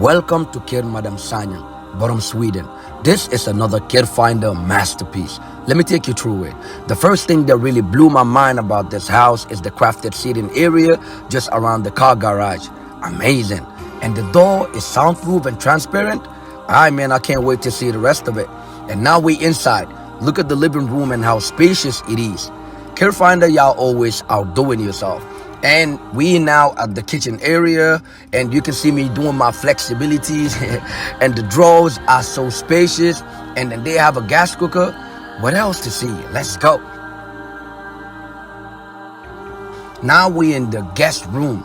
Welcome to Care Madam Sanya, Borom, Sweden. This is another Care Finder masterpiece. Let me take you through it. The first thing that really blew my mind about this house is the crafted seating area just around the car garage. Amazing. And the door is soundproof and transparent. Man, I can't wait to see the rest of it. And now we inside. Look at the living room and how spacious it is. Care Finder, y'all always outdoing yourself. And we now at the kitchen area, and you can see me doing my flexibilities and the drawers are so spacious, and then they have a gas cooker. What else to see? Let's go. Now we in the guest room.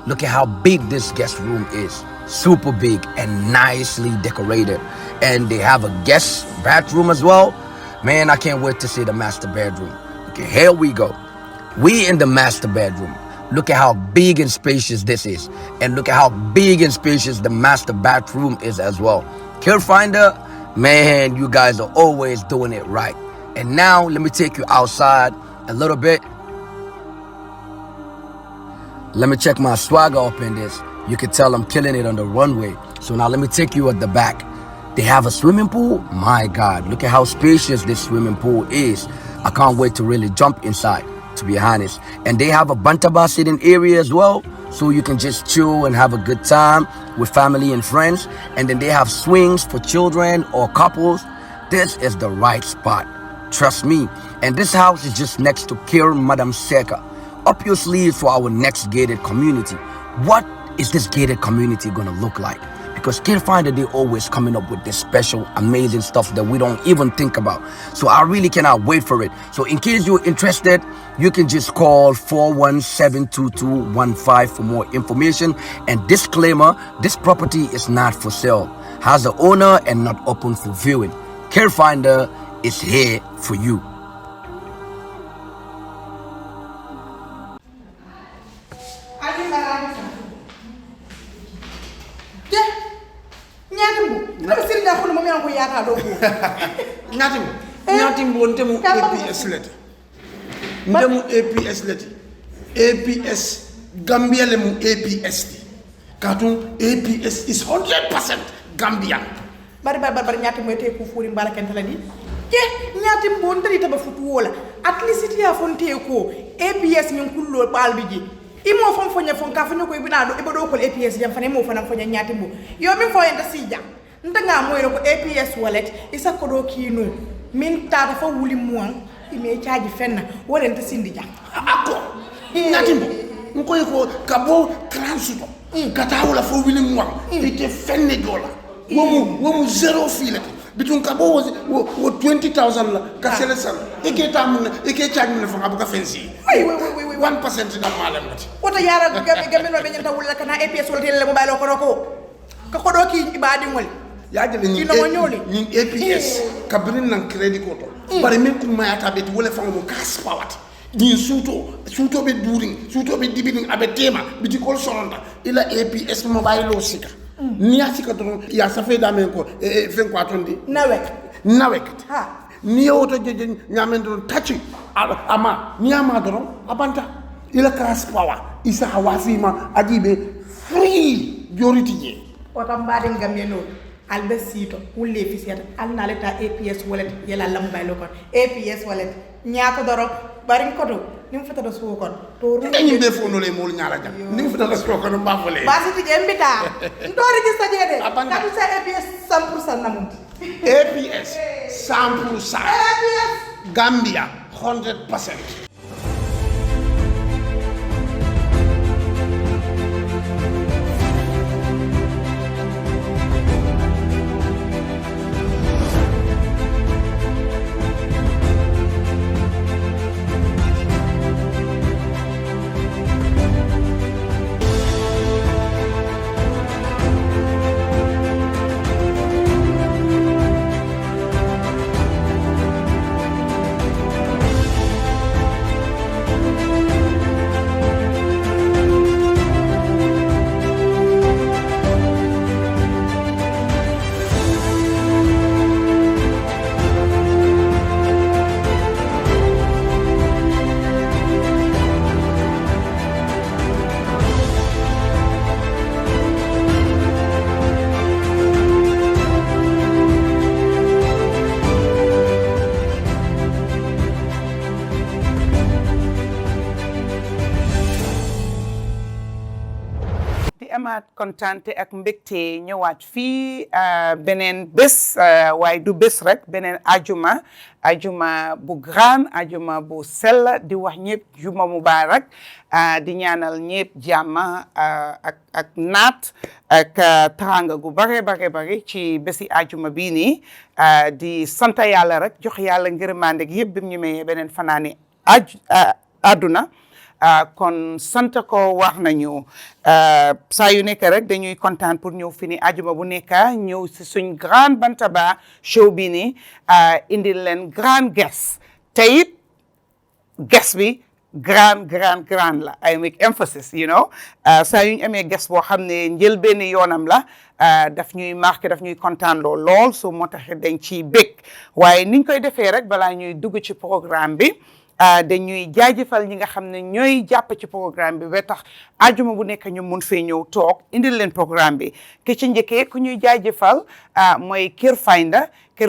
Look at how big this guest room is. Super big and nicely decorated. And they have a guest bathroom as well. Man, I can't wait to see the master bedroom. Okay, here we go. We in the master bedroom. Look at how big and spacious this is. And look at how big and spacious the master bathroom is as well. Care Finder, man, you guys are always doing it right. And now let me take you outside a little bit. Let me check my swagger up in this. You can tell I'm killing it on the runway. So now let me take you at the back. They have a swimming pool. My God, look at how spacious this swimming pool is. I can't wait to really jump inside, to be honest. And they have a Bantaba sitting area as well, so you can just chill and have a good time with family and friends. And then they have swings for children or couples. This is the right spot, trust me. And this house is just next to Care Madam Seka. Up your sleeves for our next gated community. What is this gated community gonna look like? Because Care Finder, they always coming up with this special, amazing stuff that we don't even think about. So I really cannot wait for it. So in case you're interested, you can just call 417-2215 for more information. And disclaimer, this property is not for sale, has an owner and not open for viewing. Care Finder is here for you. Ngatimbo ntemu APS leti. Ndemu APS leti. APS Gambia le mu APS ti. Katun APS is 100% Gambian. Bari nyati mwete kufuri mbala kentala di. Ke nyati mbondari taba futu wola. At least ya fonte ko APS nyunkullo balbiji. Imo fon fonya fon ka fonyo ko ibina do ibodo ko APS jam fane mo fana fonya nyati mbo. Yo mi fo yenda sija. Ndanga moyo ko APS wallet isa kodo kino. Min tata fa wuli muan ime charge fenna wala nta sindija ako ngatimbo nkoy ko kabo transito katawula fa wuli muan ite fenne dola womu zero file bitun kabo wo 20,000 la ka sele sal ike tamuna ike charge mun fa abuka fensi 1% da malam lati wota yara gabe no be nyanta wula kana APS wala tele mobile ko ka kodo ki ibadi ngol yajale ni APS kabrin nan credit ko to bari min ko mayata be wala fa mo kas pawat din suto be during suto be dibining abe tema biti ko sonda ila APS mobile lo sika ni asika to ya safe da men ko fen ko atondi nawek ha ni oto jeje nyamen do tachi ama ni ama do abanta ila kas pawa isa hawasima ajibe free joriti je wata mbade ngameno albesito wulle fisiyata alna leta APS wallet yela lam baylo kon APS wallet nyaata doro bari ko do nim fata do su kon to ni be fono le mol nyaala jam nim fata do su kon ba fole basiti jembita ndo register jede kadu sa APS 100% namundi APS 100% APS Gambia 100%. amaat kontaante ak mbégte ñëwaat fii beneen bés waaye du bés rek beneen ajuma bu grand ajuma bu sell di wax ñëpp juma mubarak di ñaanal ñëpp jàmm ak naat ak teraanga gu bare ci bési ajuma bii nii di sant yàlla rek jox yàlla ngërmande gi yëpp bi mu ñu mayee beneen fanaani àdduna kon sant ko wax nañu saa yu nekk rek dañuy kontaan pour ñëw fi ni ajuma bu nekk ñëw si suñ grand Bantaba show bi ni indil leen grand guest te it guest bi grand la I make emphasis saa yu ñu amee guest boo xam ne njëlbéen yoonam la daf ñuy marqué daf ñuy kontaan lool so moo tax dañ ciy bég waaye niñ koy defee rek balaa ñuy dugg ci programme bi dañuy jaajëfal ñi nga xam ne ñooy jàpp ci programme bi ba tax ajuma bu nekk ñu mun fee ñëw toog indil leen programme bi ki ci njëkkee ku ñuy jaajëfal mooy Kër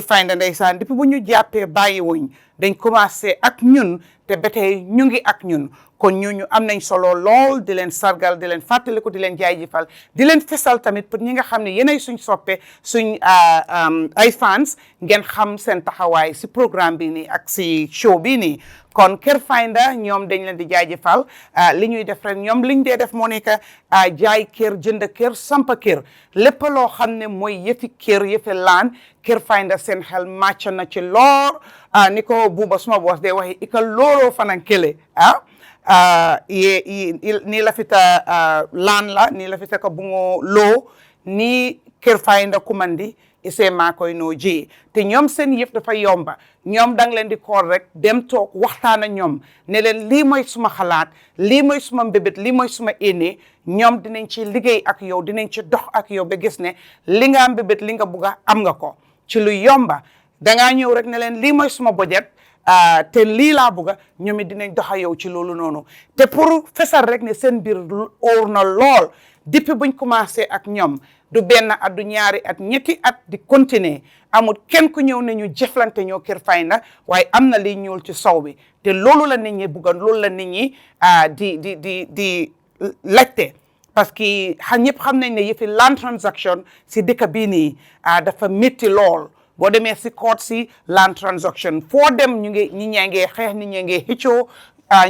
Finder ndeysaan depuis bu ñu jàppee bàyyi wuñ dañ commencé ak ñun te ba tey ñu ngi ak ñun kon ñooñu am nañ solo lool di leen sargal di leen fàttaliku di leen jaajëfal di leen fesal tamit pour ñi nga xam ne yéenay suñ soppe suñ ay fans ngeen xam seen taxawaay si programme bi nii ak si show bi nii kon Kër Finder ñoom dañ leen di jaajëfal li ñuy def rek ñoom liñ dee def moo nekk jaay kër jënd kër sampa kër lépp loo xam ne mooy yëfi kër yëfi laan Kër Finder seen xel màcc na ci lool ni ko buuba suma boos day waxee ika looloo fanan kele ni lafita laan la ni lafita ka bungo loo ni Kër Finder kumandi ise maa koy noo ji te ñoom seen yëf dafa yomba ñoom dang leen di koor rek dem toog waxtaan ak ñoom ne leen lii mooy suma xalaat lii mooy suma mbébét lii mooy suma éene ñoom dinañ ci liggéey ak yow dinañ ci dox ak yow ba gis ne li nga mbébét li nga bugga am nga ko ci lu yomba dangaa ñëw rek ne leen lii mooy suma budget te lii laa bugga ñoom it dinañ dox ak yow ci loolu noonu te pour fesal rek ne seen biir óor na lool depuis buñ commencé ak ñoom du benn at du ñaari at ñetti at di continuer amul kenn ku ñëw ne ñu jëflante ñoo Kër Finder waaye am na liy ñuul ci sow bi te loolu la nit ñi bugga loolu la nit ñi di laajte parce que ñëpp xam nañ ne yëfi land transaction si dëkk bii nii dafa métti lool boo demee si court si land transaction foo dem ñi ñaa ngee xeex nit ñaa ngee xëccoo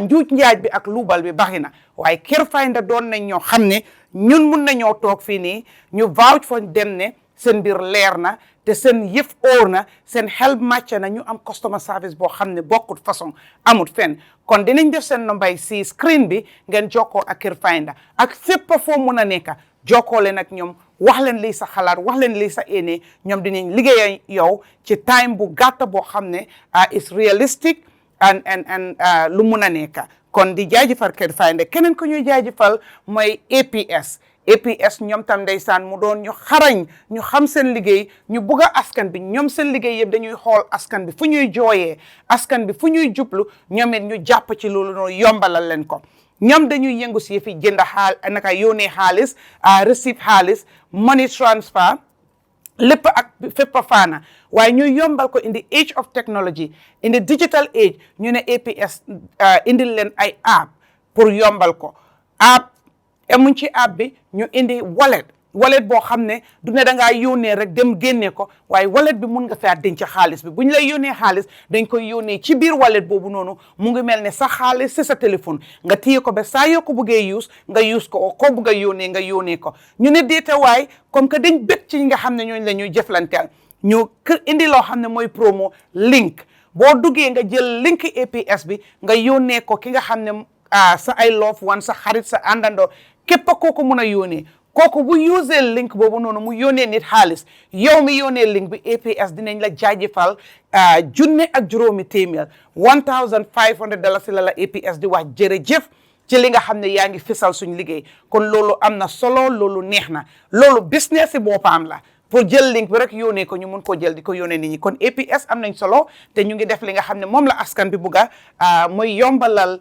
njuuj njaaj bi ak luubal bi bari na waaye Kër Finder doon nañ ñoo xam ne ñun mun nañoo toog fii nii ñu vouch for dem ne seen mbir leer na te seen yëf óor na seen xel màcc na ñu am customer service boo xam ne bokkut façon amut fenn kon dinañ def seen nombay si screen bi ngeen jokkoo ak Kër Finder ak fépp foo mun a nekk jokkoo leen ak ñoom wax leen lii sa xalaat wax leen lii sa éene ñoom dinañ liggéey yow ci time bu gàtt boo xam ne is realistic and lu mun a nekk kon di jaajëfal Kër Finder keneen ko ñuy jaajëfal mooy APS ñoom tam ndeysaan mu doon ñu xarañ ñu xam seen liggéey ñu bugg a askan bi ñoom seen liggéey yëpp dañuy xool askan bi fu ñuy jooyee askan bi fu ñuy jublu ñoom it ñu jàpp ci loolu noonu yombalal leen ko ñoom dañuy yëngu si fi jënd naka yónnee xaalis receive xaalis money transfer lépp ak fépp faana waaye ñu yombal ko in the age of technology in the digital age ñu ne APS indil leen ay app pour yombal ko app emuñ ci app bi ñu indi wallet boo xam ne du ne da ngaa yónnee rek dem génne ko waaye wallet bi mun nga faa denc xaalis bi bu ñu lay yónnee xaalis dañ koy yónnee ci biir wallet boobu noonu mu ngi mel ne sa xaalis si sa téléphone nga téye ko ba saa yoo ko buggee nga use ko bugg a yónnee nga yónnee ko ñu ne déeta waay comme que dañ bëgg ci ñi nga xam ne ñooñu la ñuy jëflanteel ñu indi loo xam ne mooy promo link boo duggee nga jël link APS bi nga yónnee ko ki nga xam ne sa ay love one sa xarit sa àndandoo képp kooku mun a yónnee kooku bu usee link boobu noonu mu yónnee nit xaalis yow mi yónnee link bi APS dinañ la jaajëfal junne ak juróomi téeméer $1,500 la APS di wax jërëjëf ci li nga xam ne yaa ngi fisal suñ liggéey kon loolu am na solo loolu neex na loolu business si boppam la pour jël link bi rek yónnee ko ñu mun koo jël di ko yónnee nit ñi kon APS am nañ solo te ñu ngi def li nga xam ne moom la askan bi bugga mooy yombalal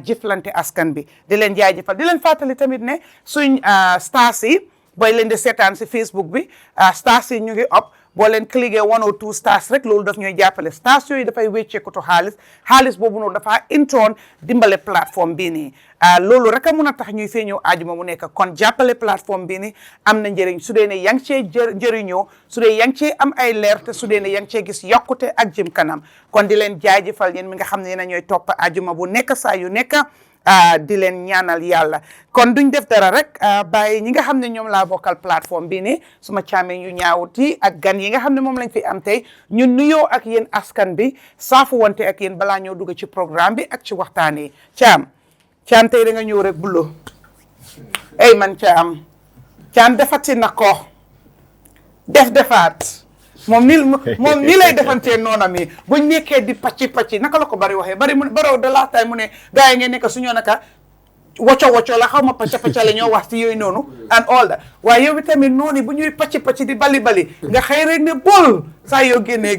jëflante askan bi di leen jaajëfal di leen fàttali tamit ne suñ stars yi booy leen di seetaan si Facebook bi stars yi ñu ngi up boo leen cliquer 102 stars rek loolu daf ñooy jàppale stars yooyu dafay wécceeku to xaalis boobu noonu dafa intoon dimbale plateforme bii nii loolu rek a mun a tax ñuy feeñoo ajuma mu nekk kon jàppale plateforme bii nii am na njëriñ su dee ne yaa ngi cee njëriñoo su dee yaa ngi cee am ay leer te su dee ne yaa ngi cee gis yokkute ak jëm kanam kon di leen jaajëfal yéen mi nga xam ne yéen a ñooy topp ajuma bu nekk saa yu nekk di leen ñaanal yàlla kon duñ def dara rek bàyyi ñi nga xam ne ñoom laa bokkal plateforme bii nii suma càmmiñ yu ñaawut yi ak gan yi nga xam ne moom lañ fi am tey ñu nuyoo ak yéen askan bi saafu wante ak yéen balaa ñoo dugg ci programme bi ak ci waxtaan yi Caam tey da nga ñëw rek bulo ey man Caam defati na ko defaat moom nii lay defantee noonam yi buñ nekkee di pacci naka la ko bari waxee bari mu baro de la tay mu ne gars yi ngeen nekk suñoo naka wocco la xaw ma pacca la ñoo wax ci yooyu noonu and all that waaye yow tamit noonu bu ñuy pacci di bali nga xëy rek ne bol saa yoo génnee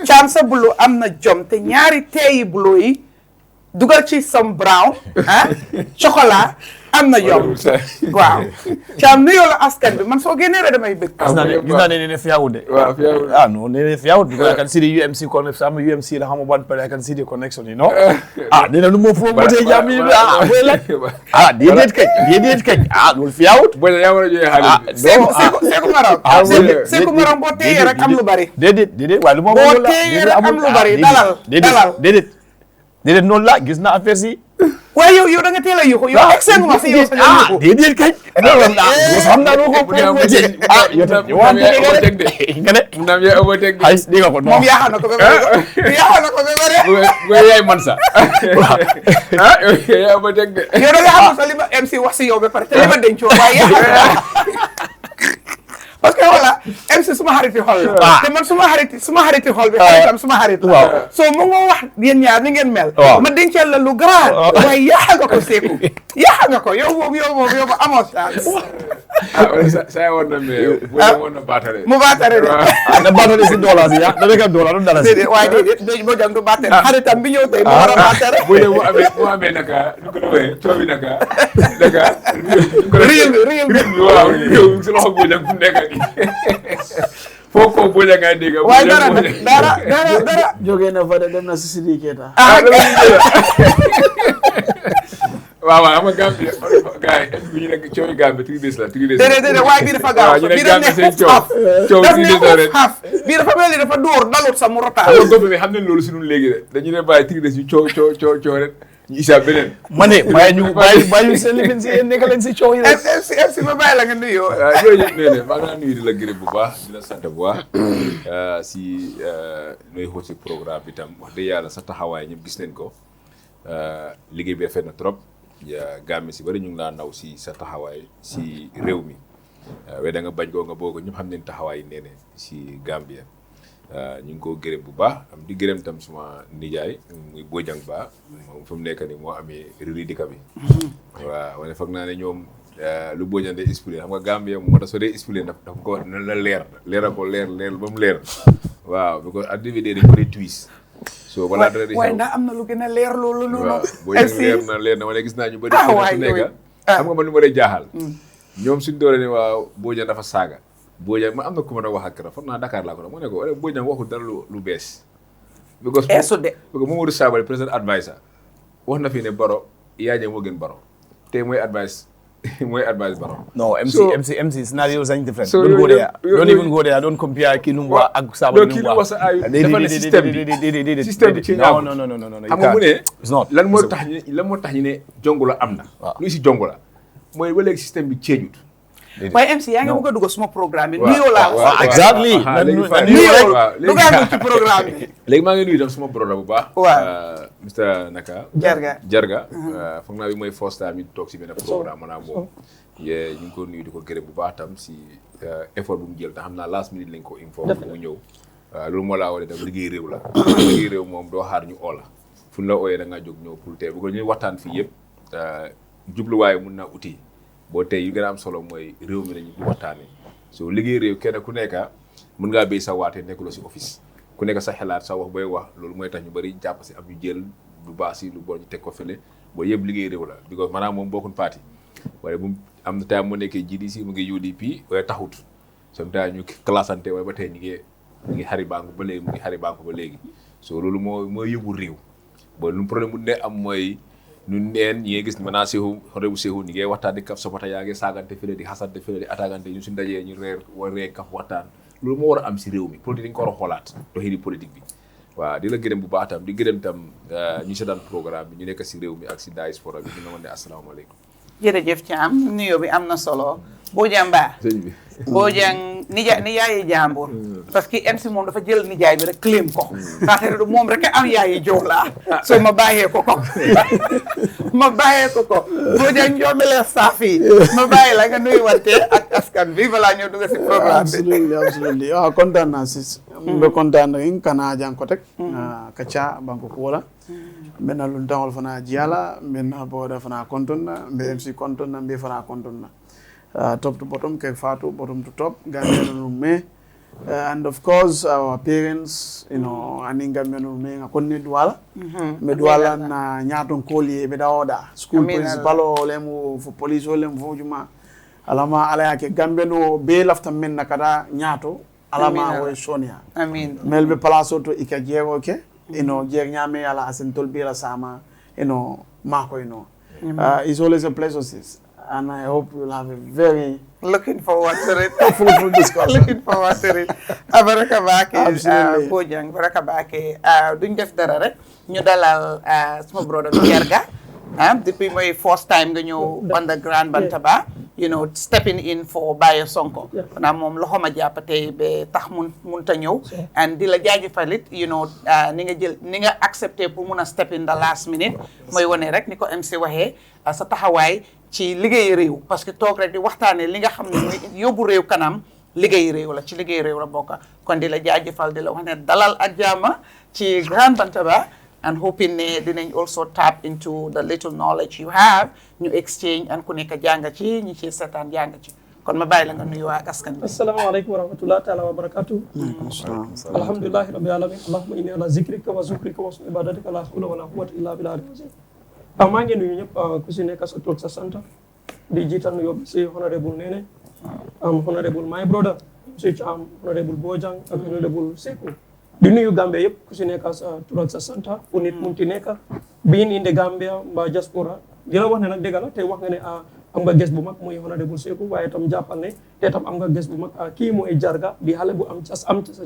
Caam sa bulo am na jom te ñaari teeyi bulo yi dugal ci some brown chocolat am na yomb waaw Caam nuyoo la askan bi man soo génnee rek damay bëgg. gis naa ne fiyawut de. waaw fiyawut non ne fiyawut because I can see the UMC connection sama UMC la xam nga ban pare I can see the connection you know dina lu mo fo mo te jam yi déedéet kañ loolu fiyawut boy yaa war a joxe xaalis Saikou Marong Saikou Marong boo téyee rek am lu bari déedéet waaye lu ma boo téyee rek am lu bari dalal déedéet noonu la gis naa affaire si waaye yow da nga teel a yuxu yow excès nga si yow sa yuxu déedéet kañ xam naa lu ko moom yaaxal na ko ba bëri yaay man sa yaay overtake de yow da nga xam sa li ma MC wax si yow ba pare te li ma dencoo waaye yaaxal parce que voilà MC suma xariti xol la te man suma xariti xol bi xaritam suma xarit la so mu nga wax yéen ñaar ni ngeen mel ma dencal la lu grand waaye yaaxa nga ko Saikou yaaxa nga ko yow moom amoo chance sa woon na mais woon na baatare mu baatare de na baatare si dollar si da nekk dollar du dara si déedéet waaye déedéet boo jàng du baatare xaritam bi ñëw tey mu war a baatare mu amee naka nu ko doyee coobi naka réew bi waaw yow si loxo bu jàng fu nekk foo ko boo ngay dégg waaye dara jógee na fa de dem na si Sidi Keita waaw xam nga Gambie gars yi bu ñu nekk coow yi Gambie 3 days la 3 days déedéet waaye bii dafa gaaw bii dafa nekk xaaf bii dafa mel ni dafa dóor dalut sa mu rotaat xam nga gobe bi xam nañ loolu si ñun léegi de dañu ne bàyyi 3 days yu coow rek ñu isa beneen ma ne bàyyi seen lifin si yéen nekk leen si coow yi rek si ma bàyyi la nga nuyoo yooyu yëpp nee ne maa ngi laa nuyu di la gërëm bu baax di la sant bu baax si nooy xool si programme bi tam wax dëgg yàlla sa taxawaay ñëpp gis nañ ko liggéey bi rafet na trop Gambie si bari ñu ngi laa naw si sa taxawaay si réew mi waaye da nga bañ koo nga boog ñëpp xam nañ taxawaay nee ne si Gambie ñu ngi ko gërëm bu baax am di gërëm tam suma nijaay muy Bojang Ba moom fu mu nekk nii moo amee rëri dëkk bi waaw wane foog naa ne ñoom lu Bojang dee expliqué xam nga Gambie moo tax soo dee expliqué daf ko la leeral ko leer ba mu leer waaw because at DVD dañ ko dee twist so balaa dara di xew waaye ndax am na lu gën a leer loolu noonu waaw Bojang leer na ma ne gis naa ñu bëri su nekk xam nga man lu ma dee jaaxal ñoom suñ doole ne waaw Bojang dafa saaga Bojang ma am na ku ma doon wax ak keroog foog naa Dakar laa ko doon mu ne ko Bojang waxul dara lu bees. because Mamadou Sabally président adviser wax na fi ne Baro yaa moo gën Baro te mooy advice Baro. no MC scenarios are different. Don't go there. Don't even go there. Don't compare kii nu mu wax ak Sabally nu mu wax. dafa ne système bi ci ñaaw. non. xam nga mu ne. it's not lan moo tax ñu ne jongo la am na. lu si jongo la mooy ba léegi système bi ceeñut. waaye MC yaa ngi bëgg a dugg suma programme bi nuyoo laa exactly dugaangu ci programme bi léegi maa ngi nuyu tam suma broda bu baax Mr Naka Jarga foog naa bi mooy first time ñu toog si benn programme maanaam moom ñu ngi ko nuyu di ko gërëm bu baax tam si effort bu mu jël te xam naa last minute lañ ko informé bu mu ñëw loolu moo laa wane tam liggéey réew la liggéey réew moom doo xaar ñu oola fu ñu la ooyee da ngaa jóg ñëw pour tey bu ko ñuy waxtaan fii yëpp jubluwaaye mun naa uti boo tey yu gën a am solo mooy réew mi lañu di waxtaanee soo liggéey réew kenn ku nekk mën ngaa béy sa waate nekkuloo si office ku nekk sa xalaat sa wax booy wax loolu mooy tax ñu bëri jàpp si am ñu jël lu baax si lu bon ñu teg ko fële boo yëpp liggéey réew la because maanaam moom bokkun parti waaye bu am na time mu nekkee GDC mu ngi UDP waaye taxut sometimes ñu classante waaye ba tey ñu ngi mu ngi xari banque ba léegi so loolu moo yóbbu réew ba lu problème bu ne am mooy ñu neen ñi ngay gis mën naa Seeku ñi ngay waxtaan di kaf sopata yaa ngi saagante fële di xasante fële di attaquante ñu suñu dajee ñu reer kaf waxtaan loolu moo war a am si réew mi politique dañ ko war a xoolaat doxini politique bi waaw di la gërëm bu baax tam di gërëm tam ñu seetaan programme bi ñu nekk si réew mi ak si diaspora bi ñu ne woon ne asalaamaaleykum jërëjëf Thiam nuyoo bi am na solo Bojang Ba sëñ bi Bojang nijaayi jàmbur parce que MC moom dafa jël nijaay bi rek claim ko ndaxte du moom rek am yaayi Joola so ma bàyyee ko Bojang njoomele staff yi ma bàyyi la nga nuyu wante ak askan bi balaa ñëw dugg si programme bi absolutely waaw kontaan naa sis mbe kontaan rin kana jankotek kaca banko kuwola mbenna lun tangol fana jiyala mbenna boda fana kontonna mbe MC kontonna mbe fana kontonna top to bottom ke fatu bottom to top gambian me and of course our parents aning gambian me ngakonni duwala me duwala na nyaton koli be dawoda school principal o lemu fo police o lemu fo juma alama ala yake gambian be lafta men nakada nyato alama o sonia amin melbe palaso to ikajego ke jeeg nyame ala asentol bila sama mako it's always a pleasure sis and I hope you'll have a very looking forward to it. fruitful discussion. Looking forward to it. Baraka Bake, Absolutely. Bojang, Baraka Bake. Duñ def dara rek ñu dalal sama brother Jerga. Depuis my first time nga ñëw underground Bantaba, stepping in for Baye Sonko. Na moom loxo ma jàpp tey ba tax mun ta ñëw. And di la jaajëfalit, ni nga accepté pour mun a step in the last minute. Mooy wane rek ni ko MC waxee sa taxawaay ci liggéey réew parce que toog rek di waxtaanee li nga xam ne mooy yóbbu réew kanam liggéey réew la ci liggéey réew la bokk kon di la jaajëfal di la wax ne dalal ak jàmm ci Grand Bantaba and hoping ne dinañ also tap into the little knowledge you have ñu exchange and ku nekk jàng ci ñi ci seetaan jàng ci kon ma bàyyi la nga nuyu waa askan bi. asalaamaaleykum wa rahmatullahi taala wa barakatuh. alhamdulillahi rabbil alamin allahumma inni ala zikrika wa zukrika wa husni ibadatika la hawla wa la quwwata illa billahi al-azim. maa ngi nuyu ñëpp ku si nekk sa tur sa sant di jiital nuyoo bi si honorable Nene honorable my brother si honorable Bojang ak honorable Saikou di nuyu Gambia yëpp ku si nekk sa tur ak sa sant fu nit munti nekk being in the Gambia mbaa diaspora di la wax ne nag dëgg la te wax nga ne am nga ges bu mag mooy honorable Saikou waaye tam jàppal ne te tam am nga ges bu mag kii mooy Jarga di xale bu am sa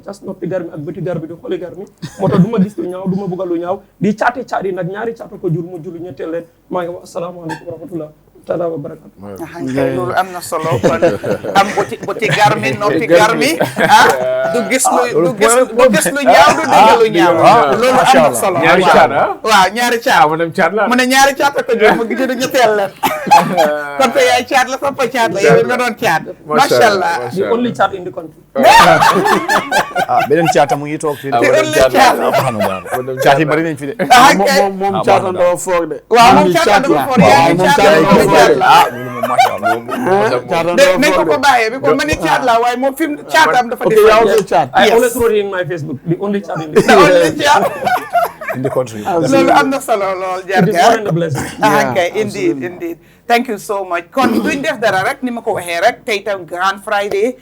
cas noppi gar mi ak bëti gar bi di xooli gar mi moo tax du ma gis lu ñaaw du ma bëgg lu ñaaw di caati nag ñaari caatu ko jur mu julu ñetteel leen maa ngi wax asalaamaaleykum wa rahmatullah taala wa barakatu loolu am na solo kon am bëti gar mi noppi gar mi du gis lu ñaaw du dégg lu ñaaw loolu am na solo ñaari caat waaw ñaari caat mu ne ñaari caat ko jur mu gis du ñetteel leen kon te yaay caat la papa caat la yow nga doon caat masha Allah the only chat in the country beneen caata mu ngi toog fii caat yi bari nañ fi de moom caatan dafa foog de waaw moom caatan dafa foog yaay nañ ko bàyyee bi ko ma ni caat la waaye moom fi mu caatam dafa I always wrote in my Facebook the only chat in the country loolu am na solo lool Jarga okay indeed thank you so much kon duñ def dara rek ni ma ko waxee rek tey tam Grand Friday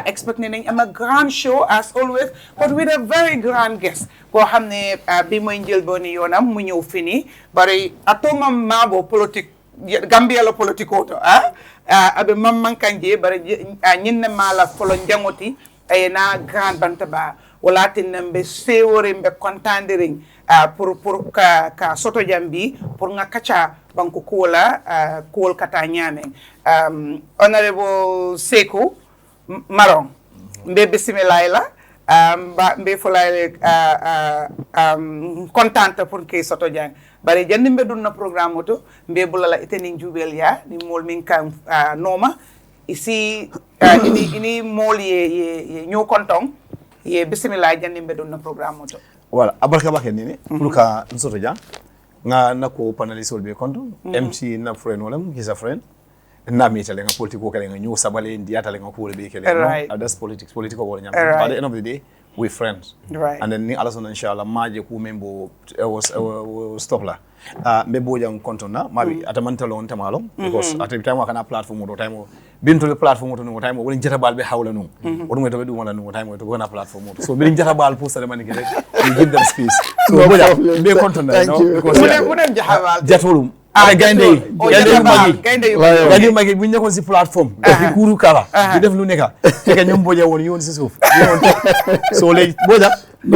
expect nañ am a grand show as always but with a very grand guest koo xam ne bi mooy njël booni yoonam mu ñëw fini bari atoma mabo politique Gambia la politiko to abe mamman kanje bari nyinne mala folo njangoti na Grand Bantaba wala tinambe sewore mbe contendiring pour ka soto jambi pour nga kacha banko kola kol kata nyame honorable Saikou Marong mbe bismillah la mbe folale contente pour ke soto jang bari jandi mbe dunna programme to mbe bulala iteni jubel ya ni mol min kan noma isi ini mol ye nyu kontong ye bismillah jandi mbe dunna programme to voilà abarka baken ni pour ka soto jang nga nako panelist be konto MC na friend wala he's a friend na mi tele nga politiko kale nga nyu sabale ndiata le nga ko be kele right. That's political wala nyam. At the end of the day we're friends. Right. And then ni alasan inshallah maje ku membo was stop la. Mbe boja kontona mabi atamantalo on tamalo because at the time wa kana platform do time bintu le platform to no time woni jata bal be hawla no woni to be dum wala no time to go na platform so be jata bal pour sale manike rek you give them space so boja be kontona no because woni jahabal jatolum gaynde magi bu ñekon ci platform di kuru kala di def lu neka fekk ñom boja won yoon ci suuf so lay boja I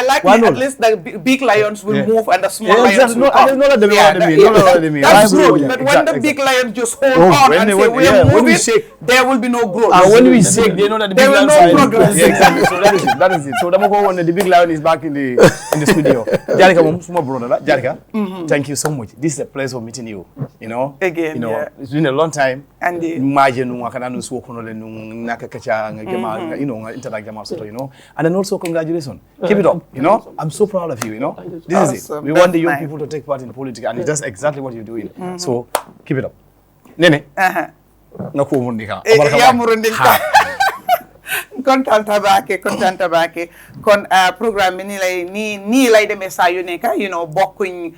like it, at least the big lions will move and the small lions will come. That's growth. But when the big lions just hold on and say we are moving, there will be no growth. When we shake, they know that the big lion is no progress. Exactly. So that is it. So the big lion is back in the studio. Jarika, small brother, Jarika, thank you so much. This is a pleasure meeting you. You know, again, it's been a long time. And imagine wakana so kono le nakakacha ngema, you know, interact jama so, you know. And also, congratulations. Keep it up. You know, I'm so proud of you. You know, this is it. We want the young people to take part in politics, and that's exactly what you're doing. So keep it up. Nene. Naku mundika. Ya murundika. Kontaan tabake. Kon programme ni lay demee saa yu nekk, you know, bokkuñ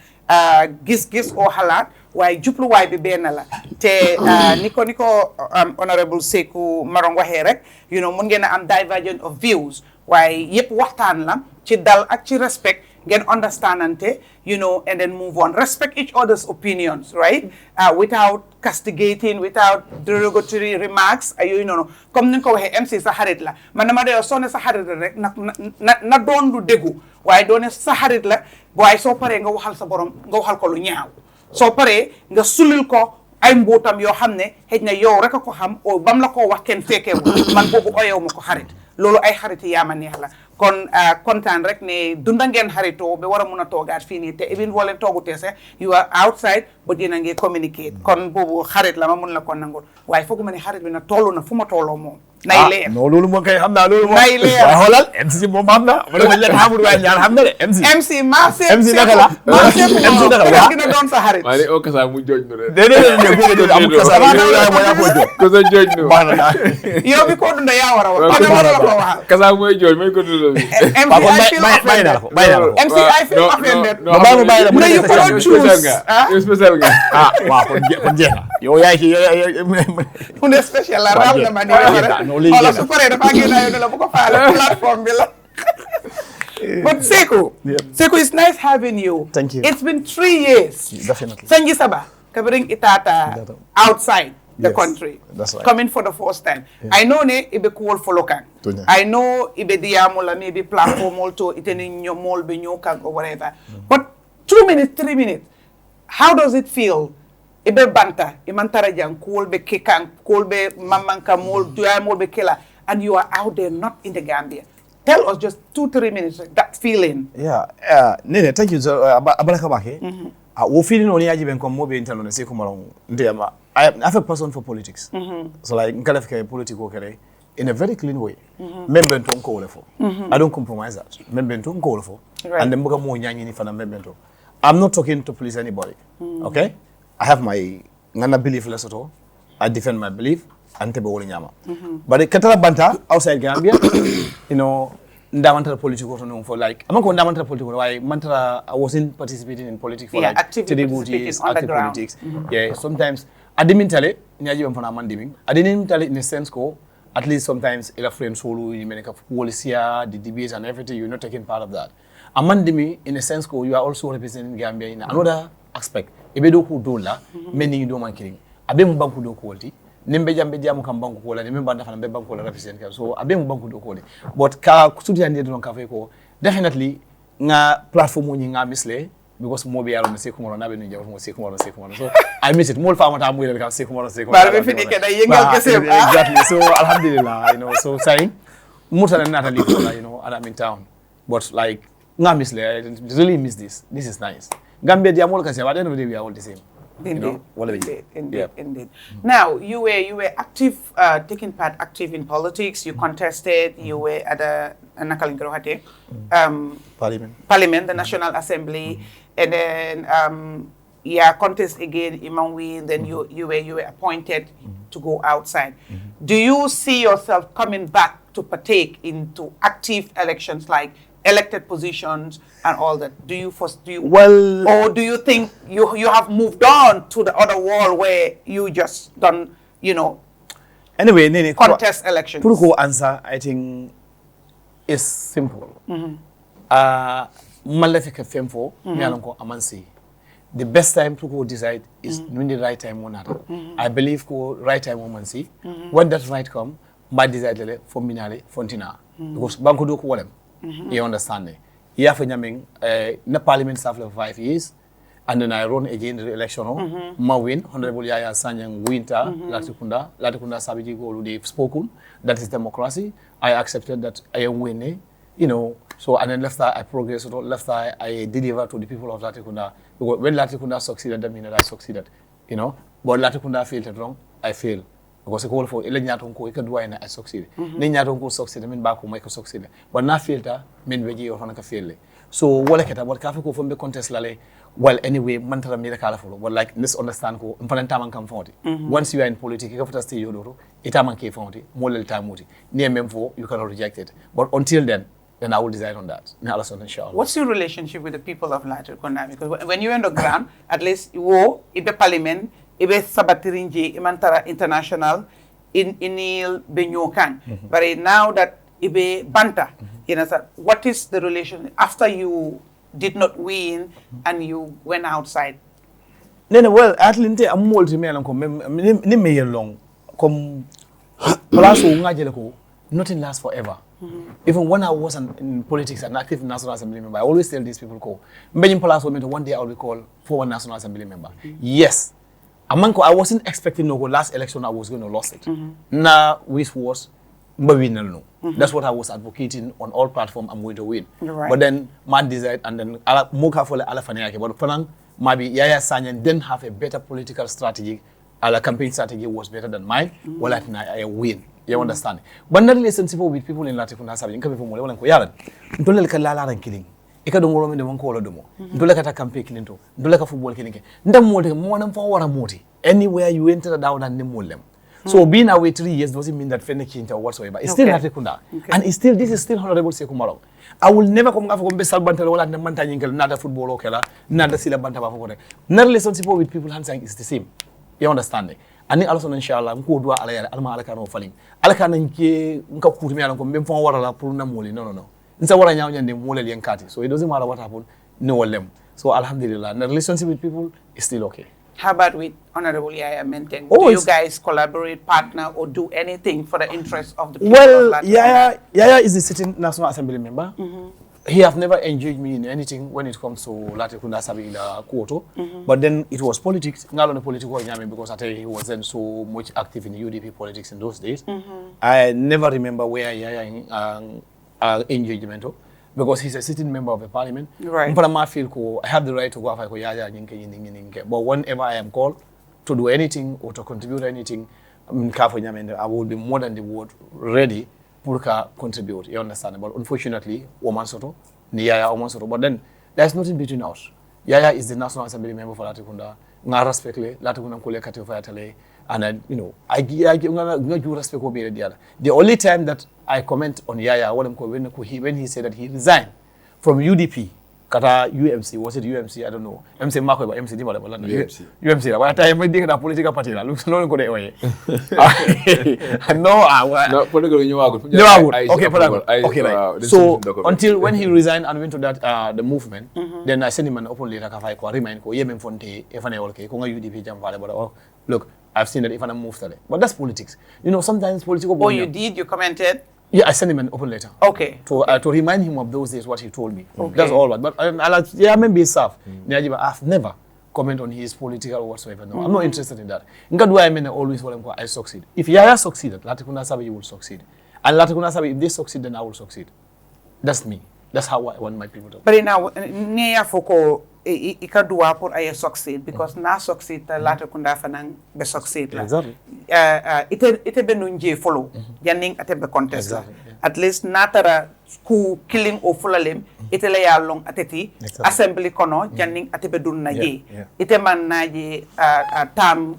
gis-gis o xalaat waaye jubluwaay bi benn la te ni ko honorable Saikou Marong waxee rek, you know, mun ngeen a am divergence of views waaye yëpp waxtaan la ci dal ak ci respect ngeen understandante, you know, and then move on. Respect each other's opinions, right? Without castigating, without derogatory remarks. You know, comme ni ko waxee MC sa xarit la man dama de soo ne sa xarit la rek na doon lu déggu waaye doone sa xarit la waaye soo paree nga waxal sa borom nga waxal ko lu ñaaw soo paree nga sulil ko ay mbootam yoo xam ne xëj na yow rek a ko xam o bam la ko wax kenn fekkeewul man boobu oyow ma ko xarit loolu ay xariti yaama neex la kon kontaan rek ne dunda ngeen xaritoo ba war a mun a toogaat fii nii te even boo leen toogutee sax you are outside but yéen a ngi communicate kon boobu xarit la ma mun la ko nangul waaye foog ma ne xarit bi na toll na fu ma tolloo moom nay leer non loolu moom kay xam naa loolu moom nay leer waaye xoolal MC moom xam na ma dama leen xamul waaye ñaar xam na de MC naka la MC naka la dina doon sa xarit maa ne o kasa mu jooj nu rek déedéet amul kasa moo yaa ko jox ko sa jooj nu baax na yow bi ko dunda yaa war a wax dama la ko waxal kasa mooy jooj may ko dundal bàyyi naa la ko MC I feel offended bàyyi la you cannot choose spécial nga waaw kon jeex na yow yaay ci mu ne spécial la ram na ma ni wala su paree dafa génn yow la bu ko faale plateforme bi la but Saikou it's nice having you. Thank you. It's been 3 years. Definitely. Sanji Saba covering Itata outside the country. That's right. Coming for the first time. Yeah. I know ne ibe cool follow kan. I know ibe diamula maybe platform also iteni nyomol be nyokan or whatever. But 2 minutes, 3 minutes. How does it feel? Ibe banta, imantara jang cool be kikan, cool be mamanka mol, duamol be killer, and you are out there not in the Gambia. Tell us just 2-3 minutes that feeling. Yeah, Nene, thank you. Abalaka bake. Wo feeling oni aji ben kom mobe intano ne Saikou Marong. Ndiyama. I'm a person for politics. So like nkalafika political kere in a very clean way. Membento nko olefo. I don't compromise that. Membento nko olefo. And then mo nyanyi ni fana membento. I'm not talking to please anybody. Okay? I have my ngana belief lesoto. I defend my belief. But Katara Banta outside Gambia, you know, ndamantara political for like I'm not going ndamantara political. Why Mantara I wasn't participating in politics for like active politics. Yeah, sometimes I didn't tell it. I didn't tell it in a sense go. At least sometimes a friend solo you make a policy, the debates and everything. You're not taking part of that. Amandimi in a sense go. You are also representing Gambia in another aspect. Ebedo ku dola many you don't mind kidding. Abe mbanku do quality. Nimbe jamu kambangu kola nimbe banda fana banku kola represent so abe mu banku do kole but ka studio ande don ka fe ko definitely nga platform ni nga misle because mo be yaro Saikou Marong na be njaw mo Saikou Marong so I miss it mo fa mata mo ka Saikou Marong bar be fini ke day yengal kesse exactly so alhamdulillah you know so saying mutana nata li kola you know and I'm in town but like nga misle I really miss this is nice Gambia dia mo ka se wa den we are all the same. Indeed. Indeed. Now, you were active, taking part active in politics. You contested. You were at the Parliament, the National Assembly, and then contest again, Imamwi. Then you were appointed to go outside. Do you see yourself coming back to partake into active elections like elected positions and all that? Well, or do you think you have moved on to the other world where you just done, anyway, Nene, contest elections? To answer, I think, is simple. Malefika femfo, mialanko amansi. The best time to go decide is when the right time one other. I believe go right time woman see. When that right come, my decide for minale fontina. Because banko do ko you understand me? Yeah, for nyaming na parliament staff for 5 years, and then I run again the election. Ma win, Honorable Yaya Sanyang winter, Latrikunda Sabiji go they've spoken. That is democracy. I accepted that I am winning. So and then left side I progress, left side I deliver to the people of Latrikunda. Because when Latrikunda succeeded, that means that I succeeded. But Latrikunda failed wrong, I fail. Because I call for ele nyatonko I do I succeed. Ne nyatonko succeed mean back I succeed. But na failta mean weji or hanaka fail. So wala keta what kafe ko from the contest lale. Well anyway mantara mira kala follow. But like misunderstand ko impananta man come forty. Once you are in politics, you have to stay yodoro. Itaman ke forty. Molel tamuti. Near memfo you cannot reject it. But until then I will decide on that. Inshallah. What's your relationship with the people of Latrikunda? Because when you're on the ground, at least you ibe parliament, ibe sabatirinji, imantara international, inil benyokan. But now that ibe banta, what is the relation after you did not win and you went outside? Well, Atlinte I'm multi melan ko ni me long kom place ngajele ko nothing lasts forever. Even when I was in politics and active National Assembly member, I always tell these people, one day I will be called for one National Assembly member. Yes. Amanko, I wasn't expecting no last election I was going to lose it. Now, which was, no. That's what I was advocating on all platforms I'm going to win. Right. But then, man decided, and then, Moka for Alafaniaki, but Fanang, maybe Yaya Sanyan didn't have a better political strategy. Our campaign strategy was better than mine. Well, I win. You understand? But not relationship with people in Latrikunda Sabiji. Inka before mo ko yaran. Ndole ka lala killing. Ika do ngolo me de wonko lo domo. Ndole ka ta campaign killing to. Ndole ka football killing ke. Ndam mo de mo nam fa wara moti. Anywhere you enter down and nimolem. So being away 3 years doesn't mean that fenne kinta or whatsoever. It's still Latrikunda. And it's still this is still Honorable Saikou Marong. I will never come after be Salbanta wala na manta nyinkel nada football okela. Nada sila Bantaba for ko. No relationship with people handsang is the same. You understand? And also inshallah nko dua ala yala alma alaka no faling alaka nanke nka kutumi ala ko mbem fon wara la pour na moli no nsa wara nyaaw nyande mole len kati so it doesn't matter what happened no wallem so alhamdulillah the relationship with people is still okay. How about with Honorable Yaya Menteng? Do you guys collaborate, partner, or do anything for the interest of the people of Latrikunda? Yaya is the sitting National Assembly member. He have never engaged me in anything when it comes to Latrikunda Sabiji in the Kuoto. But then it was politics, not only political because I tell you, he wasn't so much active in UDP politics in those days. I never remember where Yaya engagement because he's a sitting member of the parliament. Right. I have the right to go after Yaya. But whenever I am called to do anything or to contribute anything, I will be more than the word ready Purka contribute, you understand? But unfortunately, woman soto, ni Yaya woman soto. But then there's nothing between us. Yaya is the National Assembly member for Latrikunda. Nga respect le, Latrikunda kule kati ofaya tale, and then I give respect ko be the The only time that I comment on Yaya when he said that he resigned from UDP. Kata UMC, was it UMC? I don't know. MC Mako, MC di wala UMC. UMC. Wala tayo may di na political party la. Looks no ko de oye. No, political nyawago. Okay, okay, right. So until when he resigned and went to that the movement, then I sent him an open letter ka ko remind ko yemem fonte e fane wala ke ko nga UDP jam vale but oh look, I've seen that if I move today. But that's politics. Sometimes political. Oh, you did? You commented? Yeah, I sent him an open letter. Okay. To remind him of those days, what he told me. Okay. That's all. But maybe staff. I've never comment on his political or whatsoever. No, I'm not interested in that. I always want I succeed. If Yaya succeeded, Latrikunda Sabiji will succeed. And Latrikunda Sabiji, if they succeed, then I will succeed. That's me. That's how I want my people to. But now, Nia Foko, ikadua por ay succeed because na succeed Latrikunda fanang be succeed la. Exactly. Ite be nunje follow. Yaning ate be contest. Exactly. At least natara ku killing o fulalem ite le ya long ateti assembly kono yaning ate be dun na ye. Ite man na ye tam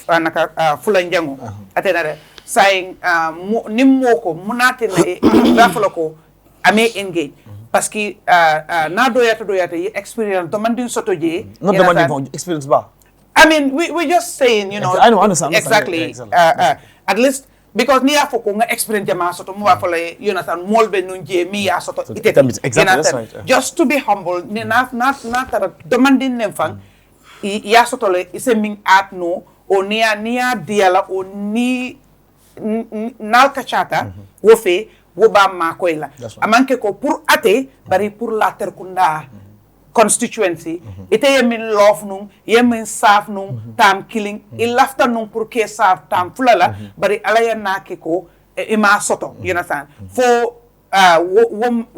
naka fulanjango atenare saying nimmoko munate na rafala ko ame engage parce que na doyata yi experience demanding soto je not demanding experience ba I mean we just saying you know I know understand exactly at least because ni afo ko nga experience jama soto mo wa fala Jonathan molbe nunje mi ya soto ite exactly that's right just to be humble ni not tara demanding nem fan ya soto le ise min at no o nia diala o ni nal kachata wo fe wo ba ma koyla amanke ko pour ate bari pour Latrikunda constituency ite yemin love nung yemin saf nung tam killing il lafta nung pour ke saf tam fulala bari alaya nake ko ima soto you understand fo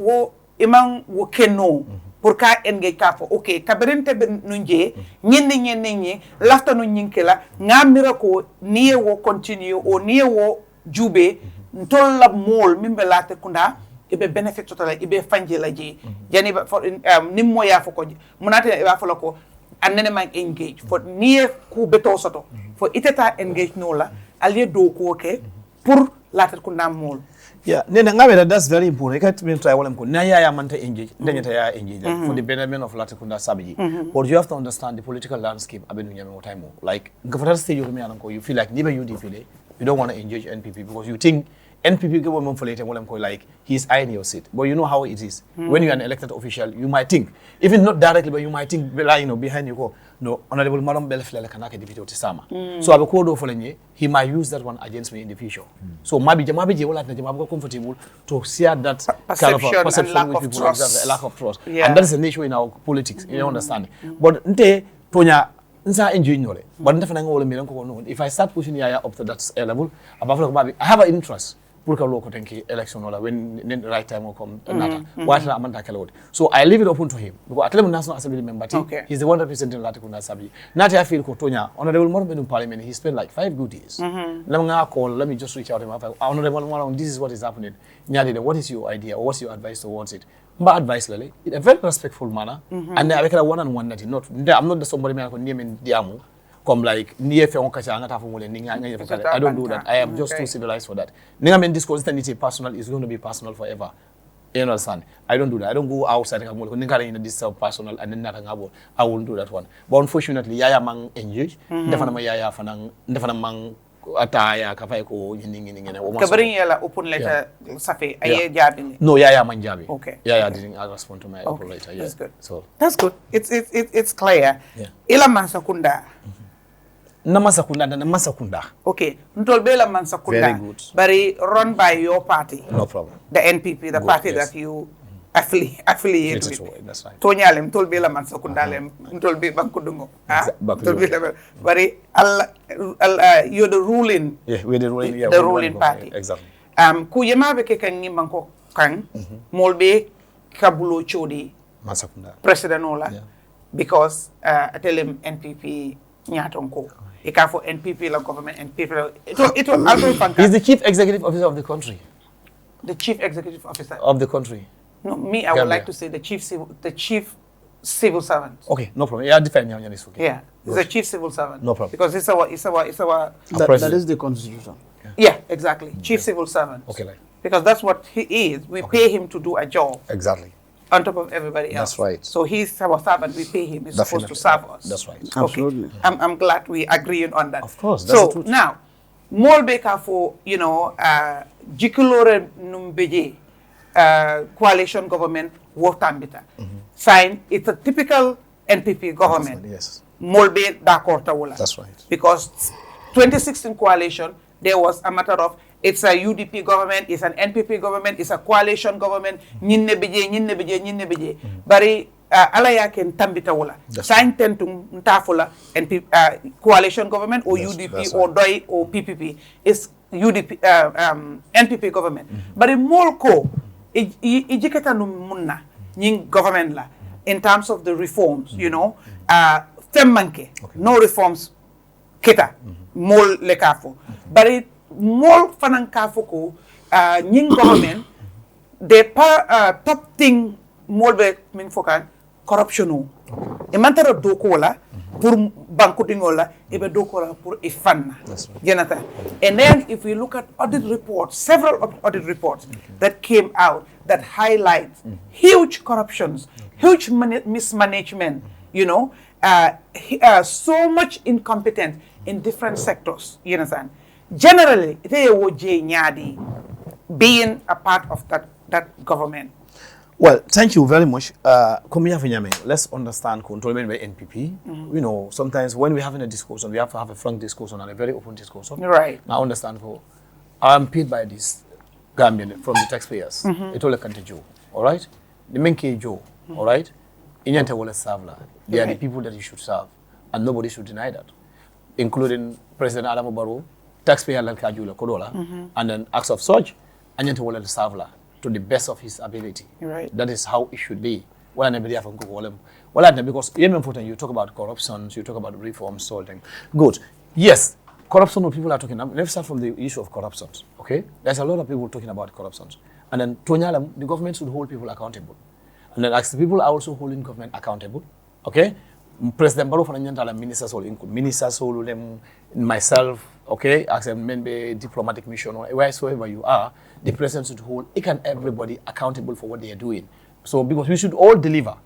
wo imang wo keno pour ka engage ka fo okay kaberente nunje ñenni lafta nun ñinkela ngamira ko niye wo continue o niye wo jube ntolla mol mimbe Latrikunda ibe benefit total ibe fanje la je jani for nimmo ya fo ko munate e fo ko annene man engage for niye ku beto soto for iteta engage no la aliye do ko ke pour Latrikunda mol yeah nena ngabe that's very important I can't try wala ko na ya manta engage ndanyata ya engage for the benefit of Latrikunda Sabiji but you have to understand the political landscape abenu nyame mo time like ngafata stage yo me anko you feel like nibe UDP you don't want to engage NPP because you think NPP government for later like he's eyeing your seat. But you know how it is. When you're an elected official, you might think, even not directly, but you might think, you know, behind you go, no, Honorable Marong Belflele Kanaka Deputy Otisama. So I will call over he might use that one against me in the future. So maybe I'm comfortable to see that kind of a perception with people, a lack of trust. Yeah. And that is an issue in our politics, you understand. But Tonya, but if I start pushing Yaya up to that level, I have an interest. Election when the right time will come. So I leave it open to him. Because I tell him National Assembly member, he's the one representing Latrikunda Sabiji. Not I feel Kotonya, Honorable Marong in Parliament, he spent like 5 good years. Let me just reach out to him. Honorable Marong, this is what is happening. What is your idea or what's your advice towards it? My advice, Lily, in a very respectful manner, and I make a one-on-one that I'm not the somebody man who name in Diamu. Come like near I don't do that. I am just too civilized for that. Ningamen discourse personal is going to be personal forever. You understand? I don't do that. I don't go outside and this personal and then nothing. I won't do that one. But unfortunately, Yaya mang engage. Definitely Yaya fanang definitely mang ataya kafay ko kabring yala open letter safi aye jabi no Yaya man jabi. Okay. Yaya didn't respond to my open letter. Yeah. That's good. So that's good. It's clear. Yeah. Ila Mansakunda. Namasakunda. Okay. Ntolbela Mansakunda. Very good. But run by your party. No problem. The NPP, the Good, party yes. that you affiliate Yes, with. that's right. Tonyalem Ntolbela Mansakunda lem Ntolbe Bankudungo. But you're the ruling. Yeah, we're the ruling. Yeah, the ruling party. Exactly. Kuyema beke kangi banko kang molbe kabulo chodi Masakunda. President Ola. Yeah. Because I tell him NPP nyatonko. Ika for NPP la government NPP. It was Alfred Fanka. He's the chief executive officer of the country. The chief executive officer of the country. No, me. I would like to say the chief civil servant. Okay, no problem. Yeah, define me. Okay. Yeah, he's a chief civil servant. No problem. Because it's our. That is the constitution. Yeah, exactly. Chief civil servant. Okay, like. Because that's what he is. We pay him to do a job. Exactly. On top of everybody else. That's right. So he's our servant. We pay him. He's supposed to serve us. That's right. Okay. Absolutely. I'm glad we agree on that. Of course. That's so the truth. now, Molbeka for Jikulore Numbeje coalition government Wotambita. Sign. It's a typical NPP government. Yes. Molbe d'accord tawula. That's right. Because 2016 coalition, there was a matter of it's a UDP government, it's an NPP government, it's a coalition government. Nyinne beje. Bari alaya ken tambita wala. Sign tentum ntafula NPP coalition government or UDP right. or DOI or PPP is UDP NPP government. Bari molko ijikata munna nying government la in terms of the reforms, femmanke no reforms kita mol lekafo. Bari mol fanan kafo ko nying government the top thing mol be min fokan corruption o e mantara doko wala pour bankutingola ebe dokora pour ifanna. Jonathan. And then if we look at audit reports, several audit reports that came out that highlight huge corruptions, huge mismanagement, you know, so much incompetence in different sectors, you understand? Generally, they were being a part of that government. Well, thank you very much. Let's understand controlment by NPP. You know, sometimes when we're having a discussion, we have to have a frank discussion and a very open discussion. Right. Now, understand for I'm paid by this Gambian from the taxpayers. It's all a country Joe, all right? The main key Joe, all right? Inyante wala serve. They are the people that you should serve, and nobody should deny that, including President Adamo Barrow, taxpayer like Kajula Kodola, and then acts of such, Inyante wala serve to the best of his ability. Right. That is how it should be. Well, because you talk about corruption, you talk about reforms, so thing. Good. Yes, corruption, what people are talking about. Let's start from the issue of corruption. Okay? There's a lot of people talking about corruption. And then, the government should hold people accountable. And then, as the people are also holding government accountable. Okay? President Barrow for ministers all include ministers all them, myself, okay, as a member diplomatic mission or wheresoever you are, the president should hold each and everybody accountable for what they are doing. So because we should all deliver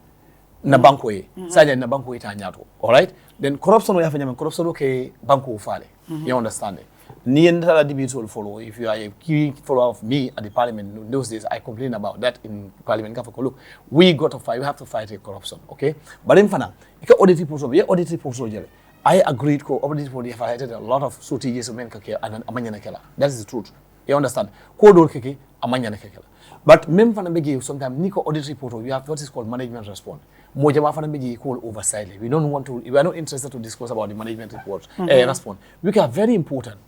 na banko side na banko tanyato, all right? Then corruption we have corruption okay banko fale. You understand it? Ni entire debate will follow. If you are a key follower of me at the parliament in those days, I complain about that in parliament. Look, we got to fight. We have to fight corruption, okay? But in Fana, audit reports over here, audit reports over here. I agreed ko audit report have highlighted a lot of shortages of men kake and amanya nakela. That is the truth. You understand? Ko dol kake amanya nakela. But mem Fana begi sometimes niko audit report you have what is called management response. Mojama Fana begi call oversight. We don't want to. We are not interested to discuss about the management report response. Which are very important.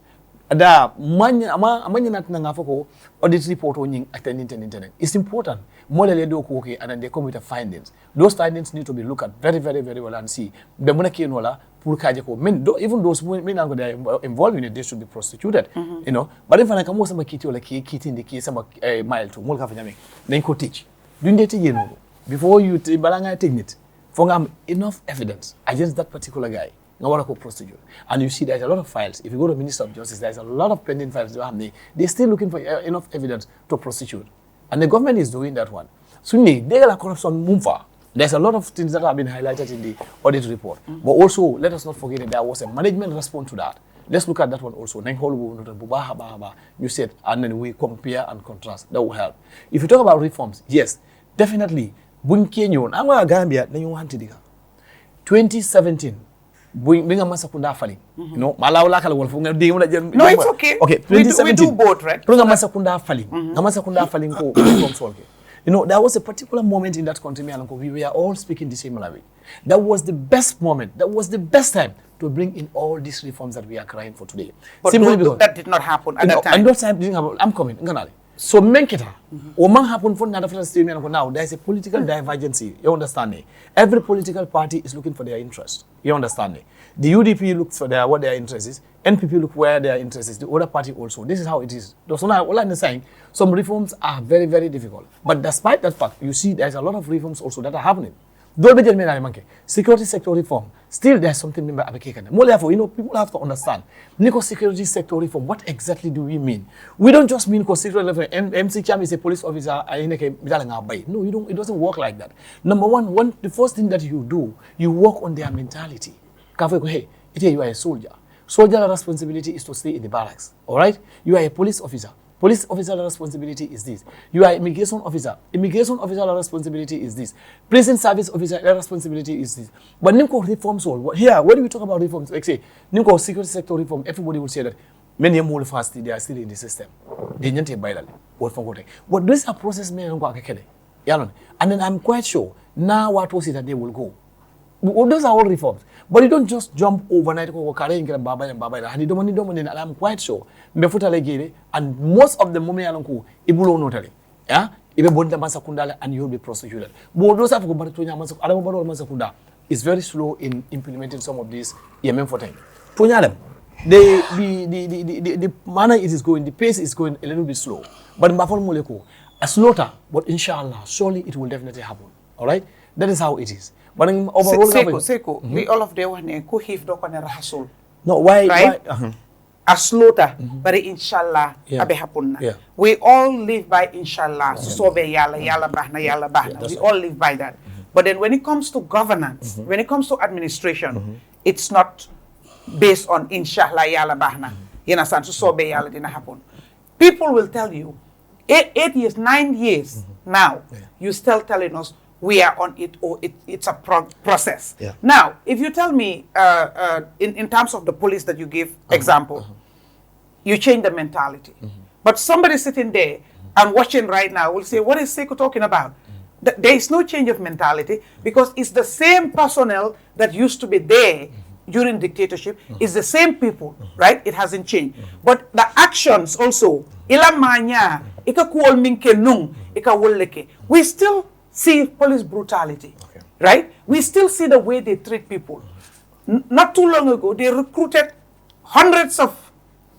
Da amanya natinanga foko audit report on attending. It's important. More okay, and then they come with the findings. Those findings need to be looked at very, very, very well and see. The monarchy nola purkajako men even those men are involved in it, they should be prosecuted. You know. But if I come with some kiti or like kiti in the case some mile to mulka fanyame, then go teach. Doing that again before you balanga take it. For enough evidence against that particular guy. Procedure. And you see there's a lot of files. If you go to Minister of Justice, there's a lot of pending files. They're still looking for enough evidence to prosecute. And the government is doing that one. So there are corruption mumfa. There's a lot of things that have been highlighted in the audit report. But also, let us not forget that there was a management response to that. Let's look at that one also. You said, and then we compare and contrast. That will help. If you talk about reforms, yes, definitely. 2017. Binga masa kunda fali. You know, malawla kala wolfu nga di muna jen. No, it's okay. Okay, 2017. We do both, right? Binga masa kunda fali. Ngamasa kunda fali ko from. You know, there was a particular moment in that country, we were all speaking the same language. That was the best moment. That was the best time to bring in all these reforms that we are crying for today. But simply because that did not happen at that time. And that time didn't happen. I'm coming. So menketa, what happened for another statement now? There is a political divergence. You understand me? Every political party is looking for their interest. You understand me? The UDP looks for what their interest is. NPP look where their interest is. The other party also. This is how it is. So now, all I'm saying, some reforms are very, very difficult. But despite that fact, you see there's a lot of reforms also that are happening. Security sector reform, still there's something more therefore, you know, people have to understand. Security sector reform, what exactly do we mean? We don't just mean security level. MC Cham is a police officer. No, it doesn't work like that. Number one, the first thing that you do, you work on their mentality. Hey, you are a soldier. Soldier responsibility is to stay in the barracks. All right? You are a police officer. Police officer responsibility is this. You are immigration officer. Immigration officer responsibility is this. Prison service officer responsibility is this. But Nimco reforms all. Here, when we talk about reforms, like say, Nimco security sector reform, everybody will say that many more fast, they are still in the system. They don't take by that. But this is a process, and then I'm quite sure now what was it that they will go. Those are all reforms. But you don't just jump overnight and I'm quite sure. And most of the moment Ibulo notary. Yeah? And you'll be prosecuted. It's very slow in implementing some of these the manner it is going, the pace is going a little bit slow. But in Bafol a slaughter, but inshallah, surely it will definitely happen. Alright? That is how it is. But overall, Saikou, we all of them want to go hif do ko ne rahasul. No, why? Right? Why? A slaughter, but inshallah, Yeah. abe happen na. Yeah. We all live by inshallah. So be yalla bahna. We all live by that. But then when it comes to governance, when it comes to administration, it's not based on inshallah yalla bahna. You understand? So be yalla didn't happen. People will tell you, 8 years, 9 years now, you still telling us we are on it or it's a process. Yeah. Now, if you tell me in terms of the police that you give example, you change the mentality. But somebody sitting there and watching right now will say, what is Saikou talking about? There is no change of mentality because it's the same personnel that used to be there during dictatorship. It's the same people, right? It hasn't changed. But the actions also, we still see police brutality, right? We still see the way they treat people. Not too long ago, they recruited hundreds of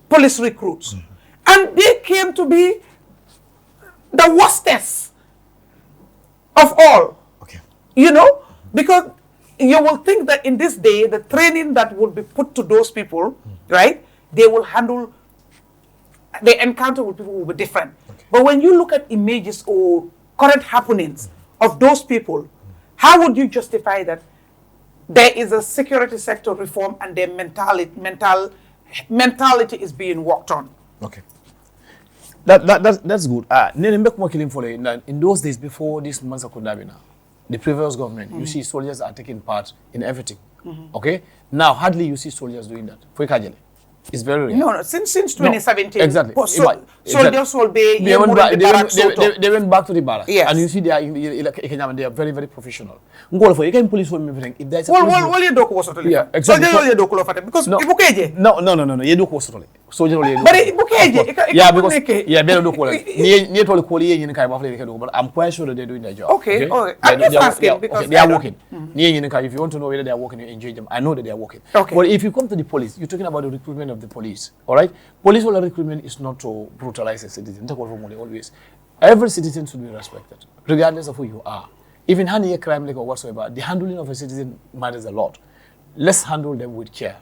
police recruits. And they came to be the worstest of all. Okay. You know, because you will think that in this day, the training that would be put to those people, right, they will handle, the encounter with people will be different. But when you look at images or current happenings of those people, how would you justify that there is a security sector reform and their mentality is being worked on? Okay. That's good. In those days before this Mansakundabina, the previous government, you see soldiers are taking part in everything. Okay? Now, hardly you see soldiers doing that. It's very rare. No, since 2017. No, exactly. Soldiers will be they went back to the barracks. Yes. And you see they are very, very professional. Police for everything. If there's a yeah, exactly. Because No. Ibukeje. No. You do totally. Soldier will But Ibukeje. yeah, because but I'm quite sure that they're doing their job. Okay. I'm just asking because they are working. If you want to know whether they are working, you engage them. I know that they are working. Okay. But if you come to the police, you're talking about the recruitment of the police. All right? Police recruitment is not to brutalize a citizen. Always. Every citizen should be respected, regardless of who you are. Even handling a crime like or whatsoever, the handling of a citizen matters a lot. Let's handle them with care.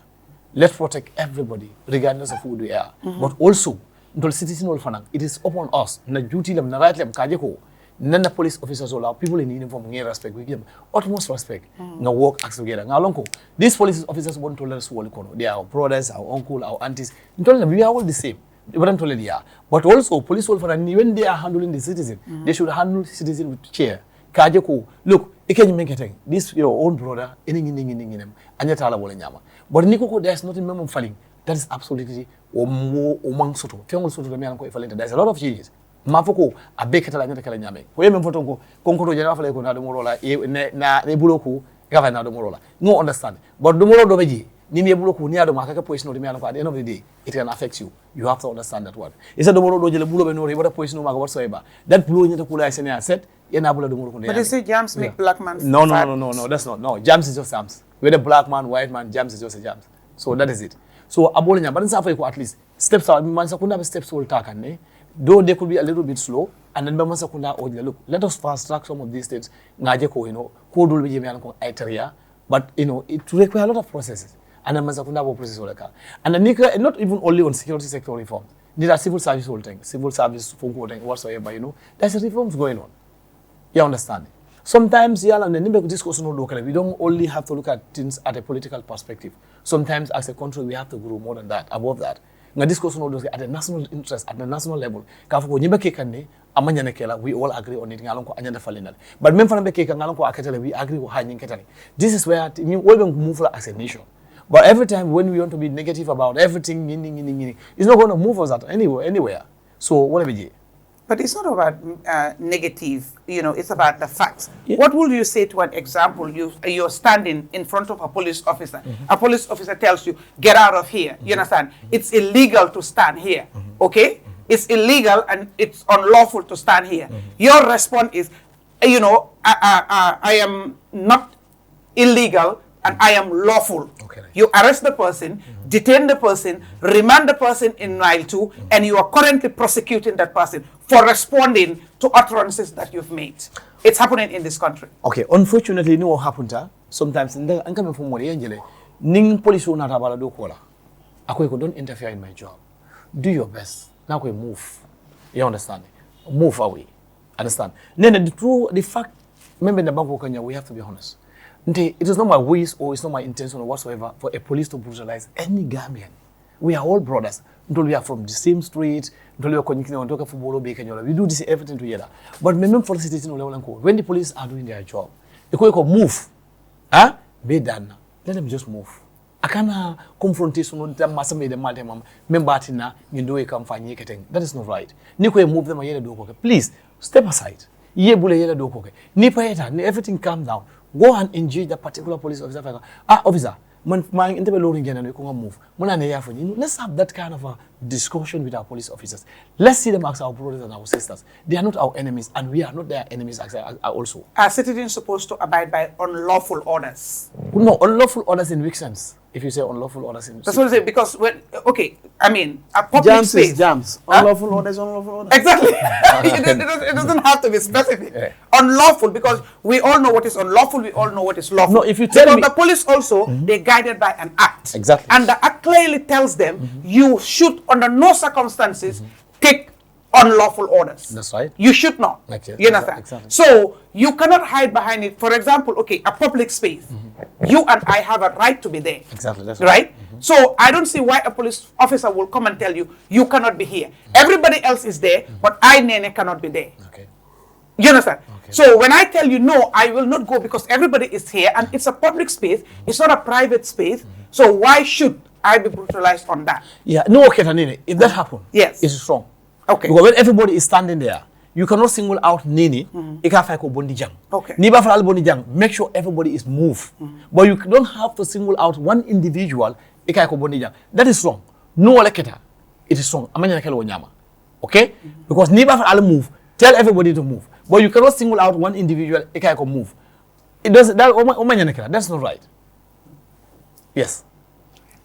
Let's protect everybody, regardless of who they are. But also, the citizen will find it is upon us. Na duty them, na right them, kajeko. None of police officers or our people in uniform give respect. We give them utmost respect. Na work acts together. Now, lonko. These police officers want to let us all kono. They are our brothers, our uncle, our aunties. We are all the same. But also, police will find when they are handling the citizen, they should handle the citizen with care. Kajeko, look, this your own brother, but Nikoko, there's nothing memorable falling. That is absolutely there's a lot of changes. Mafoko, a baker like Kalanyame. Women Fotongo, Concord General na Morola, na Nebuloku, Governor Morola. No understand. But the Moro Doveji, Nini Buloku near the Makaka position of the man at the end of the day, it can affect you. You have to understand that one. It's a Moro Doja Bulo no what a position of whatsoever. That blue in the Kula I said, but they say jams make black man. No, that's not. No, jams is just jams. Whether black man, white man, jams is just a jams. So that is it. So abolinya, but in at least steps out. Mansakunda steps will take though they could be a little bit slow, and then Mansakunda look. Let us fast track some of these states. Ngajeko, Kodul Vijayanko Iteria, but it requires a lot of processes. And then Mansakunda will process all and then not even only on security sector reform. These are civil service whole thing, civil service phone whatsoever. There's reforms going on. You understand? Sometimes, we don't only have to look at things at a political perspective. Sometimes, as a country, we have to grow more than that, above that. At a national interest, at the national level, we all agree on it. But we agree with this is where we move as a nation. But every time when we want to be negative about everything, it's not going to move us anywhere. So, what do we do? But it's not about negative, it's about the facts. Yeah. What will you say to an example? You're standing in front of a police officer. A police officer tells you, get out of here. You understand? It's illegal to stand here. Okay? It's illegal and it's unlawful to stand here. Your response is, I am not illegal. and I am lawful. Okay. You arrest the person, detain the person, remand the person in Nile 2, and you are currently prosecuting that person for responding to utterances that you've made. It's happening in this country. Okay, unfortunately, you know what happened? Sometimes, I'm coming from Moriangele, Ning police will not have a do kola. Don't interfere in my job. Do your best. Now we move. You understand? Move away. Understand? Then the fact, remember in the bank of Kenya, we have to be honest. It is not my wish or it's not my intention or whatsoever for a police to brutalize any Gambian. We are all brothers. We are from the same street. We do this everything together. But for the citizens, when the police are doing their job, they can move. Be done. Let them just move. I can't confrontation with them. That is not right. Move them. Please step aside. Everything calm down. Go and engage that particular police officer. Officer, move. Let's have that kind of a discussion with our police officers. Let's see them as our brothers and our sisters. They are not our enemies, and we are not their enemies also. Are citizens supposed to abide by unlawful orders? No, unlawful orders in which sense? If you say unlawful orders in that's what I say, because when, okay, I mean, a public Jams space. is jams. Unlawful orders, unlawful orders. Exactly. it doesn't have to be specific. Yeah. Unlawful, because we all know what is unlawful, we all know what is lawful. No, if you tell me... the police also, they're guided by an act. Exactly. And the act clearly tells them, you should, under no circumstances, take unlawful orders. That's right. You should not. You understand? Exactly. So, you cannot hide behind it. For example, okay, a public space. You and I have a right to be there. Exactly. That's right. So I don't see why a police officer will come and tell you, you cannot be here. Everybody else is there, but I, Nene, cannot be there. Okay. You understand? Okay. So when I tell you, no, I will not go because everybody is here and it's a public space, it's not a private space. So why should I be brutalized on that? Yeah, no, okay, Nene, if that happens, yes, it's wrong. Okay. Because when everybody is standing there, you cannot single out Nene, okay. Make sure everybody is moved. But you don't have to single out one individual. That is wrong. No, it is wrong. Okay? Because Niba move, tell everybody to move. But you cannot single out one individual. Move. It doesn't. That's not right. Yes.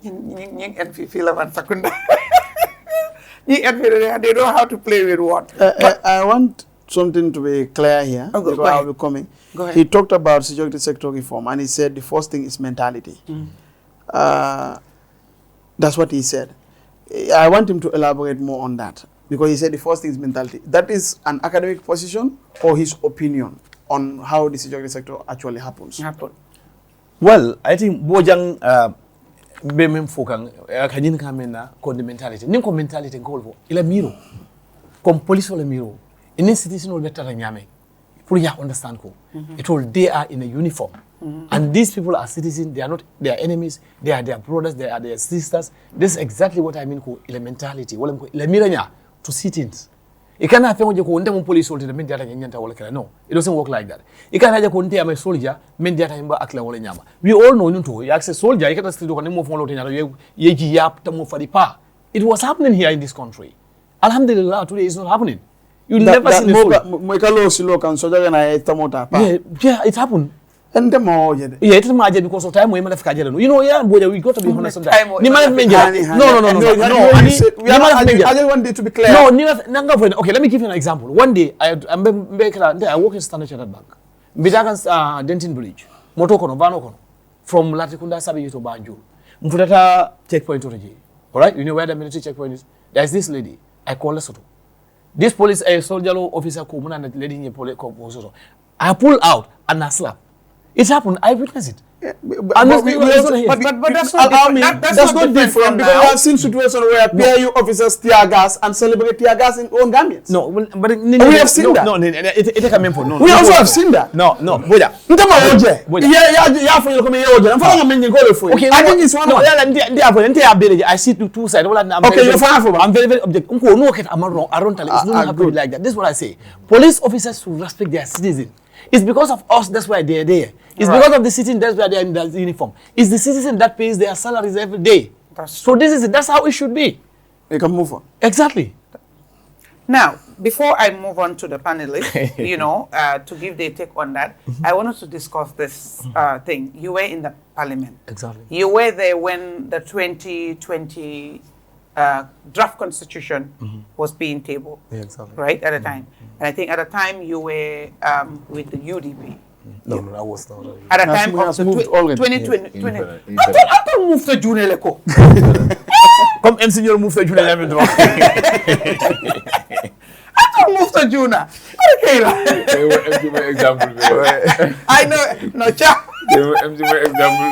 They know how to play with what. I want something to be clear here. Oh, before I will be coming. Go ahead. He talked about security sector reform, and he said the first thing is mentality. That's what he said. I want him to elaborate more on that, because he said the first thing is mentality. That is an academic position or his opinion on how the security sector actually happens. Well, I think Bojang Bemem Fokang, Kanin Kamena, called the mentality. Ninko mentality called Ila Miro. Come police or Miro. In institutional better than Yame. Put ya understand ko. It all they are in a uniform. And these people are citizens, they are not their enemies, they are their brothers, they are their sisters. This is exactly what I mean ko ila mentality. Wala ko ila miranya to sit-ins. It can't happen when you go into police soldier, men data nyanta wala kala. No, it doesn't work like that. It can't have you go a soldier, men data imba akla wala nyama. We all know you you access soldier, you can't still do any follow yeji yap tamu fadipa. It was happening here in this country. Alhamdulillah, today it's not happening. You never seen a yeah, it happened. And the more, yeah, it's major because of time we might have Kajano. You know, yeah, we got to be honest on that. No. I just want it to be clear. No, okay, let me give you an example. One day, I work in Standard Chartered Bank. Bidagan's Denton Bridge, Motokono, Vanokono, from Latrikunda Sabiji to Banjul. Mfutata checkpoint to Reji. All right, you know where the military checkpoint is? There's this lady. I call her Soto. This police, a soldier officer, and the lady in the police. I pull out and I slap. It happened. I witnessed it. Yeah, but that's not different because I have seen situations where PIU officers tear gas and celebrate tear gas in own Gambians. No, but we have seen that. No, it can mean for no. We also have seen that. No. Yeah, I think it's one. I see two sides. Okay, you're fine for I'm very objective. No, I'm wrong. I don't tell you. It's not happening like that. This is what I say. Police officers should respect their citizens. It's because of us, that's why they're there. It's because of the citizen, that's why they're in the uniform. It's the citizen that pays their salaries every day. That's how it should be. You can move on. Exactly. Now, before I move on to the panelists, to give their take on that, I wanted to discuss this thing. You were in the parliament. Exactly. You were there when the 2020 draft constitution was being tabled. Yeah, exactly. Right, at the time. And I think at the time you were with the UDP. No, I was not. At the time of the moved already. 2020. Independent. I don't move to June Leko. Comme un senior move to June 11. I don't move to June. Okay, They were empty my example. I know, no, cha. They were empty my example.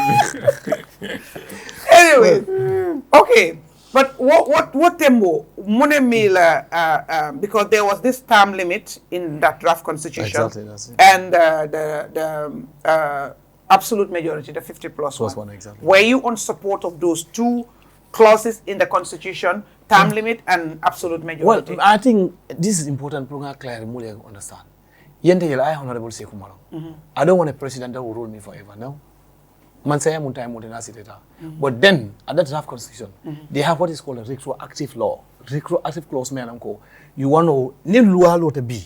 Anyway, okay. But what tembo monemila because there was this term limit in that draft constitution. Exactly, that's it. And the absolute majority, the 50 plus one. Exactly. Were you on support of those two clauses in the constitution, term limit and absolute majority? Well, I think this is important to clearly understand. I Honorable Saikou Marong. I don't want a president that will rule me forever, no? But then, at that draft constitution, they have what is called a retroactive law. Retroactive clause, you want to need law to be.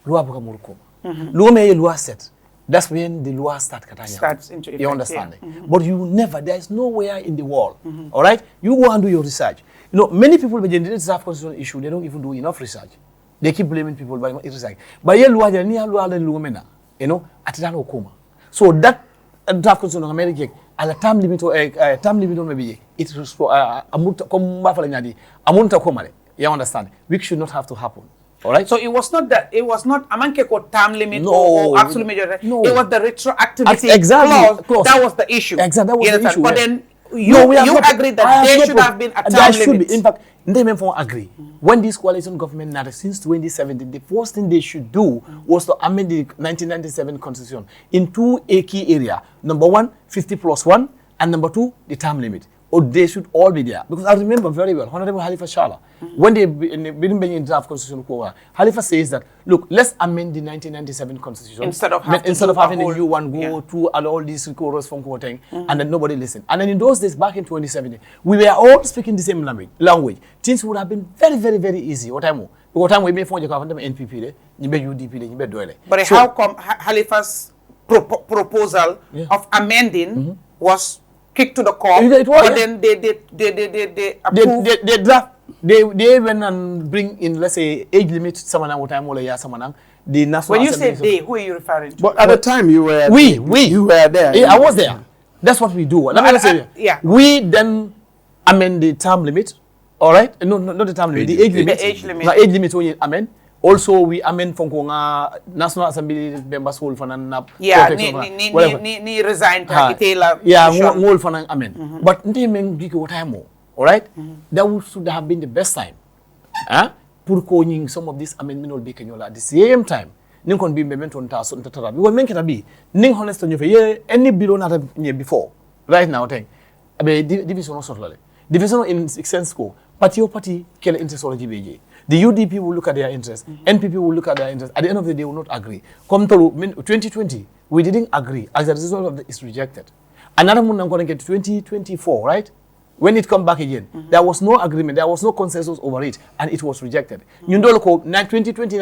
Law may law set. That's when the law starts into effect. You understand? Yeah. But you never, there is nowhere in the world. All right? You go and do your research. Many people, when they draft constitutional issue, they don't even do enough research. They keep blaming people by research. But so that draft constitution of America, a time limit on maybe it was you understand? Which should not have to happen. All right. So it was not Amankeko term limit or absolute majority. No. It was the retroactivity clause. That was the issue. Exactly. That was the issue. But then you agreed that there should have been a term limit. In fact, they may agree. When this coalition government now since 2017, the first thing they should do was to amend the 1997 constitution in two key areas. Number one, 50 plus 1, and number 2, the term limit. Or they should all be there. Because I remember very well, Honorable Halifa Shala, when they didn't bring in draft constitution, Halifa says that, look, let's amend the 1997 constitution. Instead of having the new one go through all these recorders from quoting, and then nobody listened. And then in those days, back in 2017, we were all speaking the same language. Things would have been very, very, very easy. What time? Because time we may find you NPP, UDP, but how come Halifa's proposal of amending was kicked to the court? But then they draft. They went and bring in, let's say, age limit. The national. When you say they, who are you referring to? But at the time you were you were there. I was there. That's what we do. Let me say. We then amend the term limit. All right. No, not the term limit. The age limit. The age limit. The age limit we amend. Also, we amend from National Assembly members whole for ni resign whole for amend. But all right, that should have been the best time. Pour some of this amendment will be at the same time. Ning kon be memento on taso on tatara. Because men can be ning honest on you any below not before. Right now, thing. Division also division in sense ko. Party kill interest or GBJ. The UDP will look at their interest. NPP will look at their interest. At the end of the day, they will not agree. Come to 2020, we didn't agree. As a result of it's rejected. Another one I'm going to get 2024, right? When it come back again, there was no agreement, there was no consensus over it, and it was rejected. Ndoloko 2020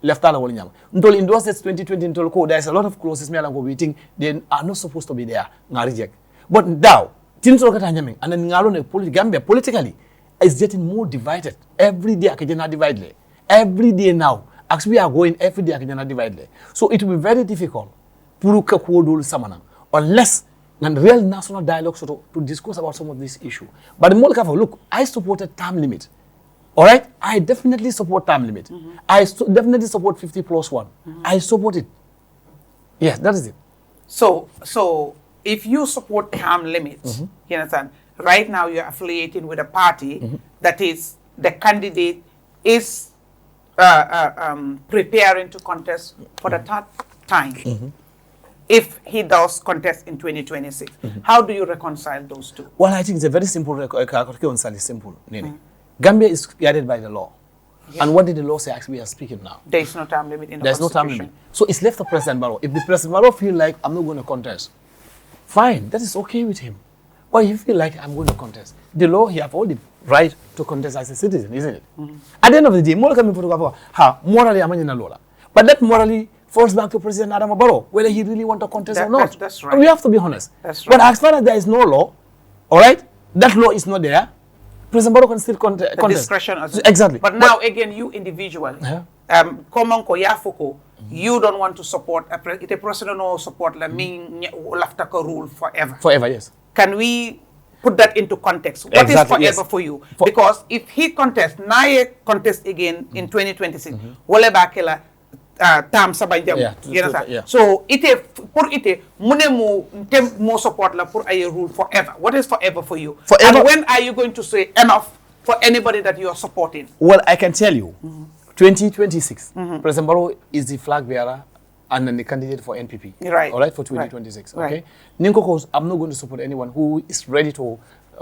left all in those 2020 Ndoloko, there's a lot of clauses waiting. They are not supposed to be there. Reject. But now, and then Gambia politically is getting more divided. Every day, Akajana divided. Every day now, as we are going, every day, Akajana divided. So it will be very difficult unless and real national dialogue to discuss about some of this issue. But the Molka, look, I supported term limit. All right? I definitely support term limit. I definitely support 50 plus 1. I support it. Yes, that is it. So if you support term limit, you understand, right now you're affiliating with a party that is, the candidate is preparing to contest for the third time. If he does contest in 2026, how do you reconcile those two? Well, I think it's a very simple reconcile. It's simple. Gambia is guided by the law. Yes. And what did the law say as we are speaking now? There is no time limit in the There's Constitution. No time limit. So it's left to President Barrow. If the President Barrow feel like I'm not going to contest, fine, that is okay with him. or you feel like I'm going to contest, the law, you have all the right to contest as a citizen, isn't it? At the end of the day, morally, I'm Lola. But that morally falls back to President Adama Barrow, whether he really want to contest or not. That's right. And we have to be honest. That's right. But as far as there is no law, all right, that law is not there, President Barrow can still contest. The discretion. Exactly. But now, again, you individually, you don't want to support a president or support the mean rule forever. Forever, yes. Can we put that into context? What is forever for you? Because if he contests, Naye contests again in 2026, wale bakela tam sabanja. So mune mo support la pour a rule forever. What is forever for you? Forever. And when are you going to say enough for anybody that you are supporting? Well, I can tell you, 2026, President Barrow is the flag bearer and then the candidate for NPP. Right. All right, for 2026. Right. Okay. Ninkokos, I'm not going to support anyone who is ready to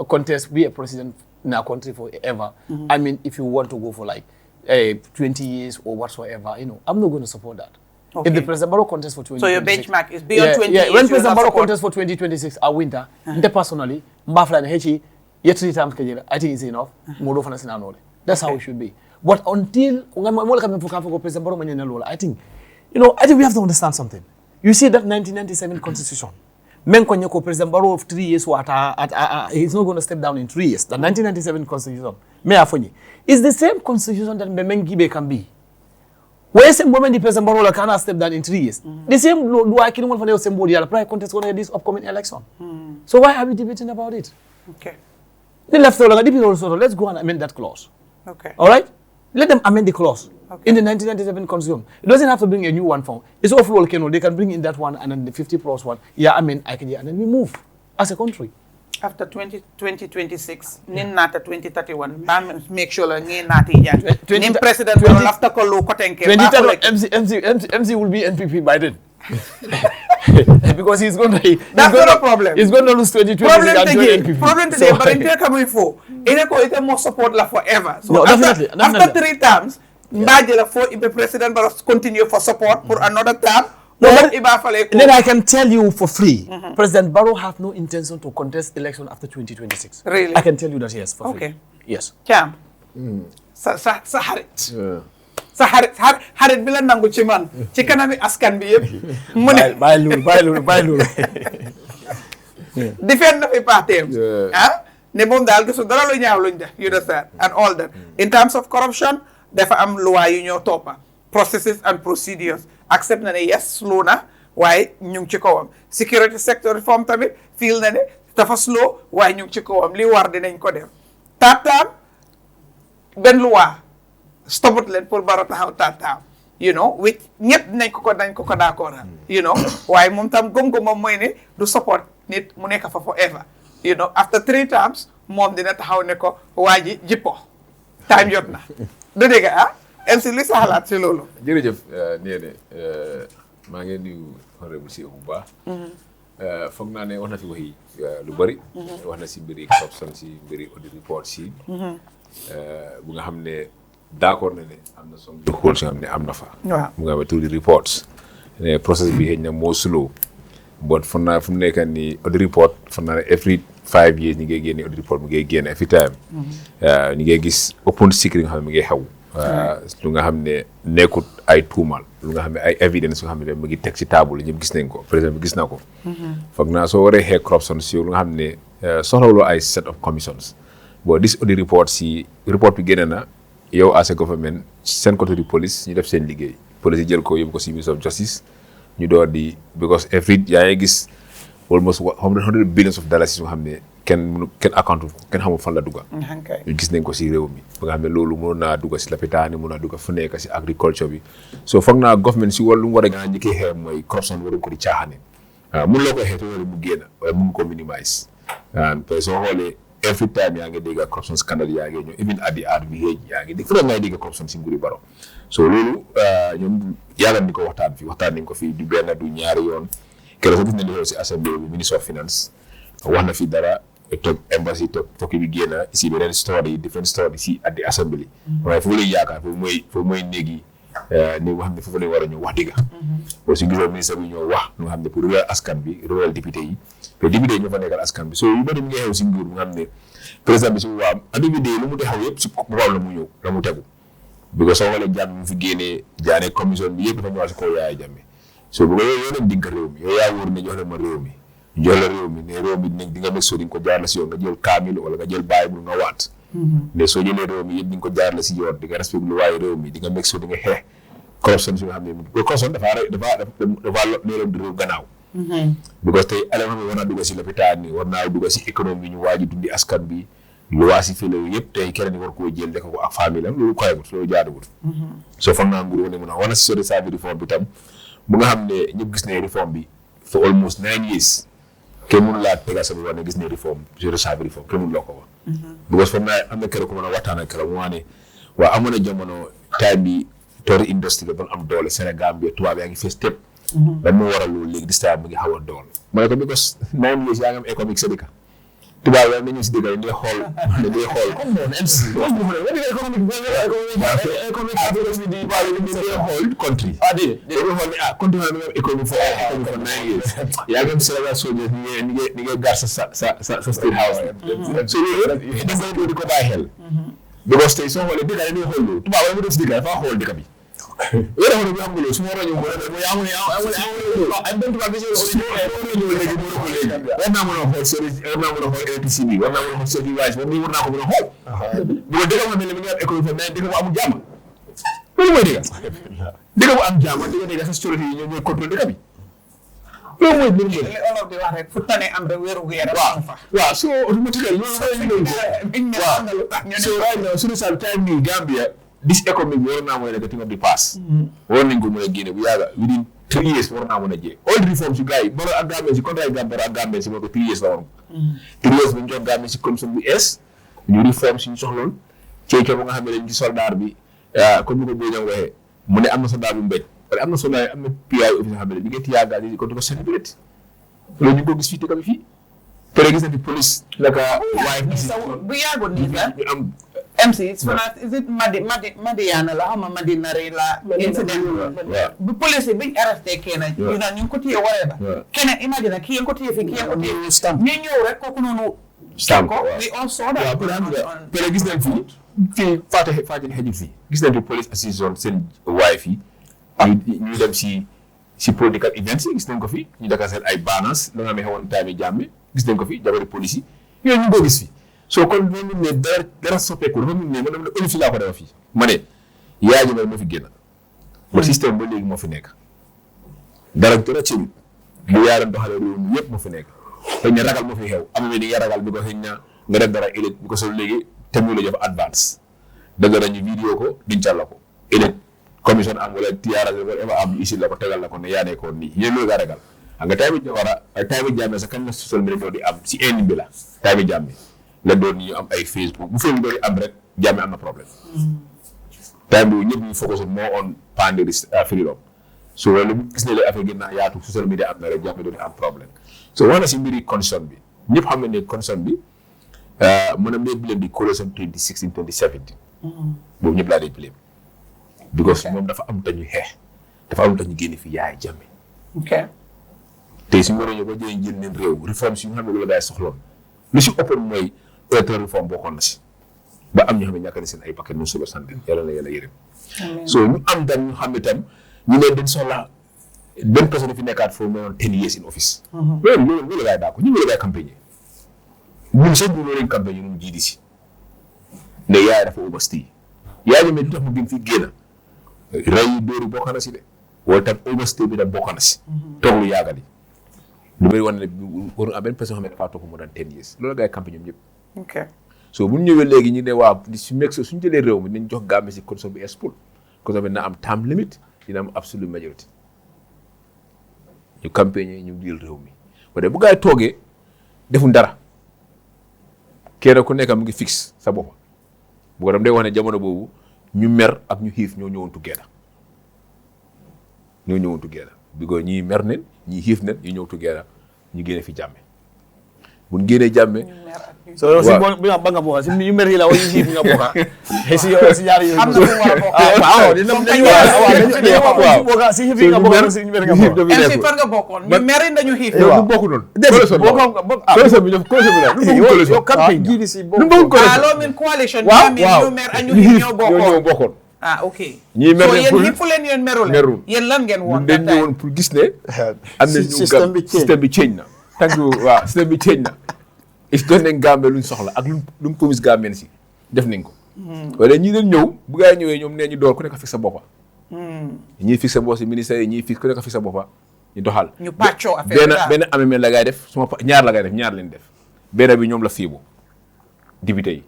contest, be a president in our country forever. I mean, if you want to go for like 20 years or whatsoever, you know, I'm not going to support that. Okay. If the President Barrow contest for 2026. So your benchmark is beyond 20 years. When President Barrow contest for 2026, I winter, personally, Mbafla and Hechi, yet 3 times, I think it's enough. That's how it should be. But until President Barrow, I think we have to understand something. You see that 1997 constitution. Menkonyoko President Barrow of 3 years, he's not going to step down in 3 years. The 1997 constitution, is the same constitution that Memengibe can be. Where same moment the President Barrow cannot step down in 3 years. The same do I can one for same body apply contest on this upcoming election. So why are we debating about it? Okay. The left also, let's go and amend that clause. Okay. All right? Let them amend the clause in the 1997 constitution. It doesn't have to bring a new one from. It's overall, they can bring in that one and then the 50 plus one. Yeah, I mean, and then we move as a country. After 2026, Ninata 2031, make sure that President will after MC will be NPP by then. Because he's going to. That's not a problem. He's going to lose 2026 Problem today, but in here coming for, it's more support la forever. So no, after 3 terms, Mbajela for if the president but continue for support for another term. No, then I can tell you for free, President Barrow have no intention to contest election after 2026. Really? I can tell you that, yes, for free. Okay. Yes. Cam. Sa harit bila nangu ci man ci kanami askan bi yëpp mu ne bàyyi loolu defend na fi partem ne moom daal gisu dara lu ñaaw luñ def you understand and all that in terms of corruption dafa am loi yu ñoo toppa processes and procedures accept na ne yes slow na waaye ñu ngi ci kawam security sector reform tamit feel na ne dafa slow waaye ñu ngi ci kawam li war dinañ ko def taam benn loi stoput leen pour Barrow taxaw taam which ñëpp nañ ko d'accord waaye moom tam gëm-gëmam mooy ne du support nit mu nekk fa forever after 3 times moom dina taxaw ne ko waa ji jippo time jot na du dégg MC li sa xalaat si loolu jërëjëf Néné maa ngi nuyu honorable Saikou bu baax foog naa ne wax na fi waxi lu bëri wax na si mbiri corruption si mbiri audit report si bu nga xam ne d'accord na ne am na some xool si nga xam ne am na fa mu nga xam ne tuuti reports ne process bi xëy na moo slow but fu mu nekk ni audit report foog naa ne every 5 years ñi ngay génne audit report mu ngay génne every time ñi ngay gis open secret nga xam ne mu ngay xew lu nga xam ne nekkut ay tuumal lu nga xam ne ay evidence nga xam ne mu ngi teg ci table ñëpp gis nañ ko président bi gis na ko foog naa soo waree xeex corruption si lu nga xam ne soxlawuloo ay set of commissions bon this audit report si report bi génne na yow as a government seen côté du police ñu def seen liggéey police yi jël ko yóbbu ko si ministry of justice ñu door di because every yaa ngi gis almost $100 billions of dollars yoo xam ne kenn account kenn xamul fan la dugga ñu gis nañ ko si réew mi ba nga xam ne loolu mënoon naa dugga si lapitaani mën naa dugga fu nekk si agriculture bi so foog naa government si wàllu war a gën a njëkkee xeex mooy corruption waru ko di caaxaane mun loo ko xeex te wala mu génn waaye mun ko minimize te soo xoolee every time yaa ngi dégg corruption scandal yaa ngi ñëw even at the RVH yaa ngi dégg fu ngay dégg corruption si nguuri Barrow so loolu ñoom yàlla ni ko waxtaan nañ ko fii du benn du ñaari yoon keroog sax gis nañ li xew si assemblée bi ministre of finance wax na fi dara toog embassy tokki bi génn si beneen story different story si at the assembly waaye foofu lay yaakaar foofu mooy néegi ni nga xam ne foofu lañ war a ñëw wax dëgg aussi gisoo ministre bi ñoo wax nu nga xam ne pour réewal askan bi réewal député yi te député yi ñoo fa nekkal askan bi so yu bëri mi ngi xew si nguur bi nga xam ne président bi si waa adubidé lu mu taxaw yëpp si boppam la mu ñëw la mu tegu bi ko soo xoolee jàmm mu fi génnee jaane commission bi yëpp dafa ñëwaat si kaw Yaya Jammeh so bu ko yow leen dinka réew mi yow yaa wóor ne jox la ma réew mi jox la réew mi ne réew mi dinañ di nga meg soo di nga ko jaar la si yow nga jël kaamil wala nga jël Bible nga waat mais soo jëlee réew mi yëpp di nga ko jaar la si yoon di nga respecté lu waaye réew mi di nga meg soo di nga xeex corruption si nga xam ne corruption dafa loolu di réew gannaaw because tey alal xam ne war naa dugg si lopitaan ni war naa dugg si économie ñu waaji dundi askan bi lu waa si fële yëpp tey keneen war koo jël def ko ak famille am loolu koyewut loolu jaaduwut soo foog naa nguur wane mun a wana si sori sa réforme bi tam bu nga xam ne ñëpp gis ne réforme bi for almost 9 years kenn mënu laa tegal sa bopp ne gis ne réforme sori sa réforme kenn mënu loo ko wax because foog naa am na keroog ko mën a waxtaan ak keroog mu waa ne waa amoon na jamono time bi tori industrie ba am doole Sénégal bi tubaab yaa ngi fees tepp lan moo waral loolu léegi dis time mu ngi xaw a doole ma ne ko because 9 years yaa ngi am économique sa dëkk tubaab yi nañu si dëgg yi day xool country country ma même économie for 9 years yaa ngi am Sénégal soldiers ni ngay gar sa state house so loolu da nga di ko bàyyi xel because tey soo xoolee dëkk yi dañuy xool loolu tubaab yi mu def si dëkk dafa xool dëkk bi yéen a xool bi xam nga loolu su ma war a ñëw am benn tubaab bi si léegi war naa mën a xool service war naa mën a xool électricité bi war naa mën a xool service war naa ko mën a xool bu ko dëkk xam ne mi ngi am économie mais dëkk bu amul jàmm loolu mooy dëkk bu am jàmm dëkk sa sécurité yi ñoom ñooy contrôle dëkk bi loolu mooy li olof di wax rek fu tane am rek wéeru yaram waaw so automatiquement loolu waaw so right now suñu sal time nii Gambia this economic bi war naa mën a nekk thing of the past war nañ ko mën a génne bu yàgga within 3 years war naa mën a jee all the reforms yu gars yi Barrow ak Gambie si contrat Gambie ak Gambie si moo ko 3 years la waroon 3 years bi ñu jox Gambie si commission bu es ñu reform si ñu soxloon ceeke bu nga xam ne dañ ci soldat bi comme ni ko Bojang waxee mu ne am na soldat bu mbéj wala am na soldat am na PI office xam ne di nga tiyaagaal yi ko di ko célébrité loolu ñu ngi ko gis fii tëkk bi fii te gis na fi police naka waaye bu yàggoon nii la ñu am MC is it Madiana la xam nga Madinari la incident bu police biñ arrêté kenn ñu naan ñu ngi ko téye waree ba keneen imagine kii ko téye fii kii ko téye stamp ñu ñëw rek kooku noonu stamp ko we all saw that waaw gis nañ fii Fatou xejul fii gis nañ fi police assistant seen waay fii ñu dem si political events yi gis nañ ko fi ñu daka seen ay banners la nga xam ne xewoon time yi jàmme gis nañ ko fi jabari police yi yooyu ñu ngi ko gis fi soo kon dafa mel ne dara soppeeku dafa mel ne man dama ne fi laa ko defa fii ma ne Yaya Jammeh moo fi génn ba système ba léegi moo fi nekk dara cëru lu yaa doon doxalee réew mi yëpp moo fi nekk xëy na ragal moo fi xew am na ni nga ragal bi ko xëy na nga def dara élite bi ko sol léegi technologie dafa advance dëgg nañu vidéo ko dincal la ko élite commission am wala tiyaarage wala am ici la ko tegal la ko ne yaa nekkoon nii yéen loolu nga ragal xam nga tay bi Jammeh sax kañ la social media di am si indi bi la tay bi Jammeh la doon ñu am ay Facebook bu Facebook doon am rek Jammeh am na problème time bi ñëpp ñu focus moo on pandémie freedom so loolu gis ne la affaire gën naa yaatu social media am na rek Jammeh doon am problème so wax na si mbiri condition bi ñëpp xam ne condition bi mën a may blame di coalition 2016 2017 boobu ñëpp laa dee blame because moom dafa am tañu xeex dafa am tañu génne fi Yaya Jammeh ok tey suñu war a ñëw ba jëlee jël neen réew réforme si nga xam ne loolu daay soxloon lu si ëppoon mooy électoral réforme bokkoon na si ba am ñoo xam ne ñàkk na seen ay paquet nu suba sant yàlla na yàlla yërëm so ñu am tam ñu xam ne tam ñu ne dañ soxla benn personne fi nekkaat foofu mooy 10 years in office loolu gaay daa ko ñu loolu gaay campagne ñun sax ñu loolu lañ campagne ñun jiidi si ne Yaya dafa overstay Yaya Jammeh du tax mu gën fi génn rey yi dóori bokk na si de wala tam overstay bi tam bokk na si toog lu yàggali lu bëri wane ne waru am benn personne xam ne dafaa toog mu daan 10 years loolu gaay campagne ñoom ñëpp ok so bu ñu ñëwee léegi ñu ne waa su nekk suñu jëlee réew mi nañ jox Gambie si condition bi export condition bi na am term limit dina am absolute majority ñu campagne ñu jël réew mi wala bu gaay toogee defuñ dara kenn ku nekk mu ngi fixe sa bopp bu ko dem day wax ne jamono boobu ñu mer ak ñu xiif ñoo ñëwoon together bi ko ñii mer nen ñii xiif nen ñu ñëw together ñu génne fi Jammeh bu ñu génnee jàmme so si bi nga banga boka si ñu mer yi la wala yi nga boka si ñaar yi am na fu mu war a bokk. waaw dañu boka si fi nga boka si ñu mer nga boka MC fan nga bokkoon ñu meri dañu xiif. ñu bokku noonu coalition bi yow campagne GDC bokk loo min coalition ñu mer ak ñu xiif ñoo bokkoon. ok ñii mer so yéen xiifu leen yéen meru leen yéen lan ngeen woon dañ ñëwoon pour gis ne am na ñu système bi change na thank you waaw système bi change na is doon nañ Gambie luñ soxla ak lu mu promise Gambien si def nañ ko wala ñii leen ñëw bu gaa yi ñëwee ñoom nee ñu door ku nekk fix sa boppa ñii fix sa bopp si ministère yi ñii fix ku nekk fix sa boppa ñu doxal ñu pàccoo affaire bi benn amee la gaay def ñaar la gaay def ñaar leen def benn bi ñoom la fiibu député yi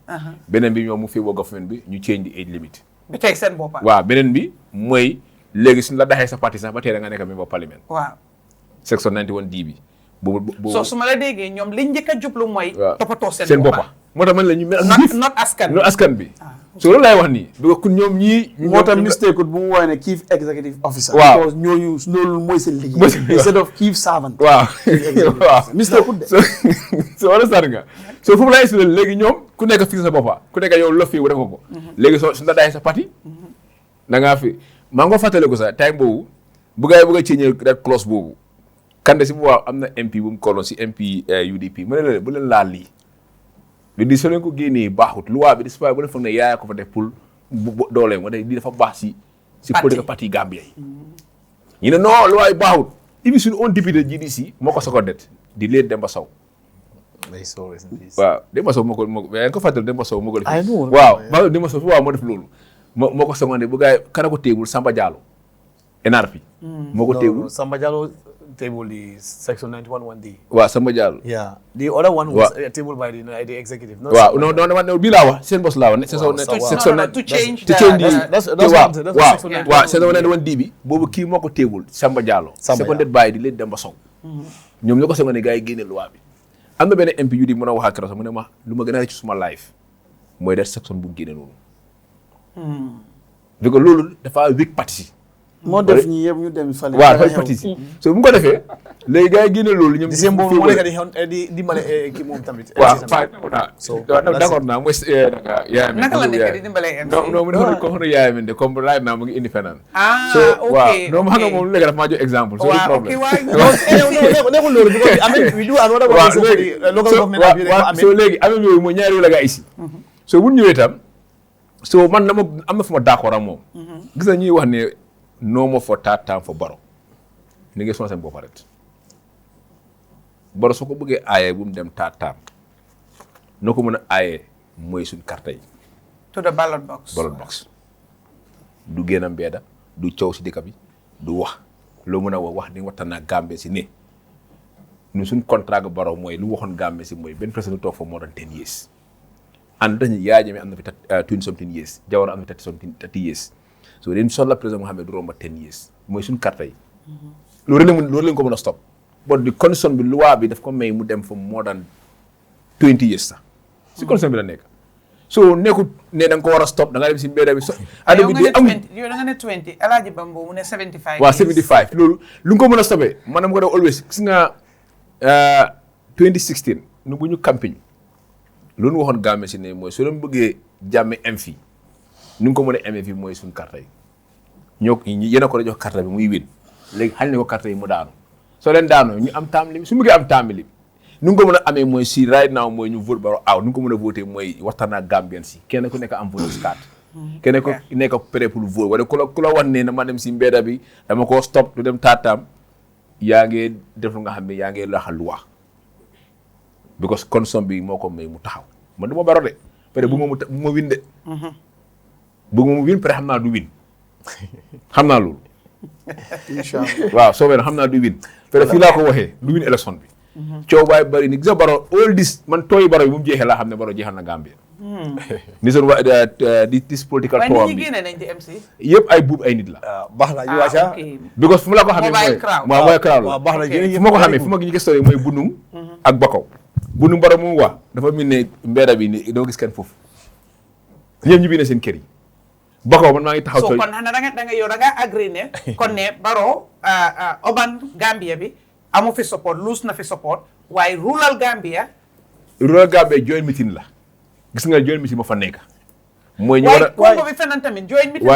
beneen bi ñoom mu fiiboo government bi ñu change the age limit bi tey seen boppa waaw beneen bi mooy léegi suñu la daxee sa parti sax ba tey da nga nekk membre parlement waaw section 91D bi boobu so su ma la déggee ñoom liñ njëkk a jublu mooy toppatoo seen boppa moo tax man la ñu mel not askan bi so loolu laay wax nii bi kun ñoom ñii moo tax mistake bu mu woowee ne chief executive officer waaw because ñooñu loolu mooy seen liggéey instead of chief servant waaw mistake de so wala sar nga so foofu laay expliqué léegi ñoom ku nekk fii sa boppa ku nekk yow lof fii bu def ko léegi soo suñu la daxee sa parti da ngaa fi maa ngi ko fàttale ko sax time boobu bu gaa yi bëgg a ceeñee red clause boobu Kande si bu waaw am na MP bu mu koloon si MP UDP mu ne leen bu leen laal lii lu di soo leen ko génnee baaxut loi bi di si bu leen foog ne yaaya ko fa def pour dooleem wa de lii dafa baax si politique parti Gambia yi ñu ne non loi yi baaxut ibi suñu on député GDC moo ko soko det di leen Demba Sow waaw Demba Sow moo ko yaa ngi ko fàttali Demba Sow moo ko def waaw Demba Sow waaw moo def loolu moo ko songande bu gaay kana ko téegul Samba Diallo NRP moo ko téegul Samba Diallo table the section 91(1)D. Wow, Samba Diallo. Yeah, the other one was table by the executive. Wow, no, bilawa, same boss lawa. Section to change that's wow, section 91D bobu ki moko table Samba Diallo. Seconded by the late Demba Sow. Ñom ñoko sengone gaay génné loi bi. Amna ben MP di mëna wax ak mu ne ma luma gëna ci suma life moy def section bu génné nonu. Because lolu dafa weak party. moo def ñi yëpp ñu dem fale waaw dafay parti so bu ko defee léegi gars yi génne loolu ñoom di seen boobu moo nekk di mane kii moom tamit waaw d'accord naa mooy yaayam naka la nekk di dimbale non mu ne ko xono yaayam de comme right now mu ngi indépendant so waaw non ma xam nga moom léegi dafa maa jox exemple so problème nekkul loolu because I mean we do another one local government so léegi amee yooyu mooy ñaari la gaa ici so bu ñëwee tam so man dama am na fu ma d'accord ak moom gis na ñuy wax ne no more for third time for Barrow ni nga sonal seen bopp rek Barrow soo ko bëggee aaye bu mu dem third time noo ko mën a aaye mooy suñ carte yi to the ballot box du génn mbeeda du coow si dëkk bi du wax loo mën a wax ni waxtaan naa Gambie si ne ñun suñ contrat ga Barrow mooy lu waxoon Gambie si mooy benn président toog for more than 10 years and dañu Yaya Jammeh am na fi 20 something years Jawara am na fi 30 years so dañu soxla président Mohamed du romba 10 years mooy suñu carte yi loolu lañ ko mën a stop but the condition bi loi bi daf ko may mu dem for more than 20 years sax si condition bi la nekk so nekkul ne da nga ko war a stop da nga dem si mbedd bi yow da nga ne 20 El Hadji Bambo mu ne 75 waaw 75 loolu lu nga ko mën a stopee man dama ko def always gis nga 2016 nu bu ñu campagne loolu waxoon Gambie si ne mooy soo leen bëggee jàmme am fii ni nga ko mën a amee fii mooy suñu carte yi yéen a ko jox carte bi muy win léegi xañ ne ko carte yi mu daanu soo leen daanoo ñu am time limit su bëggee am time limit ni nga ko mën a amee mooy si right now mooy ñu vote Barrow out ni nga ko mën a voté mooy waxtaan ak Gambien si kenn ku nekk am vote card kenn ku nekk prêt pour vote wala ku la wax ne na ma dem si mbedda bi dama ko stop du dem taataam yaa ngi def lu nga xam ne yaa ngi laxal loi because condition bi moo ko may mu taxaw man du ma Barrow de peut être bu ma win de bëgg mu win peut être xam naa du win xam naa loolu inchallah waaw soo wee xam naa du win peut être fii laa ko waxee du win élection bi coow baay bëri ni gis nga Barrow all this man tooyi Barrow bi bu mu jeexee laa xam ne Barrow jeexal na Gambie ni seen wa this political tour bi yëpp ay buub ay nit la baax na ñu wàcca because fu ma la ko xamee mooy crowd la baax na fu ma ko xamee fu ma ñu gis mooy Bunung ak Bakaw Bunung Barrow mu wax dafa mel ne mbedda bi ni doo gis kenn foofu ñëpp ñu bi ne seen kër yi Bakaw man maa ngi taxaw so kon xanaa da nga yow da nga agree ne kon ne Barrow urban Gambia bi amu fi support loose na fi support waaye rural Gambia rural Gambia joint meeting la gis nga joint meeting ma fa nekk mooy ñu war a Congo bi feneen tamit joint meeting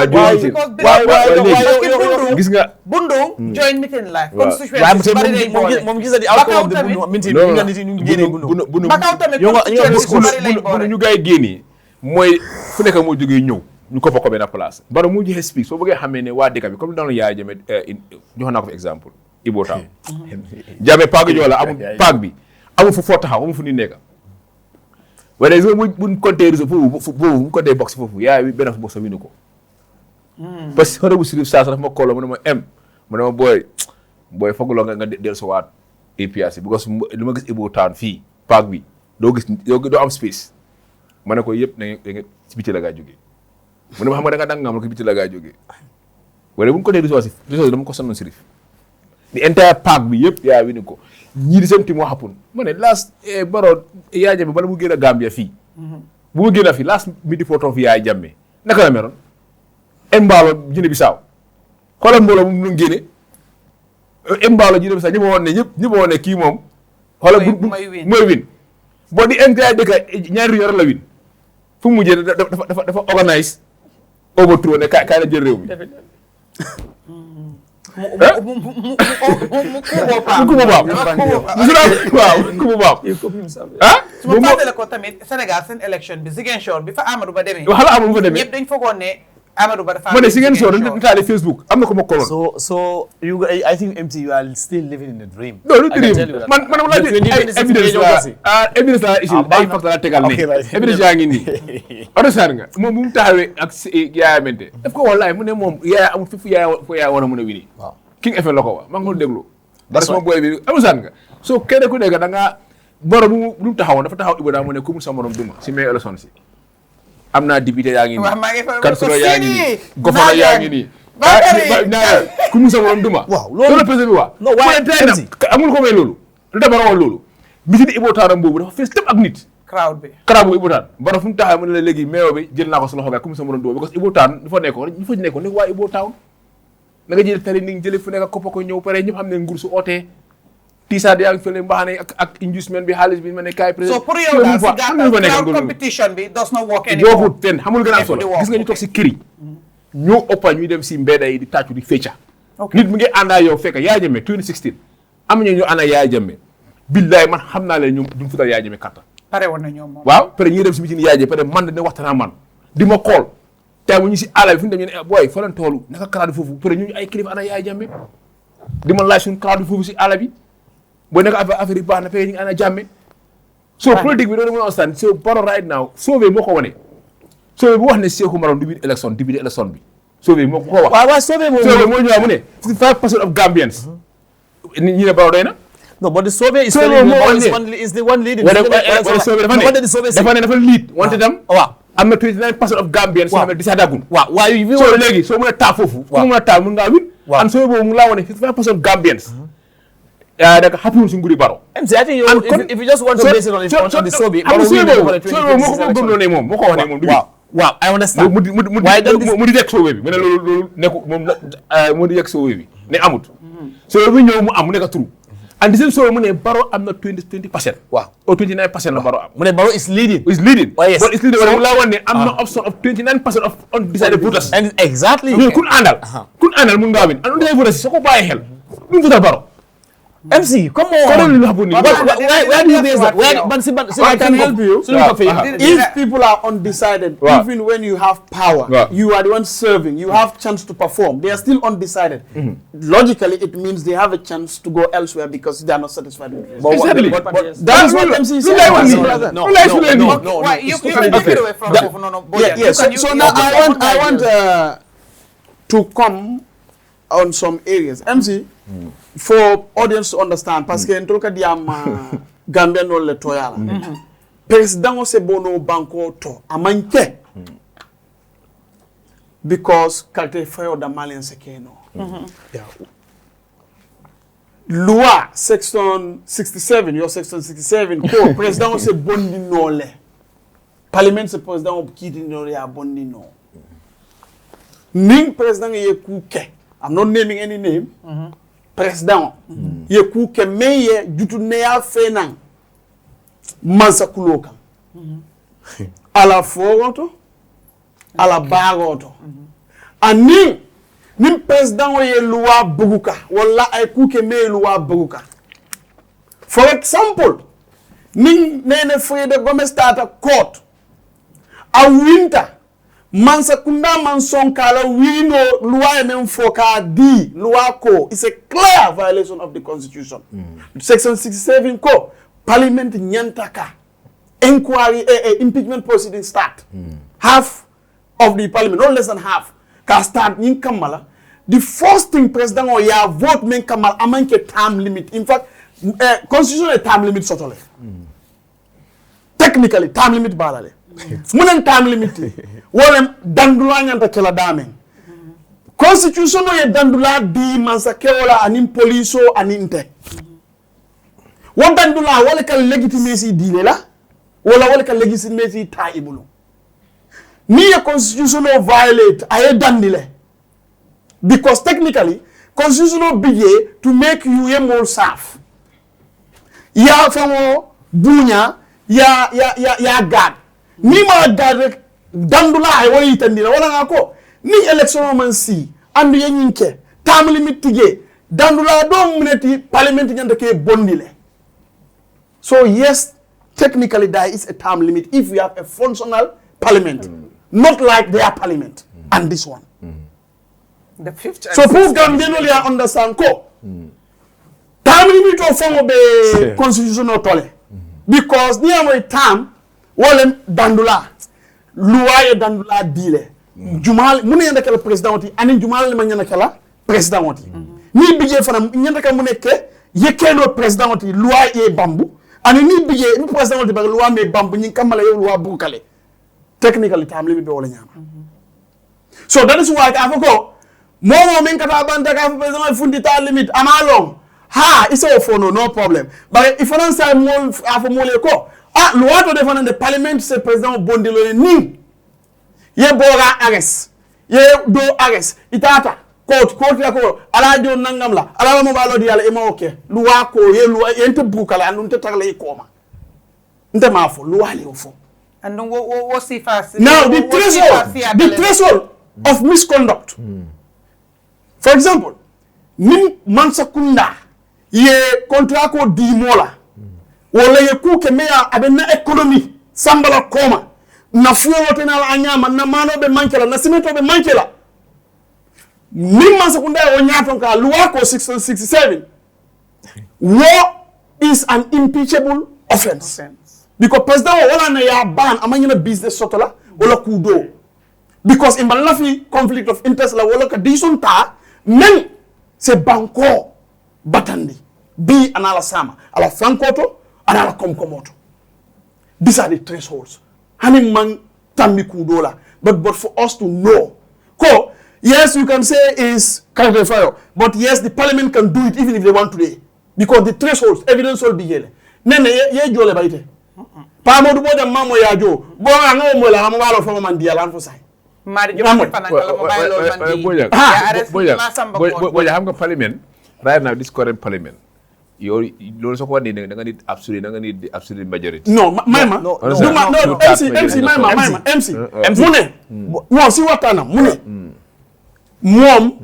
gis nga Bundu joint meeting la moom gis na di outcome of the meeting ñu nga nit ñu génnee Bundu Bakaw tamit ñu gaay génnee mooy fu nekk moo jógee ñëw ñu ko fa ko benn place baro mu joxe speak soo bëggee xamee ne waa dëkk bi comme daanu Yaya Jammeh joxoon naa ko fi exemple Ibo Town Jammeh paag Joola amul paag bi amul fu foo taxaw amul fu ñu nekk waaye gis nga buñ compté réseau foofu mu compté box foofu Yaya bi benn box winu ko parce que xëy na saa sax dafa ma kóoloo mu ne ma booy fooguloo nga dellu sa waat APRC because li ma gis Ibo Town fii paag bi doo am space ma ne ko yëpp da nga ci biti la gaa jógee mu ne ma xam nga da nga ko biti la gaa jógee wala bu ñu ko dee ressource dama ko sonnoon Sirif the entire park bi yëpp yaa wi ni ko ñii di seen ti moo xappun ma ne last Barrow Yaya Jammeh bala mu génn a Gambia fii bu mu génn a fii last midi photo fi Yaya Jammeh naka la meroon Mbaalo Guinée Bissau xoolal mbooloo mu mun génne Mbaalo Guinée Bissau ñëpp woon ne kii moom xoolal mooy win boo di entire dëkk ñaari yor la win fu mu mujjee dafa organise overthrow ne kaay la jël réew mi su ma fàttale ko tamit Sénégal seen élection bi Ziguinchor bi fa Amadou Ba demee waxala Amadou Ba demee ñëpp dañ foogoon ne Amadou Ba dafa ma ne Ziguinchor dañ taale Facebook am na ko ma koloon so you I think MT you are still living in a dream no man la evidence la ici ay facte la tegal ne evidence yaa ngi nii understand nga moom bu mu taxawee ak Yaya Mente daf ko wallaay mu ne moom Yaya amul fi Yaya war a mën a wini King FM la ko wax maa ngi ko déglu parce que moom booy bi understand nga so kenn ku nekk da nga borom bu mu taxawoon dafa taxaw Ibo daa mu ne ku mu sa morom duma si may élection si am naa député yaa ngi nii kansilo yaa ngi nii gofana yaa ngi nii ku mu sa morom duma loolu président bi waa amul ko may loolu lu tax Barrow wax loolu misi di Ibo Town boobu dafa fees tëb ak nit crowd bi Ibo Town Barrow fu mu taxaw mu ne la léegi meew bi jël naa ko sa loxo ga ku mu sa morom duma because Ibo Town dafa nekkoon nekk waa Ibo Town na nga jël tali ni jële fu nekk koppa ko ñëw pare ñëpp xam ne nguur su ootee tiisaat yaa ngi fële mbaxane ak inducement bi xaalis bi ma ne kaay président so pour yow daal si gàttal crowd competition bi does not work anymore bokkut fenn xamul gën a am solo gis nga ñu toog si kër yi ñoo ëppa ñuy dem si mbedda yi di tàccu di fecca nit mu ngi àndaa yow fekk Yaya Jammeh 2016 am ñu àndaa Yaya Jammeh billaay man xam naa leen ñoom duñ futal Yaya Jammeh karta pare woon na ñoom moom waaw pare ñuy dem si meeting Yaya Jammeh pare man dina waxtaan man di ma xool tey mu ñu si àll bi fu ñu dem ñu ne booy fa leen toolu naka crowd foofu pare ñu ay kilifa àndaa Yaya Jammeh di ma laaj suñu crowd foofu si àll bi boo nekk affaire yi baax na fekk ñu ngi ànd Jammeh so politique bi doon mën a understand so Barrow right now Sauvé moo ko wane Sauvé bu wax ne Saikou Marong député élection bi Sauvé moo ko wax waaw Sauvé moo ñëwaat mu ne 55% of Gambians ñi ne Barrow doy na no but the Sauvé is the one leading dafa ne dafa lead wante tam waaw am na 29% of Gambians yoo xam ne disaadagun waaye so léegi soo mën a taa foofu fu mu mën a taa mën ngaa win am Sauvé boobu mu laa wane 55% of Gambians daga happul si nguri Barrow MC I think if you just want to base it on the Sauvé moo ko gëm ne moom moo ko wax ne moom waaw I understand mu di yegg Sauvé bi mu ne loolu nekku moom mu di yegg Sauvé bi ne amut Sauvé bi ñëw mu am mu nekk trou and the same Sauvé mu ne Barrow am na 20% waaw or 29% la Barrow am mu ne Barrow is leading but is leading wala mu laa wan ne am na option of 29% of undecided voters exactly kun àndal mun ngaa win and undecided voters soo ko bàyyi xel duñ votal Barrow MC, come on. Where do you base that? I can help you. If people are undecided, even when you have power, you are the one serving, you have chance to perform. They are still undecided. Logically, it means they have a chance to go elsewhere because they are not satisfied with it. Exactly. That is what MC says. No. Yes. So now I want to come on some areas. MC. For audience to understand, parce que ntolka diam Gambia no le toyala. President se bono banko to amanke. Because kalte fayo da Malian sekeno. Loi section 67, your section 67 ko president se bondi no le. Parliament se president o kiti no le bondi no. Ning president ye kuke. I'm not naming any name. President ye ku ke meye jutu ne ya fenan mansa kulo kam ala fogoto ala bagoto ani nim president o ye loi buguka wala ay kuke me loi buguka for example ning nene Frede Gomez starta court a winter mansa kunda man sonkala wino loi men foka di loi ko is a clear violation of the constitution section 67 ko parliament nyantaka inquiry impeachment proceedings start half of the parliament, no less than half, can start in Kamala. The first thing president or ya vote men Kamala among a term limit. In fact, constitution a term limit totally. Technically, term limit balale. Munen term limit. Wolem dandula nyanta kela daming. Constitution o ye dandula di mansakeola anim poliso aninte. What dandula wale ka legitimacy dilela, wale ka legitimacy taibulu. Ni a constitutional violate aye dandile. Because technically, constitutional bigye to make you a more safe. Ya famo bunya ya gad. Ni ma gad dandula ay wali itandila wala ngako. Ni election man si andu yenyinke term limit tige dandula do muneti parliament nyanda ke bondile. So yes, technically there is a term limit if we have a functional parliament. Not like their parliament and this one. The fifth. So proof can generally understand ko. Term limit of form of the constitutional tole. Because near my term, wale dandula, luaye dandula dile. Jumal mune yanda kala presidenti, ani jumal le manyana kala presidenti. Ni bije fana yanda kala mune ke yekelo presidenti luaye bambu, ani ni bije ni presidenti ba luaye me bambu ni kamala yo luaye bukale. Technically, time limit be all in So that is why I go. More men kata banda ka president fundi time limit. Am along. Ha, it's all for no problem. But if I don't say more after more ko, luato defend the parliament say president bondilo ni. Ye bora arrest. Ye do arrest. Itata court ya ko ala jo nangam la. Ala mo balo di ala ema okay. Lua ko ye lua yente bukala anu nte takala ikoma. Nte mafo lua le ofo. And what's the first? Now, the threshold of misconduct. For example, nim mansakunda ye kontrako di mola. Wala ye kuke mea abena economy sambala koma. Na fuyo wote na anyama na mano be mankela na simento be mankela. Nim mansakunda ye onyatonka luwako 667. War is an impeachable offense. Because president wala na ya ban amanyina business sotola wala kudo. Because in balafi conflict of interest la wala ka dison ta men se banko batandi bi anala sama ala frankoto anala komkomoto. These are the thresholds. Hani man tambi kudo la. But for us to know, yes, you can say is character fire, but yes, the parliament can do it even if they want today. Because the thresholds, evidence will be here. Nene ye jole baite. Pa modu boda mamo ya jo bo nga mo la mo walo fo man dia lan fo say mari jo fa nan kala mo baylo man di boya xam nga parliament right now this current parliament yo lolu soko wone da nga need absolute majority no mama no MC mama MC mune no si watana mune mom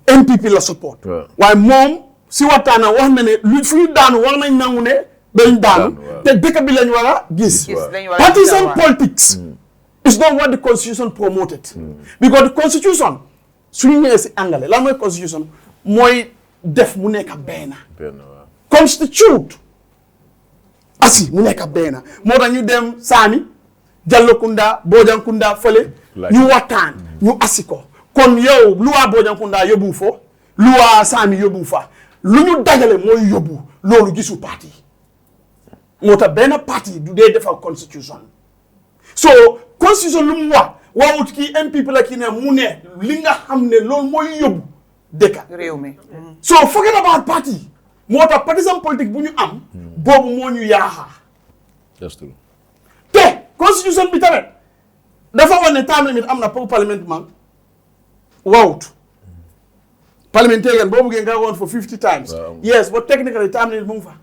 MPP la support why mom si watana wax na ne lu fu daanu wax nañ nangu ne ben down te deka bi lañ wara gis partisan politics is not what the constitution promoted because the constitution suñu ñëw ci anglais la moy constitution moy def mu nekk benn constitute asi mu nekk benn moo tax ñu dem Sami Jallokunda Bojankunda fële ñu waxtaan ñu asiko kon yow loi Bojankunda yóbbu fo loi Sami yóbbu fa lu ñu dajale mooy yóbbu loolu gisu parti mota bena party do they defar constitution so constitution lu mu wax waawut ki MPP la ki ne mu ne li nga xam ne loolu mooy yóbbu dëkk réew mi so forget about party mota partisan politique bu ñu am boobu moo ñu yaaxa just true te constitution bi tamit dafa wane time limit am na pour parlement waawut parliamentarian boobu ngeen nga woon for 50 times yes but technically time limit mu ngi fa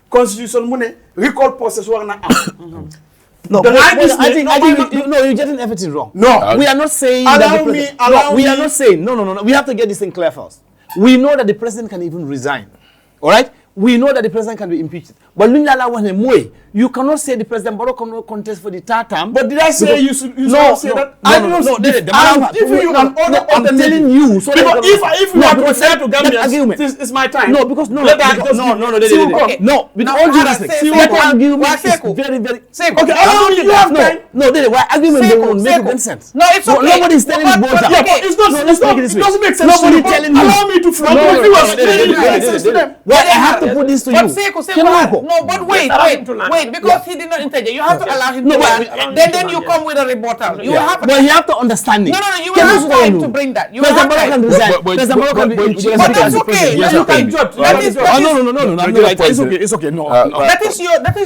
constitution mu ne recall process war na am. No, The but right is I think you're getting everything wrong. No, we are not saying that the president. No, we are not saying. No. We have to get this thing clear first. We know that the president can even resign. All right. We know that the president can be impeached. But you cannot say the president Barrow cannot contest for the third term. But did I say you should not say that? I'm giving you an order. I'm telling you. So because if you want to say to Gambians, this is my time. No, because no. Because all due respect. Let the argument is very, very. Okay, you have time. No, why argument don't make sense? No, it's okay. Nobody is telling the voter. Yeah, but it's not. It doesn't make sense. Nobody telling you. Allow me to flow. Why I have to put this to you? No, but wait, because he did not interject. You have to allow him to land. Then you come with a rebuttal. You have but you have to understand it. No, you will have time to bring that. You will have time. President Barrow can resign. But that's okay. You can judge. No. It's okay. No. That is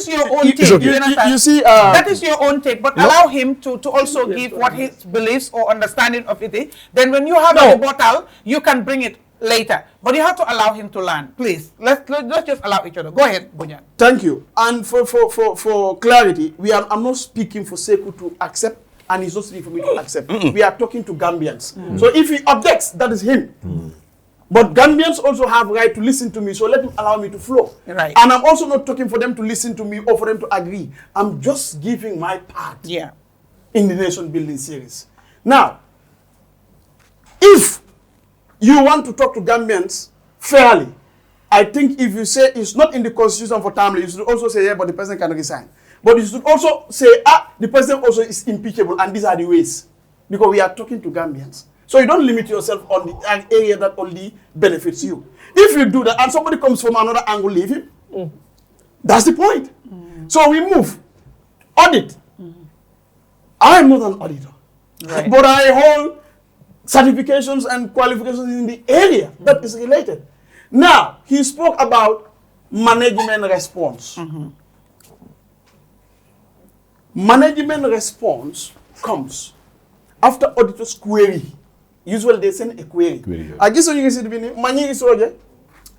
your own take. You understand? You see, that is your own take. But allow him to also give what his beliefs or understanding of it is. Then when you have a rebuttal, you can bring it later, but you have to allow him to land, please. Let's just allow each other. Go ahead, Bunyan. Thank you. And for clarity, I'm not speaking for Saikou to accept, and it's not speaking for me to accept. We are talking to Gambians. So if he objects, that is him. But Gambians also have right to listen to me, so let him allow me to flow. Right. And I'm also not talking for them to listen to me or for them to agree. I'm just giving my part in the nation building series. Now, if you want to talk to Gambians fairly, I think if you say it's not in the constitution for timely, you should also say, yeah, but the president can resign. But you should also say, the president also is impeachable, and these are the ways. Because we are talking to Gambians. So you don't limit yourself on the area that only benefits you. If you do that, and somebody comes from another angle, leave him. That's the point. So we move. Audit. I am not an auditor. Right. But I hold certifications and qualifications in the area that is related. Now, he spoke about management response. Management response comes after auditor's query. Usually they send a query. I guess you can see the money is okay.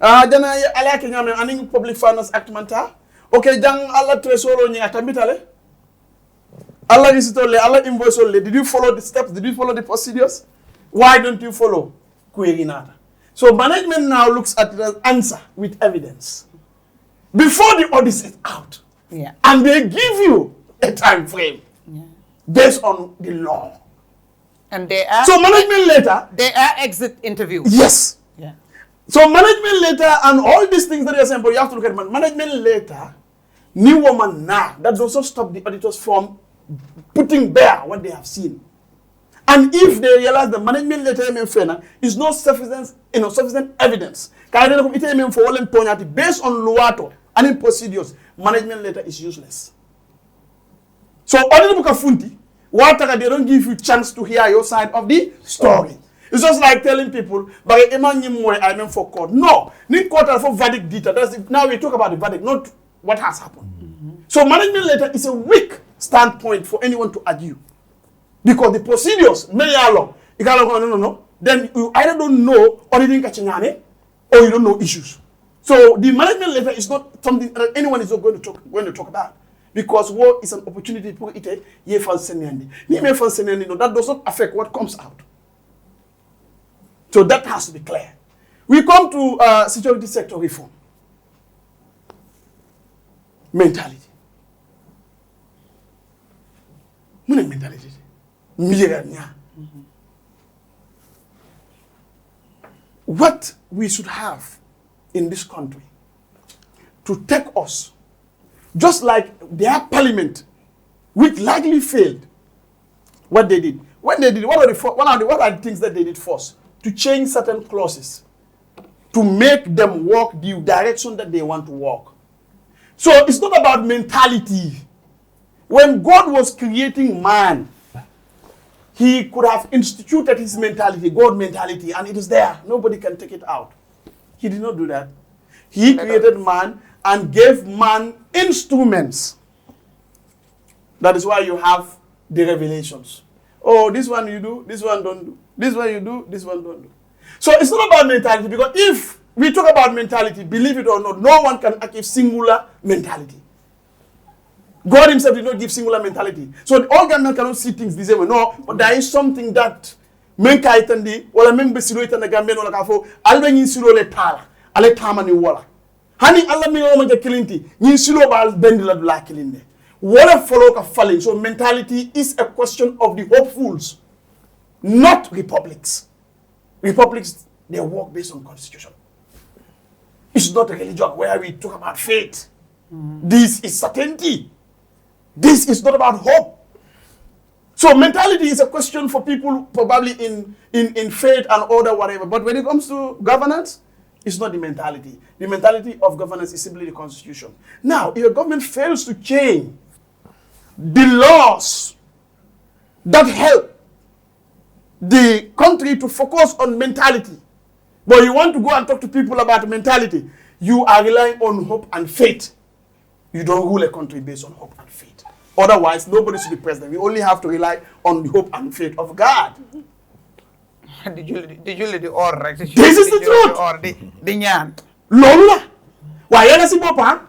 Then I like an public finance act manta. Okay, then Allah tresoro ni atamitale. Allah is told Allah invoice only. Did you follow the steps? Did you follow the procedures? Why don't you follow? Query nada. So management now looks at the answer with evidence. Before the audit is out. And they give you a time frame based on the law. And they are so management later. They are exit interviews. Yes. So management later and all these things that you're saying, but you have to look at management later, new woman now. That does not stop the auditors from putting bare what they have seen. And if they realize the management letter is not sufficient, sufficient evidence, based on Luato and in procedures, management letter is useless. So audit Bukafunti, they don't give you chance to hear your side of the story. It's just like telling people, but I meant for court. No, need court for verdict data. Now we talk about the verdict, not what has happened. So management letter is a weak standpoint for anyone to argue. Because the procedures, no. Then you either don't know auditing kachingane or you don't know issues. So the management letter is not something that anyone is not going to talk about. Because war is an opportunity to it. That does not affect what comes out. So that has to be clear. We come to security sector reform. Mentality. Mentality. What we should have in this country to take us, just like their parliament, which largely failed, what they did. What are the things that they did first? To change certain clauses, to make them walk the direction that they want to walk. So it's not about mentality. When God was creating man, he could have instituted his mentality, God mentality, and it is there. Nobody can take it out. He did not do that. He created man and gave man instruments. That is why you have the revelations. Oh, this one you do, this one don't do. This one you do, this one don't do. So it's not about mentality, because if we talk about mentality, believe it or not, no one can achieve singular mentality. God himself did not give singular mentality. So all Gambians cannot see things the same way. No, but there is something that men kaitandi wala men besiro itanda Gambian wala kafo albe nyin siro le tala ale tama ni wala hani alla mi o manja kilinti nyin siro bal bendi la dula kilinde wala follow ka falling. So mentality is a question of the hopefuls, not republics. Republics, they work based on constitution. It's not a religion where we talk about faith. This is certainty. This is not about hope. So mentality is a question for people probably in faith and order, whatever. But when it comes to governance, it's not the mentality. The mentality of governance is simply the constitution. Now, if a government fails to change the laws that help the country to focus on mentality, but you want to go and talk to people about mentality, you are relying on hope and faith. You don't rule a country based on hope and faith. Otherwise, nobody should be president. We only have to rely on the hope and faith of God. Did you the or right? This is the truth. Or the nyan. Lola. Why you see Papa?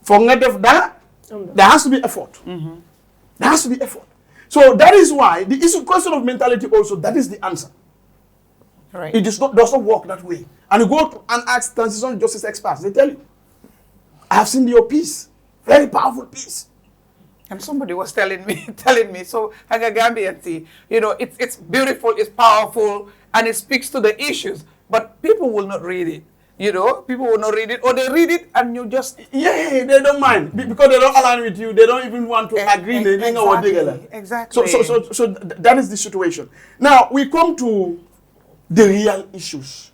For that, there has to be effort. There has to be effort. So that is why the issue question of mentality also, that is the answer. Right. It does not work that way. And you go and ask transition justice experts, they tell you, I have seen your piece, very powerful piece. And somebody was telling me, so Gambian, you know, it's beautiful, it's powerful, and it speaks to the issues, but people will not read it. You know, people will not read it, or they read it and you just... Yeah, they don't mind. Because they don't align with you, they don't even want to agree. Exactly. So that is the situation. Now, we come to the real issues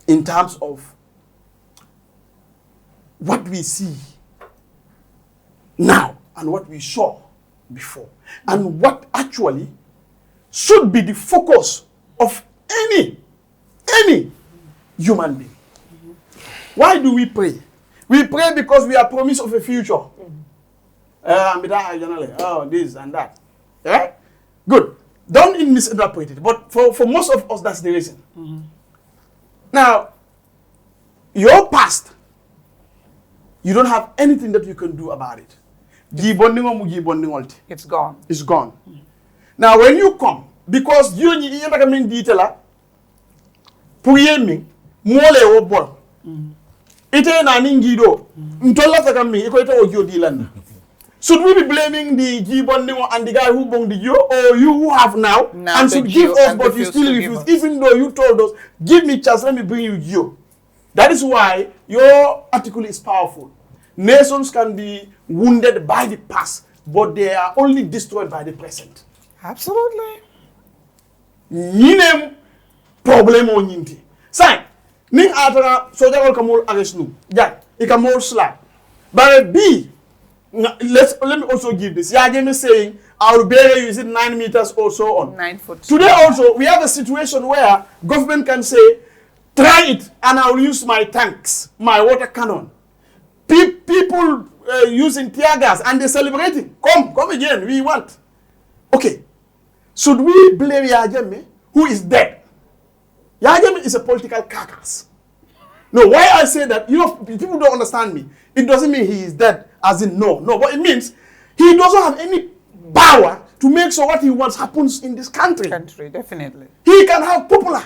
in terms of what we see now and what we saw before, and what actually should be the focus of any human being. Why do we pray? We pray because we are promised of a future. Oh, this and that. Yeah? Good. Don't misinterpret it. But for most of us, that's the reason. Now, your past, you don't have anything that you can do about it. It's gone. It's gone. Now, when you come, because you need detail, Puyemi, Mole or Bol. Ite na ningido. Ntola takami, iko ojo dilan. Should we be blaming the Gibondingo and the guy who bonged you, or you who have now and should give us, but you still refuse, even though you told us, give me chance, let me bring you you. That is why your article is powerful. Nations can be wounded by the past, but they are only destroyed by the present. Absolutely. Ninem problem on yinti. Say, ning atara soja kol kamol aresnu. Yeah, ikamol slap. But B, let me also give this. Yagemi saying our barrier is it 9 meters or so on. 9 foot. Today also we have a situation where government can say, try it and I'll use my tanks, my water cannon. People using tear gas and they're celebrating. Come again, we want. Okay. Should we blame Yagemi, who is dead? Yagemi is a political carcass. No, why I say that, you know, people don't understand me. It doesn't mean he is dead, as in no. No, but it means he doesn't have any power to make sure what he wants happens in this country. Definitely. He can have popular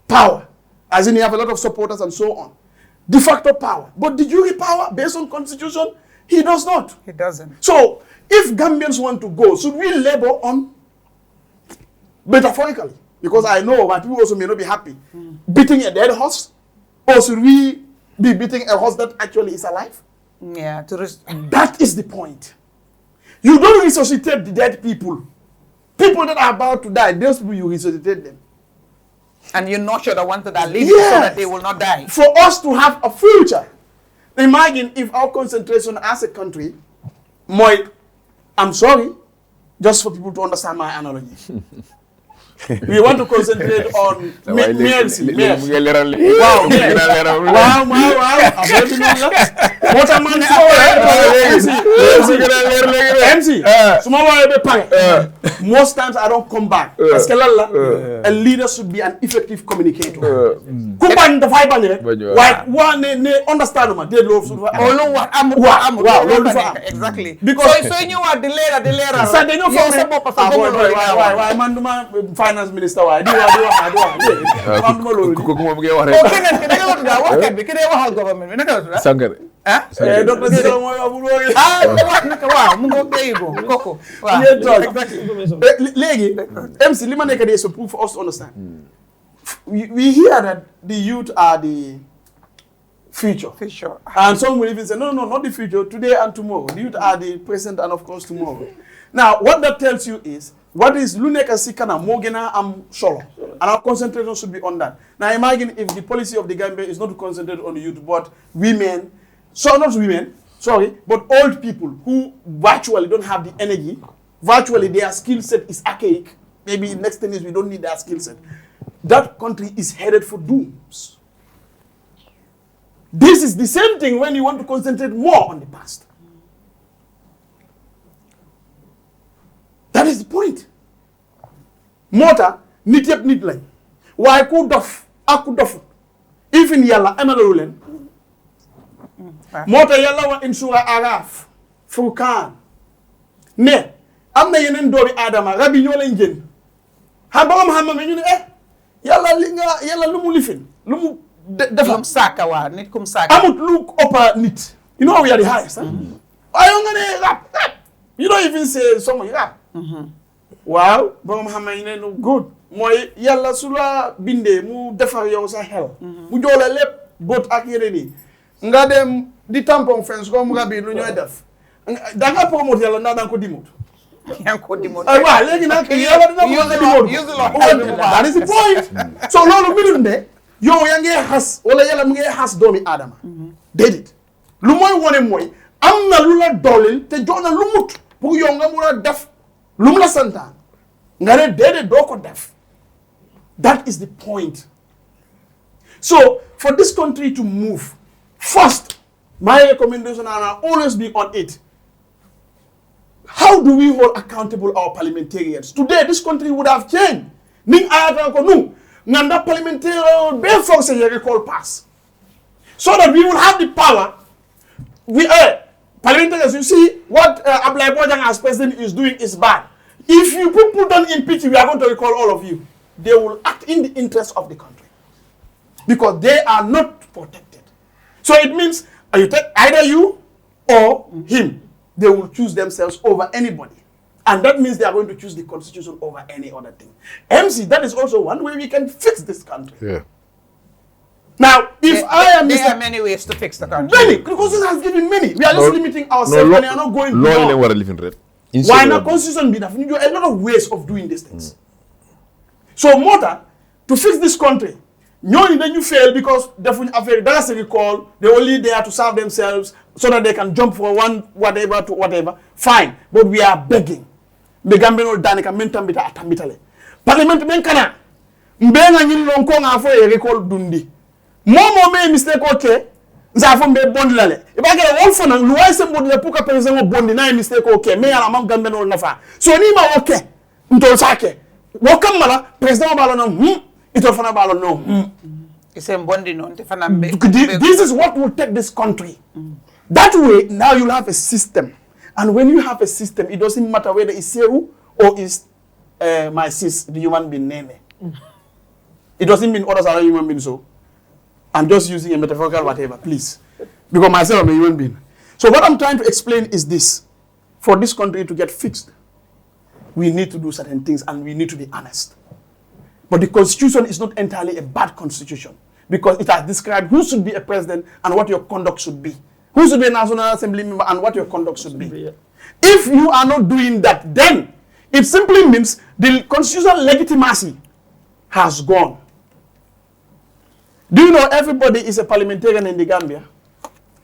power, as in he have a lot of supporters and so on. De facto power. But the jury power, based on constitution, he does not. He doesn't. So, if Gambians want to go, should we labor on, metaphorically, because I know that people also may not be happy, beating a dead horse? Or should we be beating a horse that actually is alive? Yeah. That is the point. You don't resuscitate the dead people. People that are about to die, those people, you resuscitate them. And you nurture the ones that are living so that they will not die. For us to have a future. Imagine if our concentration as a country, I'm sorry, just for people to understand my analogy. We want to concentrate on mercy. moo tax man MC su ma woowee ba pare most times I don't come back parce que lan la a leader should be an effective communicator ku bañ dafay bañ rek waaye waa ne understand ma déet loolu su fa lu wax amul waaw loolu du fa am exactly because sooy ñëwaat di leeral sa dañoo foog ne sa bopp sa waaye man duma finance minister waaye di wax man duma loolu kooku moom ngay wax rek keneen ki da nga wax waxkat bi ki day waxal government bi naka la tudd Sangare docteur Sida mooy wax bu loolu wax naka waaw mu ngo gayibo kooku waaw léegi MC li ma nekk de so proof for us to understand we hear that the youth are the future. And some will even say, no, not the future, today and tomorrow. The youth are the present and of course tomorrow. Now, what that tells you is, what is Luneka Sikana, Mogena, Solo. And our concentration should be on that. Now, imagine if the policy of the Gambia is not to concentrate on the youth, but women, but old people who virtually don't have the energy, virtually their skill set is archaic. Maybe in next 10 years we don't need their skill set. That country is headed for dooms. This is the same thing when you want to concentrate more on the past. That is the point. Mota nit yep nit lañ waaye ku dof ak ku dof even yàlla amalalu leen moo tax yàlla wax in sura Araf Furqaan ne am na yeneen doomi aadama rab yi ñoo leen jën xam ba xam ñu ne yàlla lu mu lifin lu mu defam saaka waa nit kum saaka amut lu ëppa nit you know we are the highest waaye nga ne rap you don't even say someone rap waaw ba xam ne no good mooy yàlla su la bindee mu defar yow sa xel mu joole lépp bot ak yeneen yi nga dem di tampon fence comme rab yi lu ñooy def da nga promote yàlla ndax danga ko dimut yaa ko dimut waaw léegi nag yàlla dina ko dimut that is the point so loolu minute ne yow yaa ngi xas wala yàlla mu ngi xas doomi aadama déedéet lu mooy wone mooy am na lu la dooleel te jox na lu mut pour yow nga mun a def lu mu la santaan nga ne déedéet doo ko def. That is the point. So, for this country to move, first, my recommendation, and I'll always be on it, how do we hold accountable our parliamentarians? Today, this country would have changed. Ning ayata ko nu, nganda parliamentarian be force a recall pass. So that we will have the power. Parliamentarians, you see, what Ablai Bojang as president is doing is bad. If you people don't impeach, we are going to recall all of you. They will act in the interest of the country because they are not protected. So it means either you or him. They will choose themselves over anybody. And that means they are going to choose the constitution over any other thing. MC, that is also one way we can fix this country. Yeah. Now, if there are many ways to fix the country. Many, the constitution has given many. We are just limiting ourselves and we are not going beyond. Why not constitution be that? A lot of ways of doing these things. So, Mota, to fix this country, then you fail because that's a recall. They're only there to serve themselves so that they can jump from one whatever to whatever. Fine, but we are begging. Begambino danika mentambita atambitale. Parliament menkana. Mbenga nyilonko ngafo e recall dundi. Momo me mistake okay. Nzafo mbe bondi lale. Ibagere wolfo na luwa se mbodi puka president bondi na mistake okay. Me ala mam gambeno nafa. So ni ma okay. Ntosake. Welcome, Mala. President Balon, it will find Balon. No. It's a bondi no. This is what will take this country. That way, now you'll have a system. And when you have a system, it doesn't matter whether it's Sehu or it's my sis, the human being name. It doesn't mean others are human beings. So I'm just using a metaphorical whatever, please. Because myself, I'm a human being. So what I'm trying to explain is this. For this country to get fixed, we need to do certain things and we need to be honest. But the constitution is not entirely a bad constitution because it has described who should be a president and what your conduct should be. Who should be a National Assembly member and what your conduct should be. If you are not doing that, then it simply means the constitutional legitimacy has gone. Do you know everybody is a parliamentarian in the Gambia?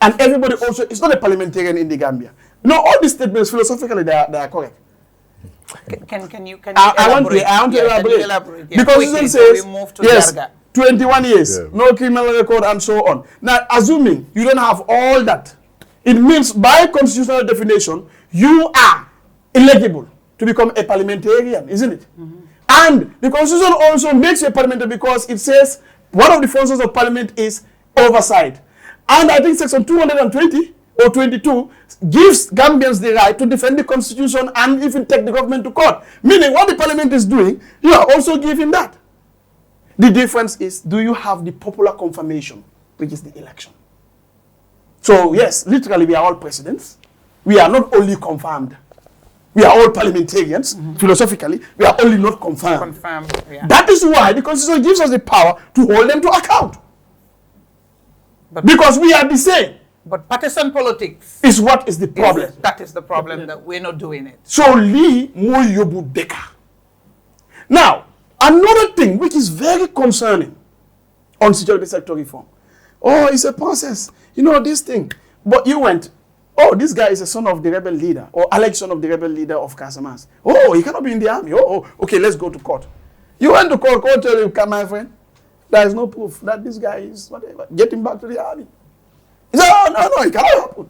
And everybody also is not a parliamentarian in the Gambia. You know, all these statements philosophically they are correct. Can you I want to elaborate. Yeah, because it says, yes, Yarga. 21 years, no criminal record and so on. Now, assuming you don't have all that It means by constitutional definition, you are eligible to become a parliamentarian, isn't it? And the constitution also makes you a parliamentarian because it says one of the functions of parliament is oversight. And I think section 220 or 22 gives Gambians the right to defend the constitution and even take the government to court. Meaning what the parliament is doing, you are also giving that. The difference is, do you have the popular confirmation, which is the election? So yes, literally we are all presidents. We are not only confirmed. We are all parliamentarians. Philosophically, we are only not confirmed. Yeah. That is why the constitution gives us the power to hold them to account. Because we are the same. But partisan politics is what is the problem. That is the problem, that we're not doing it. So Lee Moyobu Deka. Now, another thing which is very concerning on security sector reform. Oh, it's a process. You know this thing. But you went, oh, this guy is a son of the rebel leader or alleged son of the rebel leader of Casamance. Oh, he cannot be in the army. Oh, okay, let's go to court. You went to court, court tell you, come my friend, there is no proof that this guy is whatever. Get him back to the army. He said, oh, no, it cannot happen.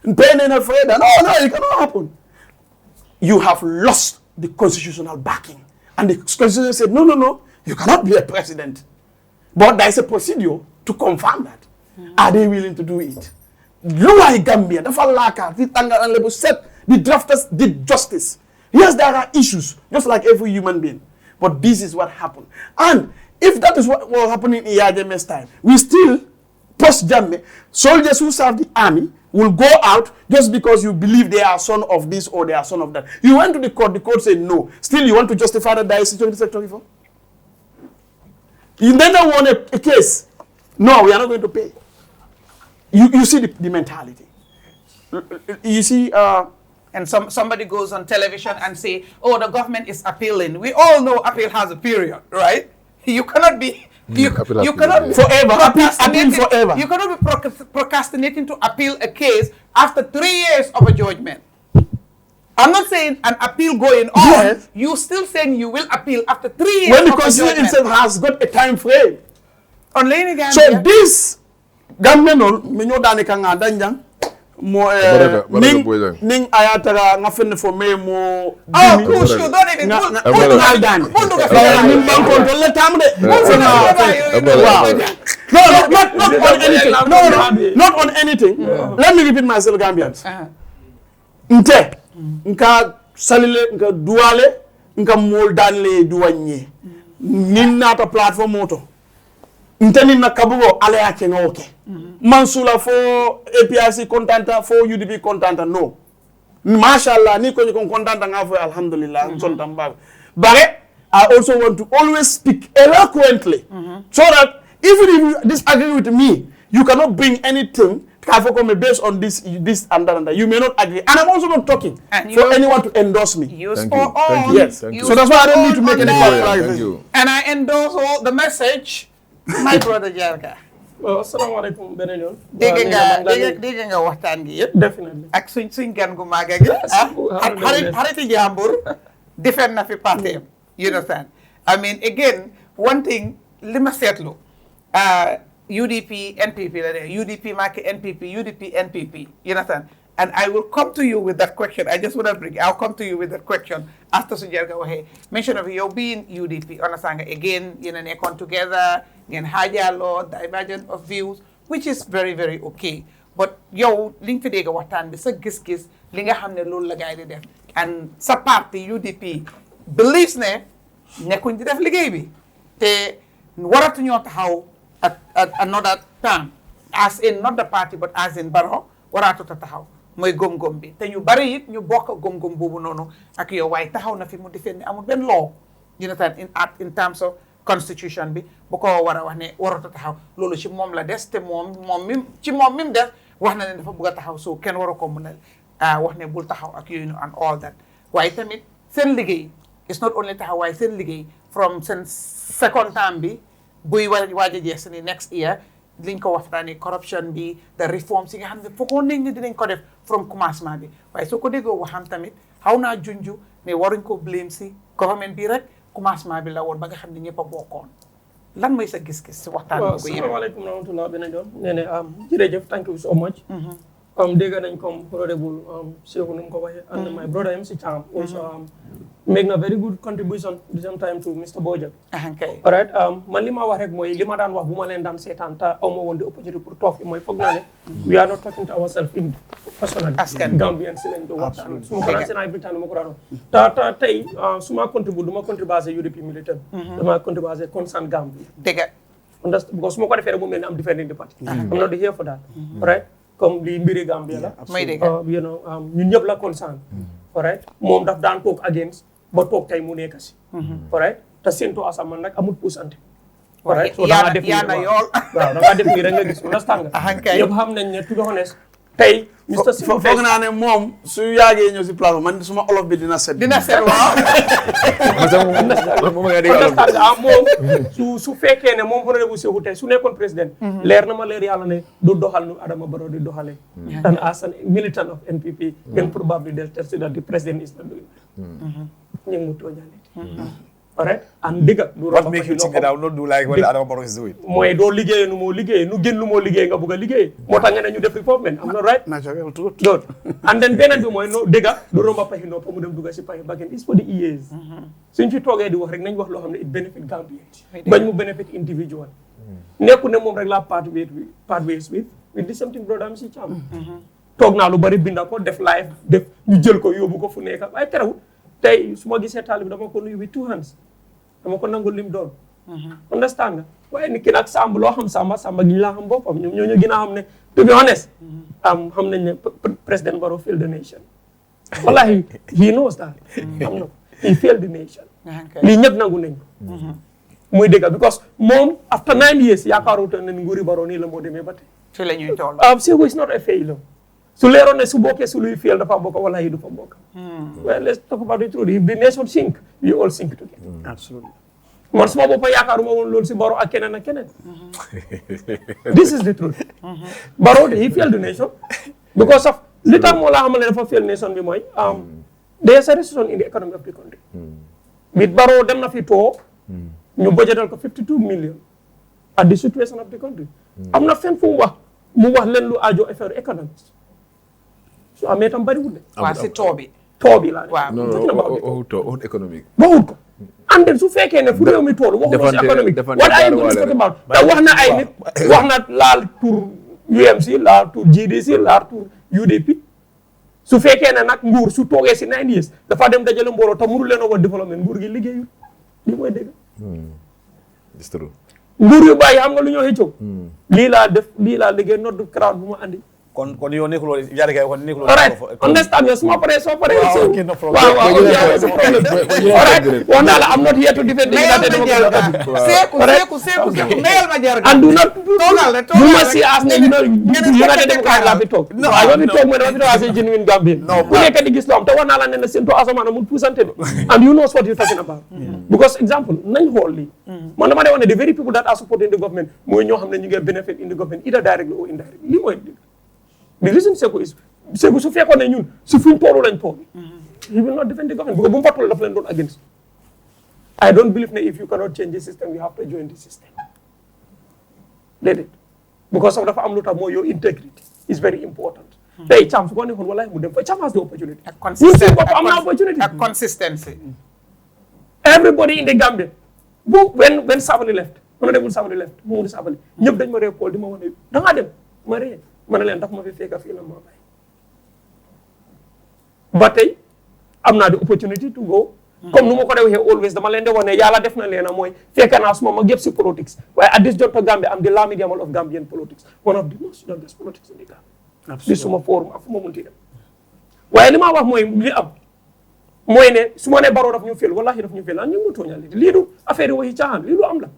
And pain and afraid, no, it cannot happen. You have lost the constitutional backing. And the constitution said, no, you cannot be a president. But there is a procedure to confirm that. Are they willing to do it? Luai Gambia, the Falaka, the Tanga and Lebo said the drafters did justice. Yes, there are issues, just like every human being. But this is what happened. And if that is what was happening in Yajeme's time, we still, post-Jammeh, soldiers who serve the army will go out just because you believe they are son of this or they are son of that. You went to the court said no. Still, you want to justify that there is security sector reform? You never won a case. No, we are not going to pay. You see the mentality. You see, and somebody goes on television and say, oh, the government is appealing. We all know appeal has a period, right? You cannot be, you cannot forever, appeal forever. You cannot be procrastinating to appeal a case after 3 years of a judgment. I'm not saying an appeal going on. Yes. You still saying you will appeal after 3 years when the of a constitution judgment. itself has got a time frame. On Lady Gambia. So this government, minyo dani kanga danjang, mo ning ayatara ngafende for me mo. Oh, cool, sure, don't even pull ning bang control le tamde. Not on anything. Let me repeat myself, Gambians. Nte, nka salile, nka duale, nka moldanle duanye. Nina ta platform moto. Nteni na kabugo ale yake ngoke. Mansula for APRC contenta for UDP contenta no. Mashallah ni kwenye contenta ngafo alhamdulillah nsonta But I also want to always speak eloquently so that even if you disagree with me, you cannot bring anything based on this and that. You may not agree. And I'm also not talking for anyone to endorse me. Thank you. Yes. So that's why I don't need to make any clarification. And I endorse all the message. My brother Jarga. Well, assalamualaikum benenyon. Dégg nga waxtaan gi yëpp. Definitely. Ak suñ gan gu màgg gi. Xariti jàmbur defend na fi parteem. You understand? I mean, again, one thing, li ma seetlu, UDP, NPP la de, UDP Macky NPP, UDP NPP. You understand? And I will come to you with that question. I just want to bring, I'll come to you with that question. After Sujarga wahe, mention of you being UDP, understand? Again, you know, they come together, you know, law, divergence of views, which is very, very okay. But yo, link fi dega watan bi sa gis-gis li nga xamne lolu la gaay di def. And sa party UDP believes ne nekkuñ di def liggéey bi. Te waratu ñoo taxaw at another time. As in not the party but as in Barrow, waratu taxaw. Moy gom-gom bi te ñu bari it ñu bokk gom-gom boobu noonu ak yow waaye taxaw na fi mu defend amul benn law you know that in terms of constitution bi bu ko war a wax ne warata taxaw loolu ci moom la des te moom mim des wax na ne dafa bëgg a taxaw so kenn waru ko mën a wax ne bul taxaw ak yooyu and all that waaye tamit seen liggéey it's not only taxaw waaye seen liggéey from seen second term bi buy waaj a jeex ni next year liñ ko waxtaanee corruption bi the reforms yi nga xam ne foogoon nañ ne dinañ ko def from commencement bi waaye soo ko déggoo waxam tamit xaw naa junju ne waruñ ko blame si government bi rek commencement bi la woon ba nga xam ne ñëpp a bokkoon lan mooy sa gis-gis si waxtaan bi ko yëpp. Asalaamaaleykum wa rahmatulah beneen yoon nee na jërëjëf thank you so much. dégg nañ comme honorable Saikou nu mu ko waxee and my brother MC Cham also make na very good contribution at the same time to Mr. Bojang. Okay. All right, man li ma wax rek mooy li ma daan wax bu ma leen daan seetaan te aw ma woon di opportunity pour toog fi mooy foog naa ne we are not talking to ourselves in personally. Askan Gambian si leen di waxtaan. su ma ko daan seen ay britannique ma ko daan wax. te tey su ma contribute du ma contribuer UDP militant. dama contribuer concern Gambia. dëgg Understand? Because su ma ko defee rek mu mel ni am defending the party. I'm not here for that. All right, comme li mbiri Gambia la. may dëgg you know ñun ñëpp la concern. All right, moom daf daan toog against ba toog tey mu nekk si. all right te séntu asamaan nag amul puusante. all right so da nga def yaa na yool waaw da nga def nii rek nga gis understand nga. ñëpp xam nañ ne to be honest tey. Mr. Saikou foog naa ne moom su yàggee ñëw si plateau man suma olof bi dina set. waaw. understand nga moom su fekkee ne moom honorable Saikou tey su nekkoon président. leer na ma leer yàlla ne du doxal nu Adama Barrow di doxalee. and as a militant of NPP. can probably tell that the president is not doing that. ñu ngi mu tooñaale. all right and digga du What make you think that I will not do like what Adama Barrow is doing? mooy doo liggéeyee nu moo liggéey nu gën lu moo liggéey nga bugg a liggéey moo tax nga ne ñu def reformment am na right natural truth. good and then beneen bi mooy no dégga du romba paxi noo pa mu dem dugga si paxi bagen is for the years suñ fi toogee di wax rek nañ wax loo xam ne it benefit Gambia bañ mu benefit individual nekku ne moom rek la part ways with the same thing brother am si Cham toog naa lu bari binda ko def live def ñu jël ko yóbbu ko fu nekk waaye terewul tey su ma gisee taalib dama ko nuyu with two hands dama ko nangul lim doon understand nga waaye nit ki nag sàmb loo xam sàmba gi ñu laa xam boppam ñoom ñoo gën a xam ne to be honest xam nañ ne président Barrow failed the nation wallahi he knows that xam na ko he failed the nation lii ñëpp nangu nañ ko muy dëgg because moom after 9 years yaakaarutoon ne nguuri Barrow nii la moo demee ba tey fi la ñuy toll Saikou is not a failure su leeroon ne su bokkee su luy fail dafa bokk wallahi du fa bokk well let's talk about the truth if the nation sink we all sink together absolutely. man suma boppa yaakaaruma woon loolu si Barrow ak keneen ak keneen this is the truth Barrow he failed the nation because of li tax moo laa xamal ne dafa fail nation bi mooy there is a recession in the economy of the country with Barrow dem na fi toog ñu budgetal ko 52 million at the situation of the country am na fenn fu mu wax leen lu aajo affaire économique su amee tam bariwul de waa si toobi laa waaw non économique. waxut ko and then su fekkee ne fu réew mi tool waxut si économique what are you going to talk about te wax na ay nit wax na laal tur UMC laal tur GDC laal tur UDP su fekkee ne nag nguur su toogee si 9 years dafa dem dajale mbooloo te mënu leen a war développement nguur gi liggéeyul li mooy dégg it's true. nguur yu bàyyi xam nga lu ñoo xëccoo lii laa def lii laa liggéey not crowd bu ma andi kon yow nekkuloo jaaree kay kon nekkuloo. all right understand nga suma paree soo paree. ok no problem. waaw all right wax naa la am not here to defend the United Democratic Saikou ndeyal ma jar and do not do ma si as ne United Democratic laa fi toog waaw loo fi toog mooy dafa fi toog as a genuine Gambian ku nekk di gis loo am te war naa la ne ne seen to asamaan amul puusante de and you know what you talking about because example nañ xool lii man dama de wax ne the very people that are supporting the government mooy ñoo xam ne ñu ngi benefit in the government either directly or indirectly lii mooy the reason Saikou su fekkoon ne ñun si fuñ toolu lañ tool he will not defend the government because bu mu fa toll dafa leen doon against I don't believe ne if you cannot change the system you have to join the system déedéet because of dafa am lu tax mooy your integrity is very important tey Cham su ko nekkoon wallahi mu dem fa Cham has the opportunity ñun si bopp am na opportunity ak consistency everybody in the Gambia when Sabally left honorable Sabally left Mamadou Sabally ñëpp dañ ma ree Paul di ma wax ne da ngaa dem ma ree ma ne leen daf ma fi fekk fii la ma bay ba tey am naa the opportunity to go comme nu ma ko de waxee always dama leen de wax ne yàlla def na leena mooy fekk naa suma ma yëpp si politics waaye at this juncture Gambia am the Lamine Yamal of Gambian politics one of the most strongest politics in the Gambia di suma forum ak fu ma munti dem waaye li ma wax mooy li am mooy ne su ma ne Barrow daf ñu fel wallahi daf ñu fel ñu ngi tooñal lii du affaire yi waxi caaxaan lii du am la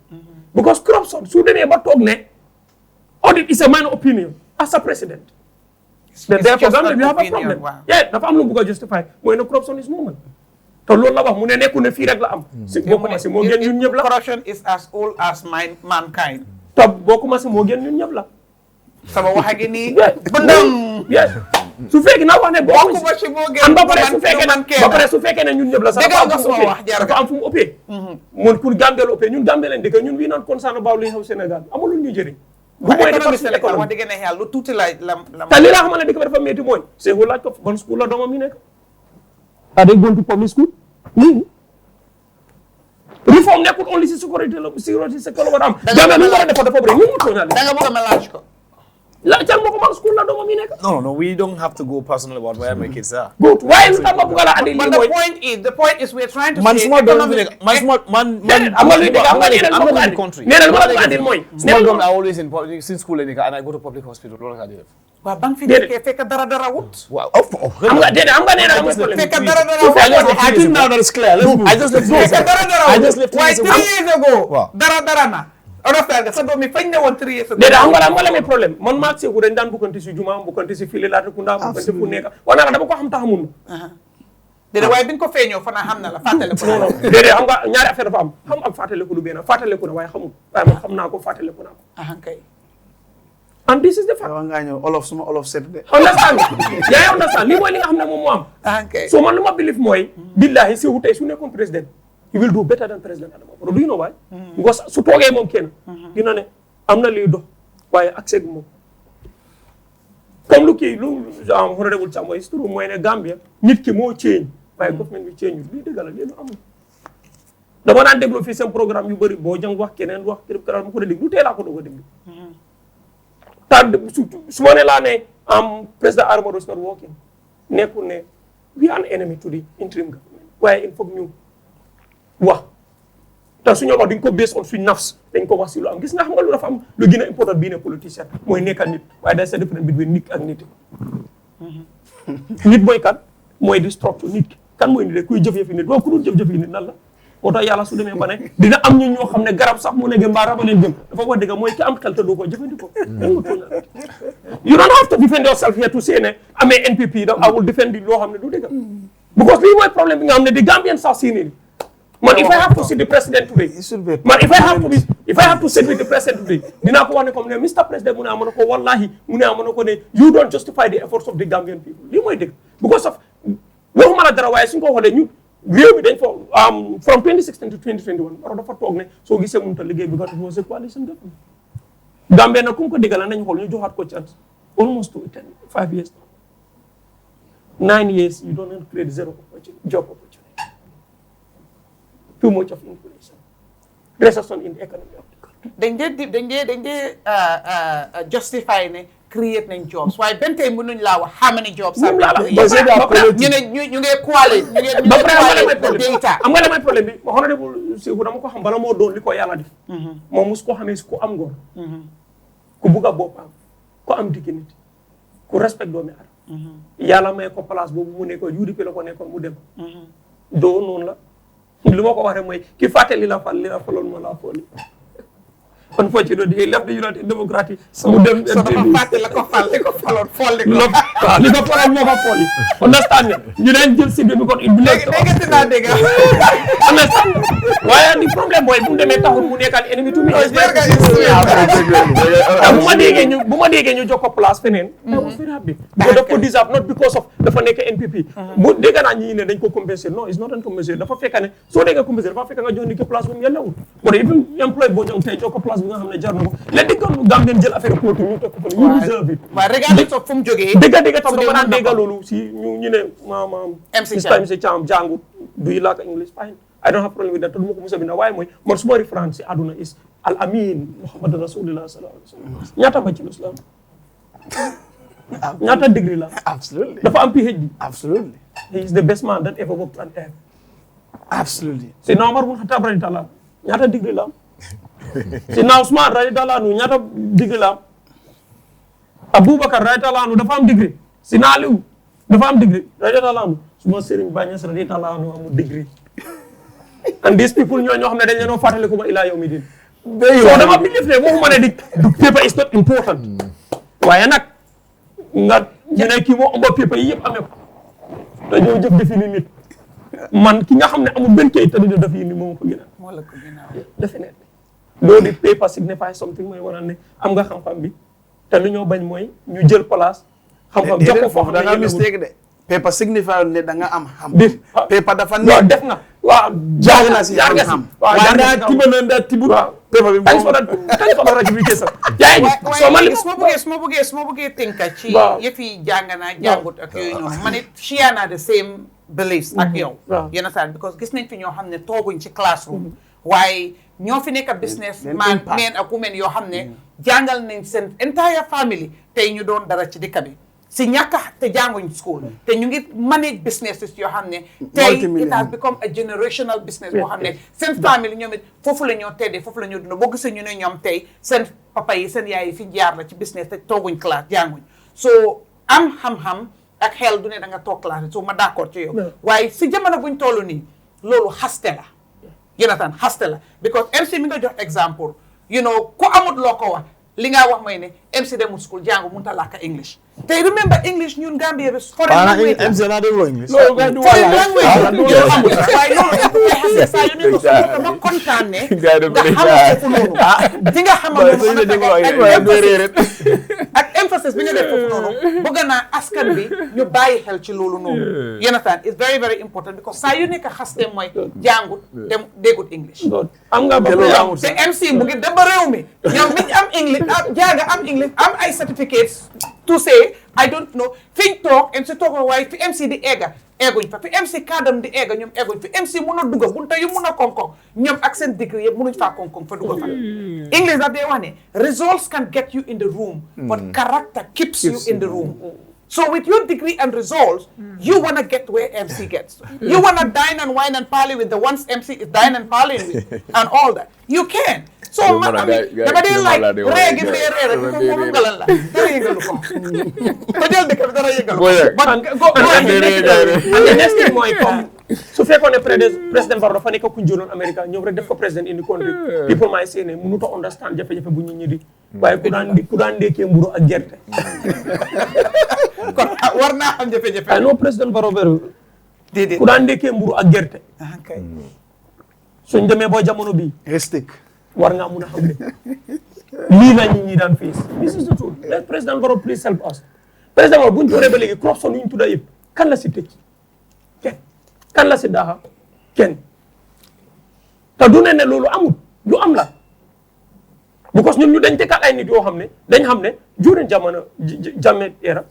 because corruption su demee ba toog ne audit is a minor opinion as a president then therefore Gambia we have a problem yeah dafa am lu mu bëgg a justify mooy ne corruption is normal te loolu la wax mu ne nekku ne fii rek la am si boo commencé moo gën ñun ñëpp la corruption is as old as mankind te boo commencé moo gën ñun ñëpp la sama wax gi nii yes su fekkee naa wax ne boo bokkuma ci moo gën ba pare su fekkee ne ñun ñëpp la sax dafa am fu mu ëppee mun pour Gambia la ëppee ñun Gambia leen dëkk ñun we not concerned about li xew Sénégal amul lu ñu jëriñ bu mooy defar économie Sénégal wax dëgg ne lu tuuti la te li laa xamal ne dëkk bi dafa métti mooy Saikou laaj ko ban school la doomam yi nekk are they going to public school reform nekkul only si sécurité secteur la war a am Gambia lu war a defar dafa bëri ñu mu tooñal da nga bëgg a laaj ko laajal ma ko ban school la doomam yi nekk No, we don't have to go personal about where my kids are. good waaye lu tax ma bëgg a la andi but lii mooy the point is we're trying to Man, say small government, man, am nga luy dégg am nga nee I'm not in nañ the country. nee nañ ma la ko andil mooy Small government are always in public, since school and I go to public hospital. Loolu la def. waaw ba nga fi nekkee fekk dara wut Wow. am nga déedéet am nga nee na amul problème fekk dara I think now that it's clear. Let's move. I just left. fekk dara I just left. waaye 3 years ago Waaw. dara na understand nga sa doom yi fañ ne woon 3 years ago déedéet am nga la may problème man maa Saikou dañ daan bukkante si juma bukkante si fili Latrikunda bukkante fu nekk wana la dama ko xam taxamul déedéet waaye bi nga ko feeñoo fanaa xam na la fàttale ko non déedéet xam nga ñaari affaire dafa am xam ak fàttaliku du benn fàttaliku na waaye xamul waaye man xam naa ko fàttaliku naa ko kay and this is the fact Wa nga ñëw olof set de. understand yaa understand lii mooy li nga xam ne moom moo am kay so man lu ma believe mooy billahi Saikou tey su nekkoon président he will do better than président Adama Barrow do you know why because su toogee moom kenn dina ne am na liy dox waaye accès gu moom comme lu kii lu honorable Cham mooy surtout mooy ne Gambia nit ki moo change waaye government bi change lii dëgg la lii lu amul dama daan déglu fii seen programme yu bëri boo jàng wax keneen wax kërëb këral ma ko déglu lu tee laa ko doog a déglu su ma ne laa ne président Adama Barrow is not working nekkul ne we are an enemy to the interim government waaye il faut ñu wax te suñu wax duñ ko base on suñ nafs dañ ko wax si lu am gis nga xam nga lu dafa am lu gën a important bii ne politicien mooy nekkal nit waaye day sa difference between nit ak nit nit mooy kan mooy di structure nit ki kan mooy nit rek kuy jëf-jëfi nit waaw ku dul jëf-jëfi nit nan la moo tax yàlla su demee ba ne dina am ñoo xam ne garab sax mu ne gëm mbaa raba leen gëm dafa wax dëgg mooy ki am xel te doo ko jëfandikoo you don't have to defend yourself here to say ne amee NPP da I will defend loo xam ne du dëgg because lii mooy problème bi nga xam ne the Gambians are seeing it man if I have to see the president today man if I have to sit with the president today dinaa ko wax ne comme ne Mr. President mu ne amoon na ko wallahi mu ne amoon na ko ne you don't justify the efforts of the Gambian people lii mooy dëgg because of waxuma la dara waaye suñu ko xoolee ñu réew mi dañ fa from 2016 to 2021 Barrow dafa toog ne soo gisee mënut a liggéey bi because it was a coalition government Gambia nag ku mu ko déggal nañ xool ñu joxaat ko chance almost to 5 years 9 years you don't create zero job opportunity too much of inflation, recession in the economy of the country. dañ dee justify ne create nañ jobs waaye benn tey mënuñ laa wax how many jobs ñu ngi quality ñu ngi data am nga damay problème bi ma honorable Saikou dama ko xam bala moo doon li ko yàlla def moom mus ko xamee si ku am ngor ku bugg a boppam ku am dignité ku respect doomi aadama yàlla may ko place boobu mu nekkoon UDP la ko nekkoon mu dem doo noonu la li ma ko wax rek mooy ki fàtte li la faloon ma la fooli unfortunately he left the United Democratic mu dem so dafa fàtte la ko fal li ko faloon folli ko waaw li ko faloon moo ko fooli understand nga ñu leen jël si bi kon il dégg naa dégg understand waaye di problème mooy bu mu demee taxul mu nekkaan ennemi to me bu ma déggee ñu jox ko place feneen dama fi rabbi ko daf ko deserve not because of dafa nekk NPP bu dégg naa ñi ne dañ ko compenser non it's not un compenser dafa fekk ne soo déggee compenser dafa fekk nga jox ni ki place bu mu yellawul kon even employé boo jox tey jox ko place bi nga xam ne jar na ko léegi kon Gambien jël affaire politique ñu teg ko fa ñu deserve it waaye regardless of fu mu jógee dégg tam dama naan dégg loolu si ñu ne maam MC Cham jàngut duy làkk English fine I don't have problem with that te du ma ko mos a bind waaye mooy man su ma référence si àdduna is al amin Muhammad rasulillah sallallahu alayhi wa sallam ñaata ba ci l'islam ñaata degré la Absolutely. dafa am PhD Absolutely. he is the best man that ever walked on earth Absolutely. Seydina Omar bun Khattab radiyallahu anhu ñaata degré la am Seydina Ousmane radiyallahu anhu ñaata degré la am Aboubacar radiyallahu anhu dafa am degré Seydina Aliou dafa am degré radiyallahu anhu suma Serigne Baye Niass radiyallahu anhu amul degré and these people ñoo xam ne dañ leen fàttali ko ba ilaa yawmi din so dama believe ne waxuma ne di paper is not important waaye nag nga ñu ne kii moo ëmb paper yi yëpp amee ko dañoo jëf defi ni nit man ki nga xam ne amul benn kayit te du def yi ni moom ko gën a definitely loolu di paper signify something mooy waral ne am nga xam-xam bi te lu ñoo bañ mooy ñu jël place xam-xam jox ko foofu da nga mistake de paper signify ne da nga am xam paper dafa waaw def nga waaw jaar na si xam-xam waaw waaye ndaa tiba na ndaa tibut thanks for the ratification yaa ngi soo man li su ma bëggee tënka ci yëf yi jàng naa jàngut ak yooyu noonu man it share naa the same beliefs ak yow you understand because gis nañ fi ñoo xam ne tooguñ ci classroom waaye ñoo fi nekk business man men ak women yoo xam ne jàngal nañ seen entire family tey ñu doon dara ci dëkk bi si ñàkk te jànguñ school te ñu ngi manage businesses yoo xam ne tey it has become a generational business boo xam ne seen family ñoom it foofu la ñoo teddee foofu la ñoo dund boo gisee ñu ne ñoom tey seen papa yi seen yaay yi fi jaar la ci business te tooguñ classe jànguñ so am xam-xam ak xel du ne da nga toog classe so ma d'accord ci yow waaye si jamono buñ toll nii loolu xaste la Jonathan xaste la because MC mi nga jox exemple you know ku amut loo ko wax li nga wax mooy ne MC demul school jàngu mënut a làkk English te remember English ñun Gambia bi foreign language MC na déglu English foreign language yow amul waaye loolu xaste saa yu ne ko dama kontaan ne nga xamal foofu noonu di nga xamal ak emphasis bi nga def foofu noonu bëgg naa askan bi ñu bàyyi xel ci loolu noonu Jonathan it's very very important because saa yu nekk xaste mooy jàngut dem déggut English am nga ba te MC mu ngi dem ba réew mi ñoom mi am English jaaga am English am ay certificates to say I don't know fiñ toog MC toog waaye fi MC di egga egguñ fa fi MC kadam di egga ñoom egguñ fi MC mun a dugga bunta yu mun a koŋ-koŋ ñoom ak seen degree yëpp munuñ faa koŋ-koŋ fa dugga fa English daf dee wax ne results can get you in the room but character keeps you in the room so with your degree and results you want to get where MC gets you want to dine and wine and parley with the ones MC is dine and parleying with and all that you can so man dama dee like réegi bee reere bi ko moom ngalan la dara yëngalu ko ko jël dëkk bi dara yëngalu ko and the next thing mooy comme su fekkoon ne président Barrow dafa nekk ku jëloon America ñoom rek def ko président in the country people might say ne mënut a understand jafe-jafe bu ñu ñi di waaye ku daan ndekkee mburu ak gerte kon war naa am jafe-jafe ay non président Barrow déedéet ku daan ndekkee mburu ak gerte suñ demee boo jamono bii war nga mun a xam ne lii la ñi daan face this is the truth let président Barrow please help us président Barrow bu ñu tooree ba léegi corruption yu ñu tudda yëpp kan la si tëj kenn kan la si daaxa kenn te du ne loolu amul lu am la because ñun ñu dañ tekkal ay nit yoo xam ne dañ xam ne during jamono Jammeh era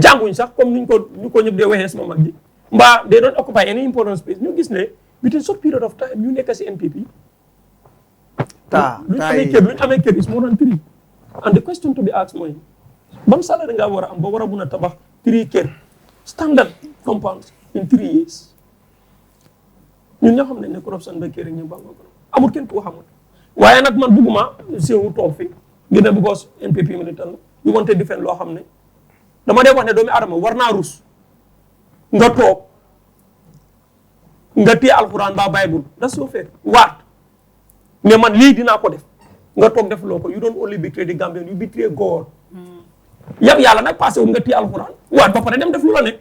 jànguñ sax comme ñu ko ñëpp dee waxee sama mag ji mbaa they don't occupy any important space ñu gis ne within short period of time ñu nekk si NPP luñ amee kër is more than 3 and the question to be asked mooy ban salaire nga war a am ba war a mun a tabax 3 kër standard compounds in 3 years ñun ñoo xam ne corruption ba kër ñu ba amul kenn ku xamul waaye nag man bugguma siwu toog fi ngir ne because NPP militant la ñu wante defend loo xam ne dama dee wax ne doomi adama war naa rus nga toog nga téye alxuraan ba Bible that's so fair waat ne man lii dinaa ko def nga toog def loo ko you don't only betray the Gambian you betray God yëpp yàlla nag passé wu nga téye alxuraan waat ba pare dem def lu la ne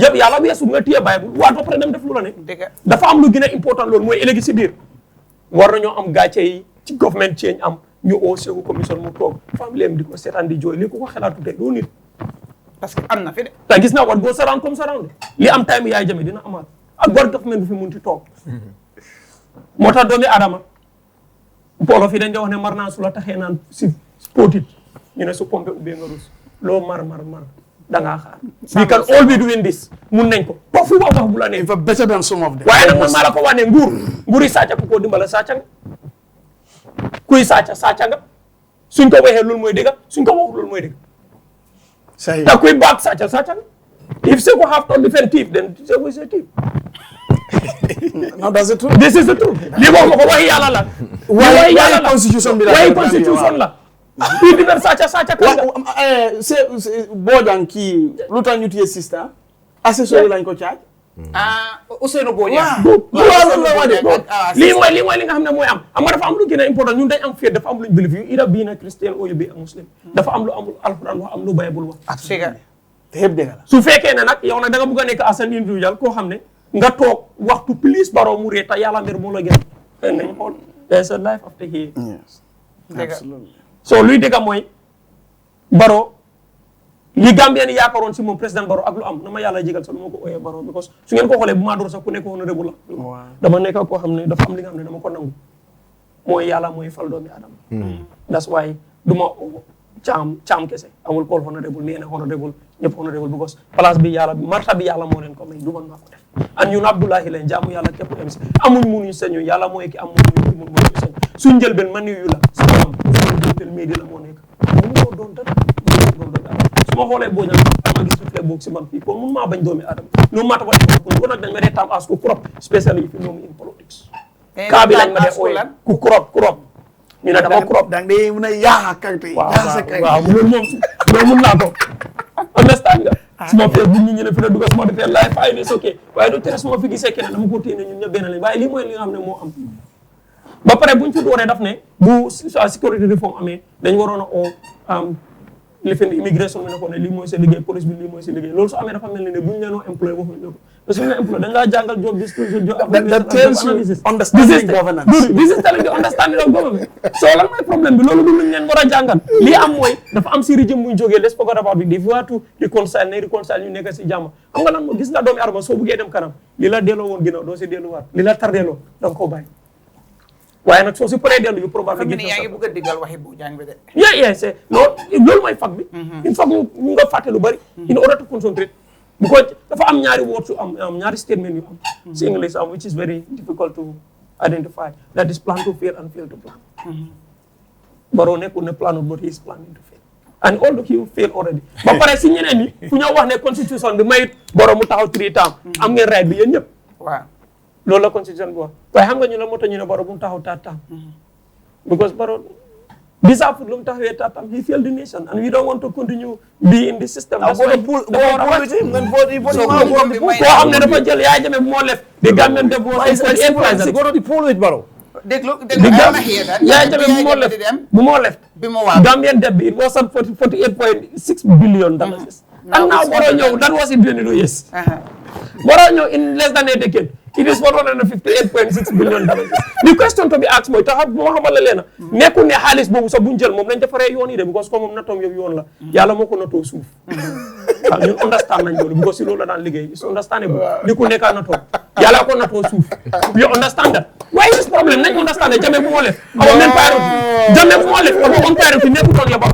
yëpp yàlla weesu nga téye Bible waat ba pare dem def lu la ne dafa am lu gën a important loolu mooy élégi si biir war nañoo am gàcce yi ci government change am ñu au Saikou commission mu toog famille am di ko seetaan di jooy li ko xelaatu tey doo nit parce que am na fi de te gis naa wat boo saraan comme saraan li am time yaay jame dina amaat ak war government bi fi mun ti toog moo tax doomi adama boolo fi dañ di wax ne mar naa su la taxee naan si potit ñu ne su pompe ubbee nga rus loo mar da ngaa xaar we can all be doing this mun nañ ko to fu wax bu la ne even better than some of them waaye nag man maa la ko wax ne nguuri sàcca ku ko dimbala sàcca nga kuy sàcca nga suñ ko waxee loolu mooy dëgg suñ ko waxul loolu mooy dëgg te kuy baag sàcca nga if Saikou have to defend thief then Saikou is a thief no that's the truth this is the truth li wax ma ko waxi yàlla la waaye yàlla constitution bi la waaye constitution la kuy defend sàcca kan Bojang kii lu tax ñu téye sister accessoire lañ ko caaj Ousseynou Bojang lii mooy li nga xam ne mooy am nga dafa am lu gën a important ñun dañ am fiet dafa am luñ believe yu ida bii na christian ou bii a muslim dafa am lu amul alquran wax am lu Bible wax te yëpp dëgg la su fekkee ne nag yow nag da nga bëgg a nekk as an individual koo xam ne nga toog waxtu plus Barrow mu ree te yàlla mbir moo la gën nañ xool there's a life after here absolutely so luy dëgg mooy Barrow li Gambien yaakaaroon si moom président Barrow ak lu am na ma yàlla jégal sax nu ma ko ooyee Barrow because su ngeen ko xoolee bu maa door sax ku nekk honorable la dama nekk koo xam ne dafa am li nga xam ne dama ko nangu mooy yàlla mooy fal doomi adama that's why duma caam kese amul Paul honorable nee na honorable ñëpp honorable because place bi yàlla marta bi yàlla moo leen ko may du man maa ko def an ñun Abdoulahi leen jaamu yàlla képp dem si amuñ munuñ sañu yàlla mooy ki am mun mooy sañ suñ njëlbeen man yu la sa am suñ njëlbeen médi la moo nekk mënu koo doon dara su ma xoolee boo ñaan ma gis reflet boog si man fii kon mun maa bañ doomi adama no matter what ko nag dañ ma dee tam as ku crop spécially if you know me in politics kaa bi lañ ma dee ooyee ku crop ñu ne dama crop da ngay mën a yaaxa kayte waaw loolu moom mun naa ko understand nga suma fee bu ñu ne fi la dugg suma defee live fay ne ok waaye du tere suma fi gisee keneen dama ko téye ne ñun ñëpp benn lañ waaye lii mooy li nga xam ne moo am ba pare buñ fi dooree daf ne bu sécurité réforme amee dañ waroon a oo lifin immigration bi ne ko ne lii mooy sa liggéey police bi lii mooy sa liggéey loolu su amee dafa mel ne buñ leenoo employé waxuñ ne ko parce que suñu employé dañ laa jàngal job description job understanding governance this is telling the understanding of government so lan mooy problème bi loolu du luñ leen war a jàngal lii am mooy dafa am si régime buñ jógee let's forget about it if you want to reconcile ñu nekk si jàmm xam nga lan moo gis nga doomi adama soo buggee dem kanam li la delloo woon ginnaaw doo si delluwaat li la tardeeloo da nga koo bàyyi waaye nag soo si paree dellu yu probablement yaa ngi bëgg a digal waxi bu jàng bi de c'est loolu mooy fac bi il faut ñu nga fàtte lu bari in order to concentrate because dafa am ñaari words yu am ñaari statement yu am si English which is very difficult to identify that is plan to fail and fail to plan Barrow nekkul ne plan but he is planning to fail and although he fail already ba pare si ñeneen ñi fu ñoo wax ne constitution bi mayit Barrow mu taxaw 3 term am ngeen right bi yéen ñëpp waaw loolu la constitution bi wax waaye xam nga ñu la moo tax ñu ne Barrow bu mu taxaw taam because Barrow deserve lu mu taxawee taam he failed the nation and we don't want to continue be in this system that's why koo xam ne dafa jël yaay jame bu moo lef the Gambian debt was 48%. Go to the poll with Barrow. déglu yaay jame bu moo lef Gambian debt bi it was at 48.6 billion dollars and now Barrow ñëw that was in 22 years Barrow ñëw in less than a decade it is 158.6 billion dollars the question to be asked mooy tax moo xamal la leena nekkul ne xaalis boobu sax buñ jël moom lañ defaree yoon yi de because comme moom nattoom yëpp yoon la yàlla moo ko nattoo suuf waaw ñun understand nañ loolu because si loolu la daan liggéey is understandable li ku nekkaa nattoo yàlla ko nattoo suuf you understand that why is problem nañ understand ne Jammeh bu moo lef amoon même priority Jammeh bu moo lef amoon priority nekkutoon yaba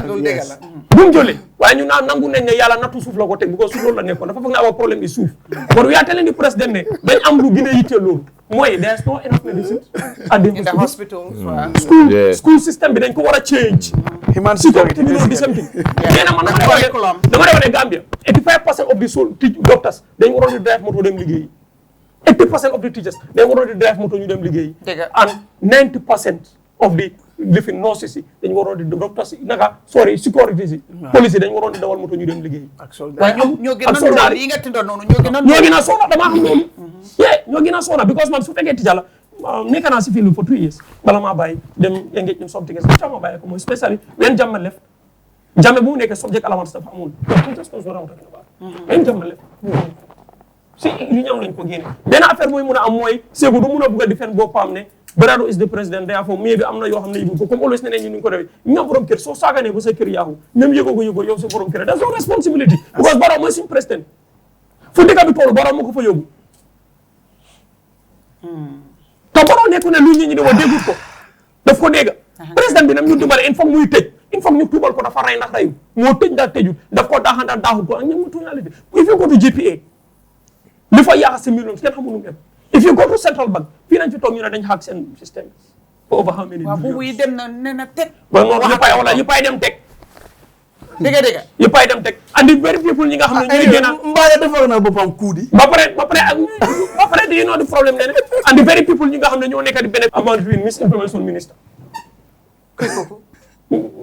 loolu dëgg la bu mu jëlee waaye ñu naan nangu nañ ne yàlla nattu suuf la ko teg because su loolu la nekkoon dafa foog ne awa problème bi suuf but we are telling the president ne dañ am lu gën a yitteel loolu mooy there is no enough medicine at the hospital school system bi dañ ko war a change human security bi loolu di same thing nee na man dama defe ne Gambia 85% of the doctors dañ waroon di drive moto dem liggéeyi 80% of the teachers dañ waroon di drive moto ñu dem liggéeyi and 90% of the living nurses yi dañ waroon di doctors yi security si police yi dañ waroon di dawal moto ñu dem liggéey waaye ñoo gën a noonu yi nga tindoon noonu ñoo gën a soona damaa xam loolu ñoo gën a soona because man su fekkee tija la nekk naa si field for 2 years bala maa bàyyi dem engage in something else ma bàyyi ko mooy spécially when Jammeh left Jammeh bu mu nekkee subject allowance dafa amul when Jammeh left si li ñam lañ ko génne benn affaire mooy mun a am mooy Saikou du mun a bugg a defend boppam ne Barrow is the president therefore mais bi am na yoo xam ne yëgu ko comme always ne ñu ko defee ñu nga borom kër soo saaganee ba sa kër yaaxu même yëgoo yow sa borom kër that's your responsibility because Barrow mooy suñu président fu dëkk bi toolu Barrow moo ko fa yóbbu te Barrow nekku ne lu ñi di wax déggut ko daf ko dégg président bi nag ñu dimbale il faut muy tëj il faut ñu tuubal ko dafa rey ndax reyu moo tëj ndax tëjut daf ko daaxa ndax daaxut ko ak ñam mu tuñalite if you go to GPA li fa yaaxa si millions kenn xamul nu mu if you go to central bank fii nañ fi toog ñu ne dañ hack seen système for over how many waaw boobu yi dem na ne na teg yëppay dem teg dëgg yëppay dem teg and the very people ñi nga xam ne ñooy génn mbaa defal na boppam kuudi ba pare di know the problème ne and the very people ñi nga xam ne ñoo nekk di benefit amount between misinformation minister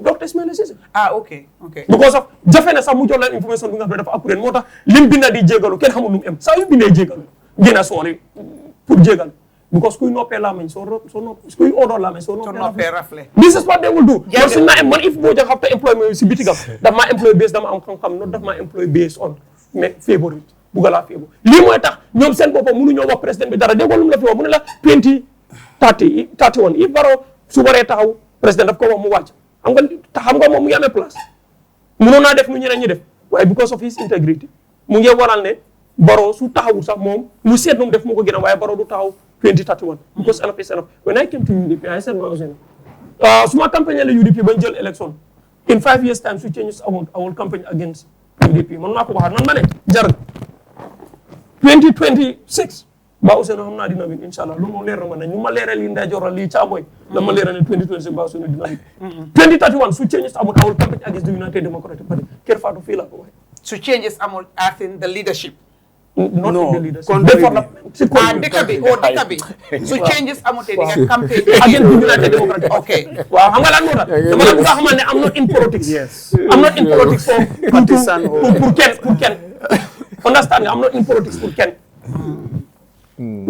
Dr. Ismaila Ceesay ok because of jafe na sax mu jox leen information bi nga xam ne dafa accurate moo tax lim binda di jégalu kenn xamul nu mu am saa yu bindee jégalu gën a soori pour jégal because kuy noppee lamañ kuy odoo lamañ soo noppee rafle this is what they will do man suñ naa man if boo jox xam te employé si bitigam daf maa employé base dama am xam-xam not daf maa employé base on mais favor it buggalaa favor lii mooy tax ñoom seen boppam mënuñoo wax président bi dara déggoo lu mu la fi wax mu ne la 2031 if Barrow su waree taxaw président daf ko wax mu wàcc xam nga moom mu ngi amee place mënoon naa def nu ñeneen ñi def waaye because of his integrity mu ngi waral ne Barrow su taxawul sax moom mu seet nu mu def moo ko gën a waaye Barrow du taxaw 2031 because enough is enough. When I came to UDP, I said, Suma campaign at UDP when jail election. In 5 years' time, we change our campaign against UDP. Man mako bahar man mane jar 2026 ba Ousainou xam naa dina win inshallah lu mo leer na man ñu ma leeral li nday joral li caaboy la ma leeral 2026 ba Ousainou dina win 2031 su changes amul our campaign against the United Democratic Party Kër Fatou fii la ko waxe su changes amul as in the leadership not the leaders dekabi su changes amul te di nga campaign against the United Democratic okay waaw xam nga lan moo tax dama la bëgg a xamal ne I'm not in politics I'm not in politics pour kenn understand nga I'm not in politics pour kenn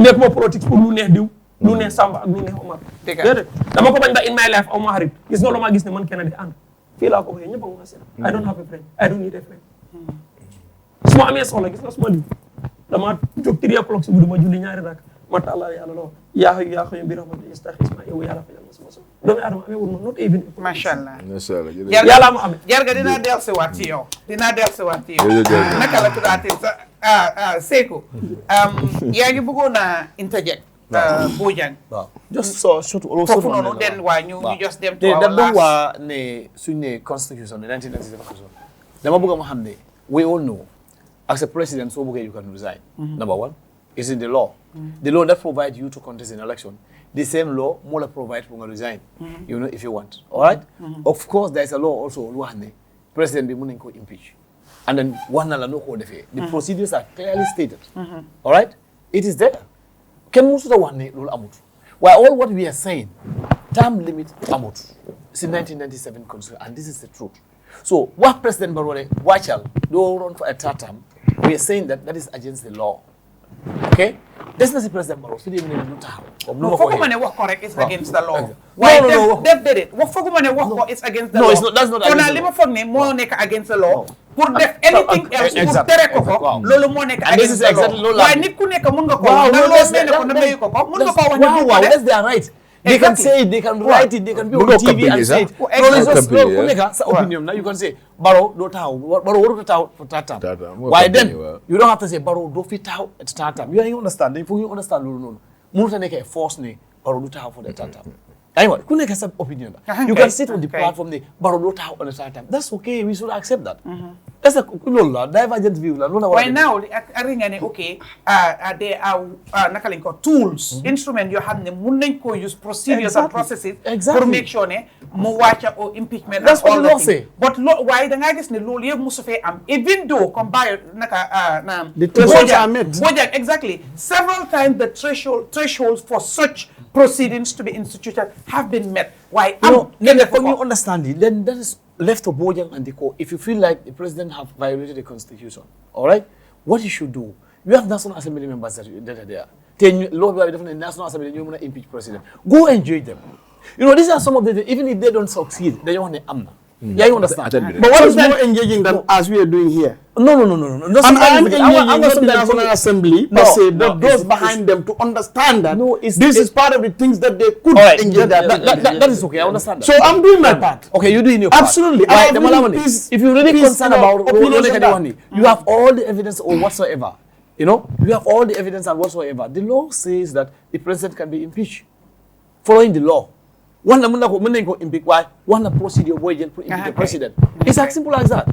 nekk ma politics pour lu neex diw lu neex Samba ak lu neex Omar déedéet dama ko bañ ba in my life aw ma xarit gis nga lu ma gis ne man kenn di ànd fii laa ko waxee ñëpp a ma seet I don't have a friend I don't need a friend su ma amee soxla gis nga su ma di dama jóg 3 o'clock si guddi ma julli ñaari rak ma tàllal yàlla loo yaa xëy bi rahmati yastaxis ma yow yàlla fajal ma sama soxla doomu aadama amee wul ma not even masha Allah yàlla ma amee jarga dinaa dellusiwaat ci yow naka la tuddaati sa Saikou yaa ngi bëggoon a interject Bojang just so foofu noonu den waa ñu just dem to da doon waa ne suñ ne constitution ne 1997 dama bëgg ma xam ne we all know as a president so bëggee you can resign number one is in the law the law that provides you to contest an election the same law moo la provide for nga resign you know if you want all right of course there is a law also lu wax ne president bi mën nañ ko impeach and then wax na la noo ko defee the procedures are clearly stated all right it is there kenn musuta wax ne loolu amut waaye all what we are saying term limit amut si 1997 constitution and this is the truth so what President Barrow wàccal doo run for a third term we are saying that is against the law okay des na si President Barrow su dee mu ne lu taxaw fooguma ne wax ko rek is against the law waaye def déedéet fooguma ne wax ko is against the law that's not kon li ma foog ne moo nekk against the law pour def anything else pour tere ko loolu moo nekk against the law waaye nit ku nekk mun nga ko wax na loolu nee na ko na mayu ko mun nga ko wax ne waaw that's their right they can say it, they can write it, they can be on TV and say it. Sa opinion. Now you can say, Barrow, don't for Tata. Why then? You don't have to say, Barrow, don't fit out at Tata. You understand? If you understand, no. Muta make a force ne, Barrow, don't for the Tata. Anyway, you can have opinion. You can sit on the platform, Barrow, don't on the Tata. That's okay, we should accept that. That's a divergent view. Right now, okay, there are tools, instruments you have to use procedures and processes to make sure more watch or impeachment. That's what the law say. But why the guys in the law you must even though combine the thresholds are met. Exactly. Several times the thresholds for such proceedings to be instituted have been met. Why? When you understand it, then that is left to Bojang and the court. If you feel like the president have violated the constitution, all right, what you should do, you have National Assembly members that are there. Definitely National Assembly, you want to impeach president. Go enjoy them. You know, these are some of the, even if they don't succeed, they want to amna. Yeah, you understand. But what is more engaging than as we are doing here? No. I'm engaging not the National Assembly, but those behind them to understand that this is part of the things that they could engage. That is okay, I understand that. So I'm doing my part. Okay, you're doing your part. Absolutely. If you're really concerned about you have all the evidence or whatsoever. You know, you have all the evidence and whatsoever. The law says that the president can be impeached following the law. One impeach why? One procedure where you impeach the president. It's as simple as that.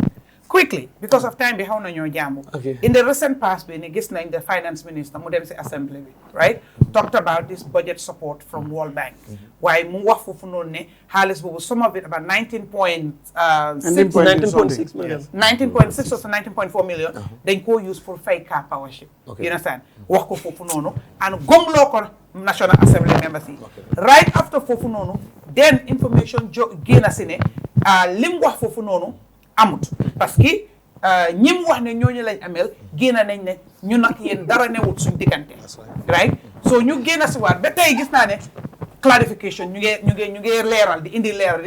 Quickly, because of time, behind on your jamu. Okay. In the recent past, when the finance minister, Modemse Assembly, right, talked about this budget support from World Bank. Why Muwafufunone, Halis, some of it about 19.6 million. 19.6 or 19.4 million, then go use for fake car powership. Okay. You understand? Wako Fufunono and Gomloko National Assembly members. Right after Fufunono, then information gain us in Limwa Fufunono. Amut parce que ñim wax ne ñooñu lañ amel génna nañ ne ñu nak yeen dara newut suñu digante right so ñu génna ci waat ba tay gis na ne clarification ñu ngi leeral di indi leeral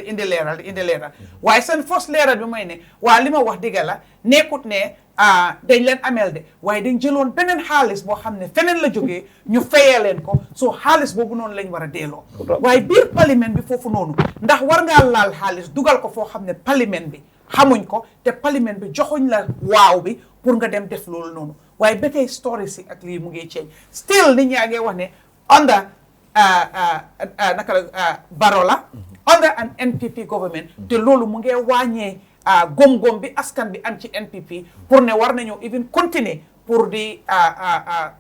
waaye seen first leeral bi mooy ne waa li ma wax dëgg la nekkut ne dañ leen amel de waaye dañ jëloon beneen xaalis boo xam ne feneen la jógee ñu fayee leen ko so xaalis boobu noonu lañ war a delloo waaye biir parlement bi foofu noonu ndax war ngaa laal xaalis dugal ko foo xam ne parlement bi xamuñ ko te parlement bi joxuñ la waaw bi pour nga dem def loolu noonu waaye ba tey story si ak lii mu ngi change still nit ñaa ngi wax ne under Barola, under an NPP government, te loolu mu ngi wàññee gom-gom bi askan bi am ci NPP pour ne war nañoo even continuer pour di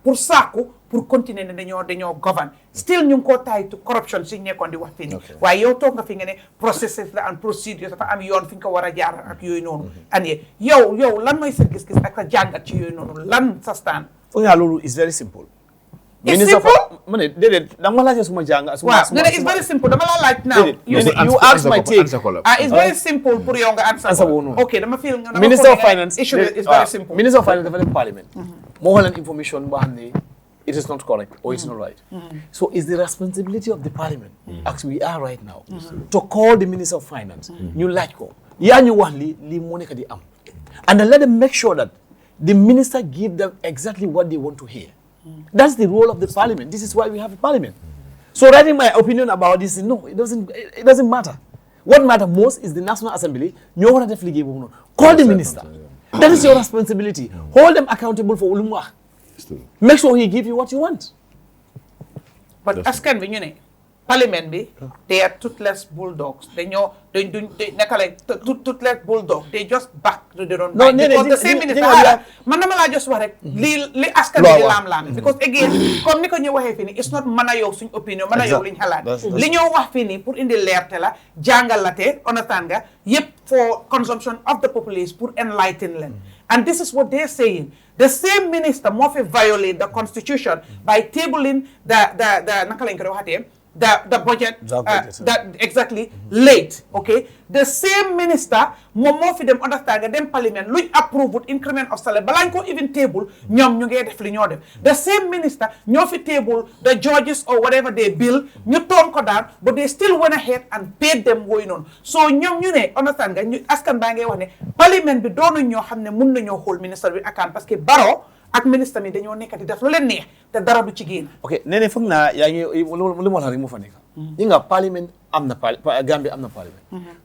pour sàkku pour continuer ne dañoo govern still ñu ngi koo taay to corruption si nekkoon di wax fii nii waaye yow toog nga fi nga ne processes la and procedures dafa am yoon fi nga ko war a jaar ak yooyu noonu ane yow lan mooy sa gis-gis ak sa jàngat ci yooyu noonu lan sa stand foog naa loolu is very simple. It's simple? Ma ne déedéet dama laajte suma jàng. Waaw it's very simple dama la laaj now. You ask my take. It's very simple pour yow nga answer ko. Okay dama feel nga Minister of Finance issue is very simple. Minister of Finance dafa dem Parliament. Moo xool information boo xam ne it is not correct or it's not right. So it's the responsibility of the Parliament, as we are right now, to call the Minister of Finance. ñu laaj ko yaa ñu wax lii moo nekk di am. And then let them make sure that the minister give them exactly what they want to hear. That's the role of the Parliament. This is why we have a Parliament. So writing my opinion about this, no, it doesn't matter. What matters most is the National Assembly. Call the minister. That is your responsibility. Hold them accountable for ulumwa. Make sure he give you what you want. But askan bi ñu ne Parliament bi they are toothless bulldogs. They naka like toothless bulldog. They just back to their own mind. Because the same minister man dama la just wax rek li askan bi di laam-laam because again comme ni ko ñu waxee fii nii it's not mën a yow suñ opinion mën a yow liñ xalaat li ñoo wax fii nii pour indi leerte la jàngal la te understand nga yëpp for consumption of the populace pour enlighten leen and this is what they're saying. The same minister moo fi violate the constitution by tabling the naka lañ ko waxatee the budget that exactly late, okay? The same minister moo fi dem understand nga dem Parliament luñ approve with increment of salary balañ ko even table ñoom ñu ngee def li ñoo def the same minister ñoo fi table the judges or whatever they bill ñu toon ko daan but they still went ahead and paid them wooyu noonu so ñoom ñu ne understand nga ñu askan baa ngee wax ne Parliament bi doonuñ ñoo xam ne mun nañoo xool ministre bi account parce que Barrow ak ministre mi dañoo nekk di def lu leen neex te dara du ci génn. ok nee na foog naa yaa ngi lu ma la rek moo fa nekk. yi nga Parliament am na Gambia am na Parliament.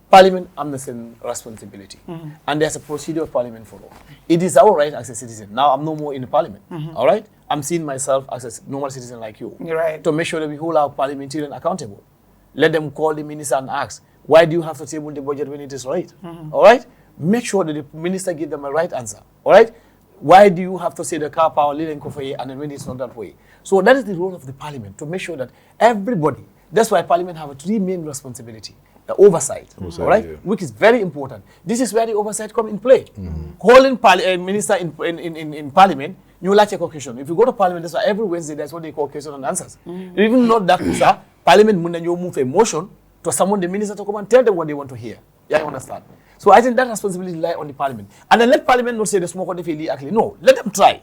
Parliament am na seen responsibility. And there's a procedure of Parliament for all. It is our right as a citizen. Now I'm no more in the Parliament. All right? I'm seeing myself as a normal citizen like you. You're right. To make sure that we hold our parliamentarian accountable. Let them call the minister and ask, why do you have to table the budget when it is right? All right? Make sure that the minister give them a right answer. All right? Why do you have to say the car power and then when it's not that way? So that is the role of the Parliament, to make sure that everybody, that's why Parliament have a three main responsibility. The oversight, all right, yeah. Which is very important. This is where the oversight come in play. Calling minister in Parliament, you like a question. If you go to Parliament, that's why every Wednesday that's what they call question and answers. Even not that, sir, Parliament you move a motion to summon the minister to come and tell them what they want to hear. Yeah, you understand? So I think that responsibility lies on the Parliament. And then let Parliament not say the smoke on the field actually. No, let them try.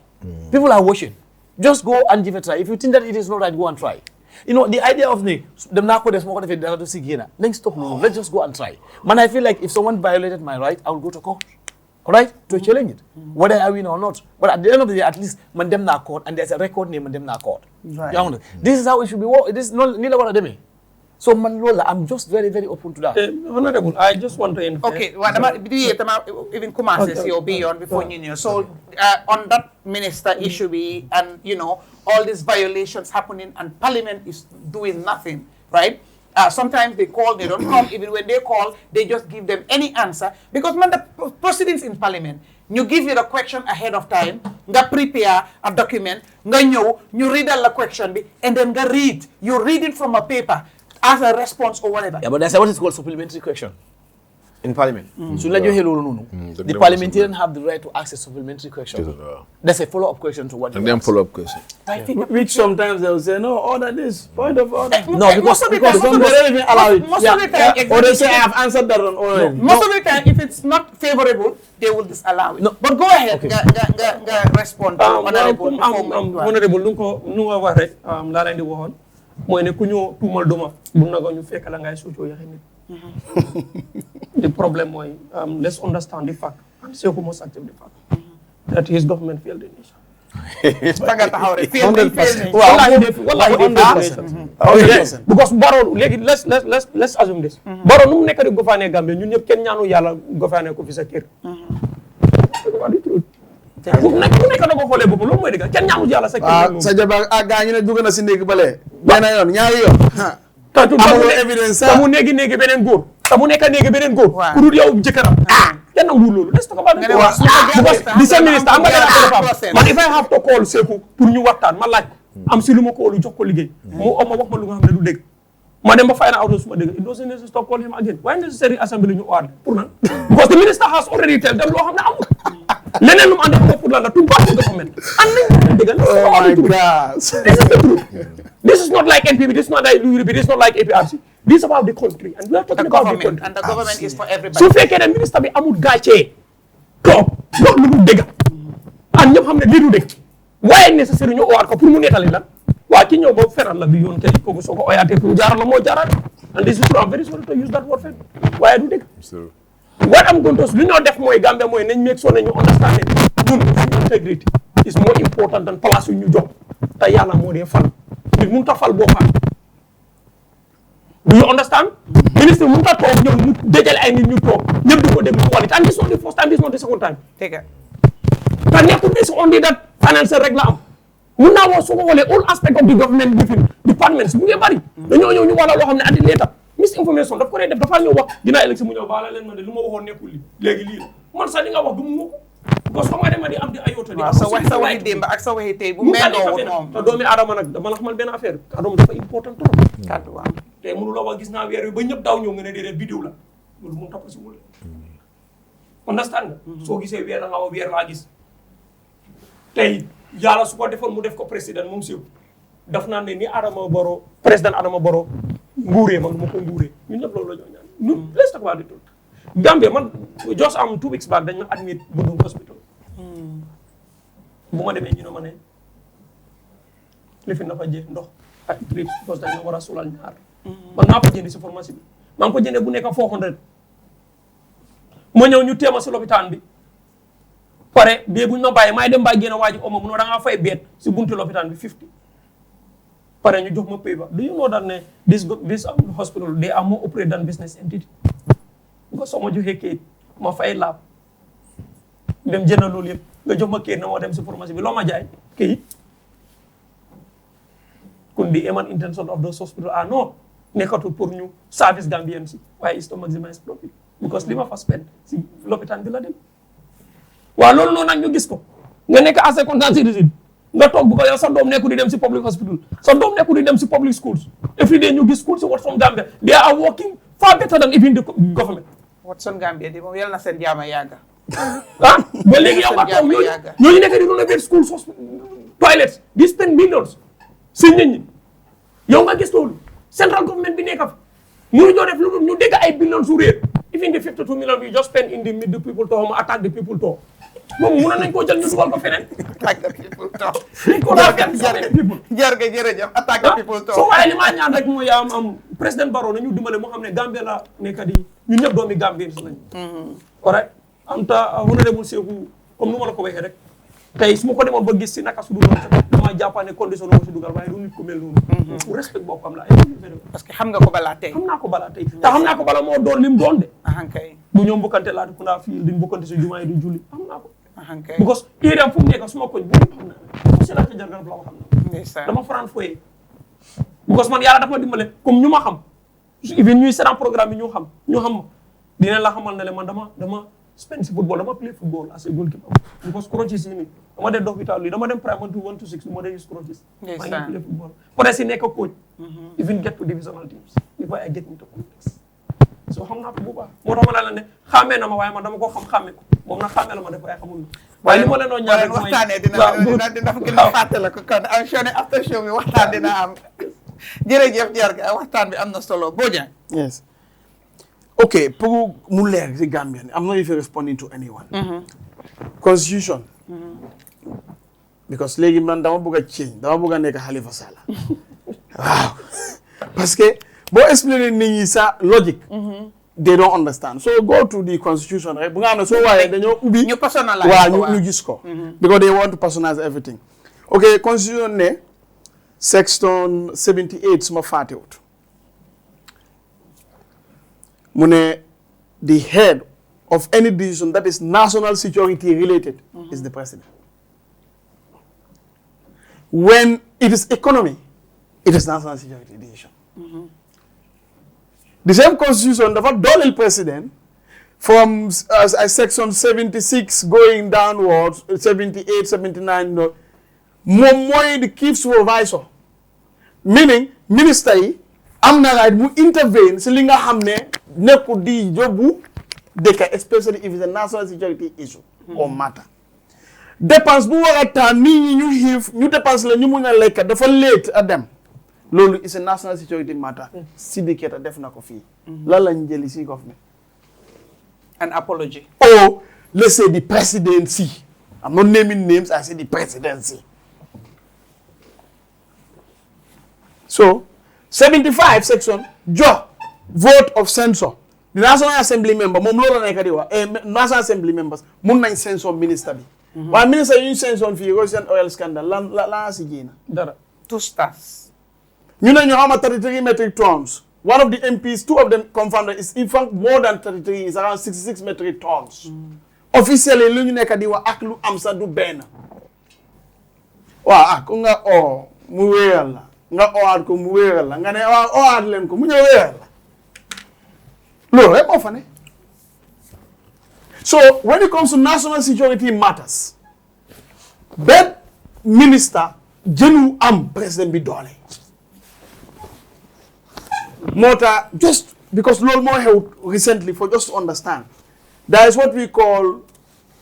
People are watching. Just go and give it a try. If you think that it is not right, go and try. You know, the idea of them not the smoke on the field, to see again. Let's stop. No, let's just go and try. Man, I feel like if someone violated my right, I will go to court. All right? To challenge it. Whether I win or not. But at the end of the day, at least, man them na court, and there's a record name, man them na court. Right. This is how it should be. This is not neither one of them. So, Manlola, I'm just very, very open to that. Honorable, I just want to infer. Okay, even commences or beyond before you. So, on that minister issue, and you know, all these violations happening, and Parliament is doing nothing, right? Sometimes they call, they don't come. Even when they call, they just give them any answer. Because, man, the proceedings in Parliament, you give you the question ahead of time, you prepare a document, you read the question, and then you read. You read it from a paper as a response or whatever. Yeah, but that's what is called supplementary question in Parliament. So let you hear the parliamentarians have the right to ask a supplementary question. That's a follow-up question to what you ask. Follow-up question. Which sometimes they will say, no, order this, point of order. No, because some don't even allow it. Most of the time, or they say, I have answered that one already. Most of the time, if it's not favorable, they will disallow it. No. But go ahead, respond. Honorable, nunga ware, la indi wohon. Moy ne ku ñu tuumal duma bu nago ñu fekk la ngay socio yaxé nit. The problem moy let's understand the fact and Saikou must accept the fact that his government failed the nation. Taga taxaw rek failed because Barrow legi let's assume this. Barrow nu nekk di gouverner Gambie ñun ñep kenn ñaanu Yalla gouverner ko fi sa kër. ku nekk na ko xoolee boppam loolu mooy dëgg kenn ñaanul yàlla sa waaw sa jabar gaa ñu ne dugg na si néeg bale benn yoon ñaari yoon amuloo évidence te mu néegi beneen góor te mu nekk néegi beneen góor ku dul yow jëkkëram kenn nanguwul loolu let's talk about it because di seen ministre am nga dara man if I have to call Saikou pour ñu waxtaan ma laaj am si lu ma ko lu jox ko liggéey mu ma wax ma lu nga xam ne du dégg ma dem ba fay na auto suma dégg it doesn't necessary to call him again why necessary assembly ñu owaat pour nan because the minister has already tell them loo xam ne amul leneen lu mu andi ko pour lan la tout baax government and nañ dégg oh my God this is the truth this is not like NPP this is not like URP this is not like APRC this is about the country and we are talking about the country and the government is for everybody su fekkee ne ministre bi amul gàccee toog wax lu mu dégg and ñëpp xam ne lii du dégg waaye nécessaire ñu owaat ko pour mu nettali lan waa ci ñëw ba feral la bi yoon kay kooku soo ko oyaatee pour jaaral la moo jaaral and this is true I'm very sorry to use that word fen waaye du dégg what am going to lu ñoo def mooy Gambia mooy nañ make sure ne ñu understand ne ñun suñu integrity is more important than place yu ñu jox te yàlla moo dee fal nit mun ta fal boo xam do you understand ministre mun ta toog ñëw mu dajale ay nit ñu toog ñëpp di ko déglu mu walit and this is not the first time this is not the second time te nekkul this only that financial rek la am mun naa woo su ko xoolee all aspect of the government within departments bu ngee bari dañoo ñëw ñu wala loo xam ne andi leeta misinformation daf ko dee def dafa ñëw wax dinaa élection mu ñëw baala leen ma ne lu ma waxoon nekkul li léegi lii la man sax li nga wax du mu ko parce que xam nga dema di am di ayota di sa waxi démb ak sa waxi tey bu méngoo moom te doomi aadama nag dama la xamal benn affaire kàddoom dafa important trop kàddu waaw te mënu la wax gis naa weer wi ba ñëpp daaw ñëw nga ne déedéet vidéo la loolu moom topp si wul understand nga soo gisee weer la nga wax weer laa gis tey yàlla su ko defoon mu def ko président moom siw daf naa ne ni Adama Barrow président Adama Barrow nguuree man ma ko nguuree ñun ñëpp loolu la ñoo ñaan ñun let's talk about it Gambia man just am 2 weeks back dañ ma admit Bundung hospital bu ma demee ñu ne ma ne lifin na fa jeex ndox ak trip parce que dañ ma war a sulal ñaar man naa ko jëndi si pharmacie bi maa ngi ko jëndee bu nekk 400 ma ñëw ñu téema si lopitaan bi pare bee buñ ma bàyyi maay dem bàyyi génn waa ji oma mu ne da ngaa fay beet si buntu lopitaan bi 50 pare ñu jox ma pay ba do you know that ne this hospital they are more operate than business entity because soo ma joxee kayit ma fay laab dem jënd loolu yëpp nga jox ma kayit na moo dem si pharmacie bi loo ma jaay kayit kon the aim and intention of those hospital non nekkatul pour ñu service Gambien si waaye is to maximize profit because li ma fa spend si lopitaan bi la dem waaw loolu noonu nag ñu gis ko nga nekk as a content citizen nga toog bu ko yow sa doom nekku di dem si public hospital sa doom nekku di dem si public schools every day ñu gis schools si Watson Gambia they are working far better than even the government Watson Gambia di moom yal na seen jaama yàgga ba léegi yow nga toog ñooñu nekk di rénover schools toilets di spend millions si nit ñi yow nga gis loolu central government bi nekk fa mënu ñoo def lu dul ñu dégg ay billions su réer even the 52 million we just spend in the mid the people to attack the people to moom mënoon nañ koo jël ñu dugal ko feneen attack the people to dañ ko rafet people jërëjëf attack the people to so waaye li maa ñaan rek mooy am président Barrow nañu dimbale moo xam ne Gambia la nekk di ñun ñëpp doomi Gambien si lañ correct am ta honorable Saikou comme nu ma la ko waxee rek tey su ma ko demoon ba gis si naka su dul dama jàppane condition moo si dugal waaye du nit ku mel noonu pour respect boppam la parce que xam nga ko balaa tey xam naa ko balaa tey te xam naa ko bala moo doon lim doon de ahankay bu ñoom bokkante Latrikunda fii di bokkante si jumaa yi di julli xam naa ko ahankay because area fu mu nekk suma koñ bu xam naa si laajte jargal la xam na dama faran foye because man yàlla dafa ma dimbale comme ñu ma xam even ñuy seetaan programme yi ñu xam ma dina la xamal ne le man dama spend si football dama play football as a goalkeeper because crutches yi nii dama dem d'hôpital yi dama dem primary 1 to 6 dama dem use crutches maa ngi play football peut être si nekk coach even get to divisional teams before I get into context so xam naa ko bu baax moo tax ma la ne xàmmee na ma waaye man dama ko xàmmee ko moom nag xàmmee la ma def waaye xamul na waaye li ma leen doon ñaan rek mooy waxtaanee dina fa gën a fàttale ko kon am show ne after show bi waxtaan dina am jërëjëf Jarga waxtaan bi am na solo Bojang yes okay pour mu leer si Gambian I'm not even responding to anyone constitution because léegi man dama bëgg a change dama bëgg a nekk Halifa Sallah waaw parce que boo expliquer nit ñi sa logique they don't understand so go to the constitution rek bu nga xam ne soo waaye dañoo ubbi ñu personalize waaw ñu gis ko because they want to personalize everything okay constitution ne section 78 suma fàttewut mu ne the head of any decision that is national security related is the president. When it is economy, it is national security decision. The same constitution, the Dolly president, from section 76 going downwards, 78, 79, more the chief supervisor. Meaning, minister am na right mu intervene si li nga xam ne nekku di jobu dëkk, especially if it's a national security issue or matter. Dépense bu war a tax nit ñi ñu xiif ñu dépense la ñu mun a lekk dafa late a dem loolu is a national security matter. Syndicator def na ko fii. Lan lañ jëli si government. An apology. Or let's say the presidency. I'm not naming names, I say the presidency. So 75 section vote of censor. The National Assembly member moom loolu la nekk di wax National Assembly members mun nañ censor minister bi. waaye ministre yi ñu censor fii Russian oil scandal lan si génn dara 2 stars. ñu ne ñoo xam 33 metric tons. One of the MPs, 2 of them confirmed is in fact more than 33, is around 66 metric tons. Officially, lu ñu nekk di wax ak lu am sa du benn. Waaw ak nga mu wéyal la nga owaat ko mu wéyal la nga ne owaat leen ko mu ñëw wéyal la loolu rek moo fa ne. So when it comes to national security matters, that minister jëlu am président bi doole. Mota, just because loolu moo xew recently, for just to understand, there is what we call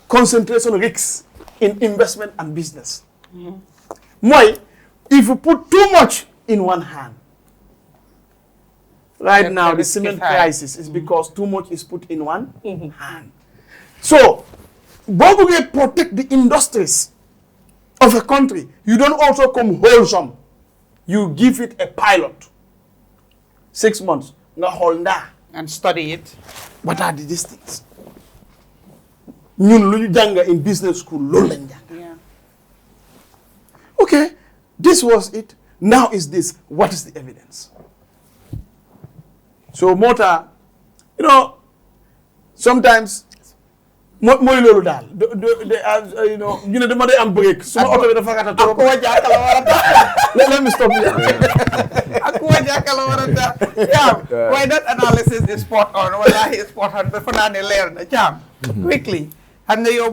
concentration risks in investment and business. Mooy, if you put too much in one hand, right now the cement crisis is because too much is put in one hand. So, boo buggee protect the industries of a country, you don't also come wholesome. You give it a pilot. 6 months, nga xool ndaa and study it. What are the distances? ñun lu ñu jàng in business school loolu lañ jàng. Okay, this was it. Now is this. What is the evidence? So Mota, sometimes mooy loolu daal you know dama day am break suma oto bi dafa gàtta trop let me stop here. Why that analysis is spot on? Wallahi is spot on. But for now, learn jam quickly. And you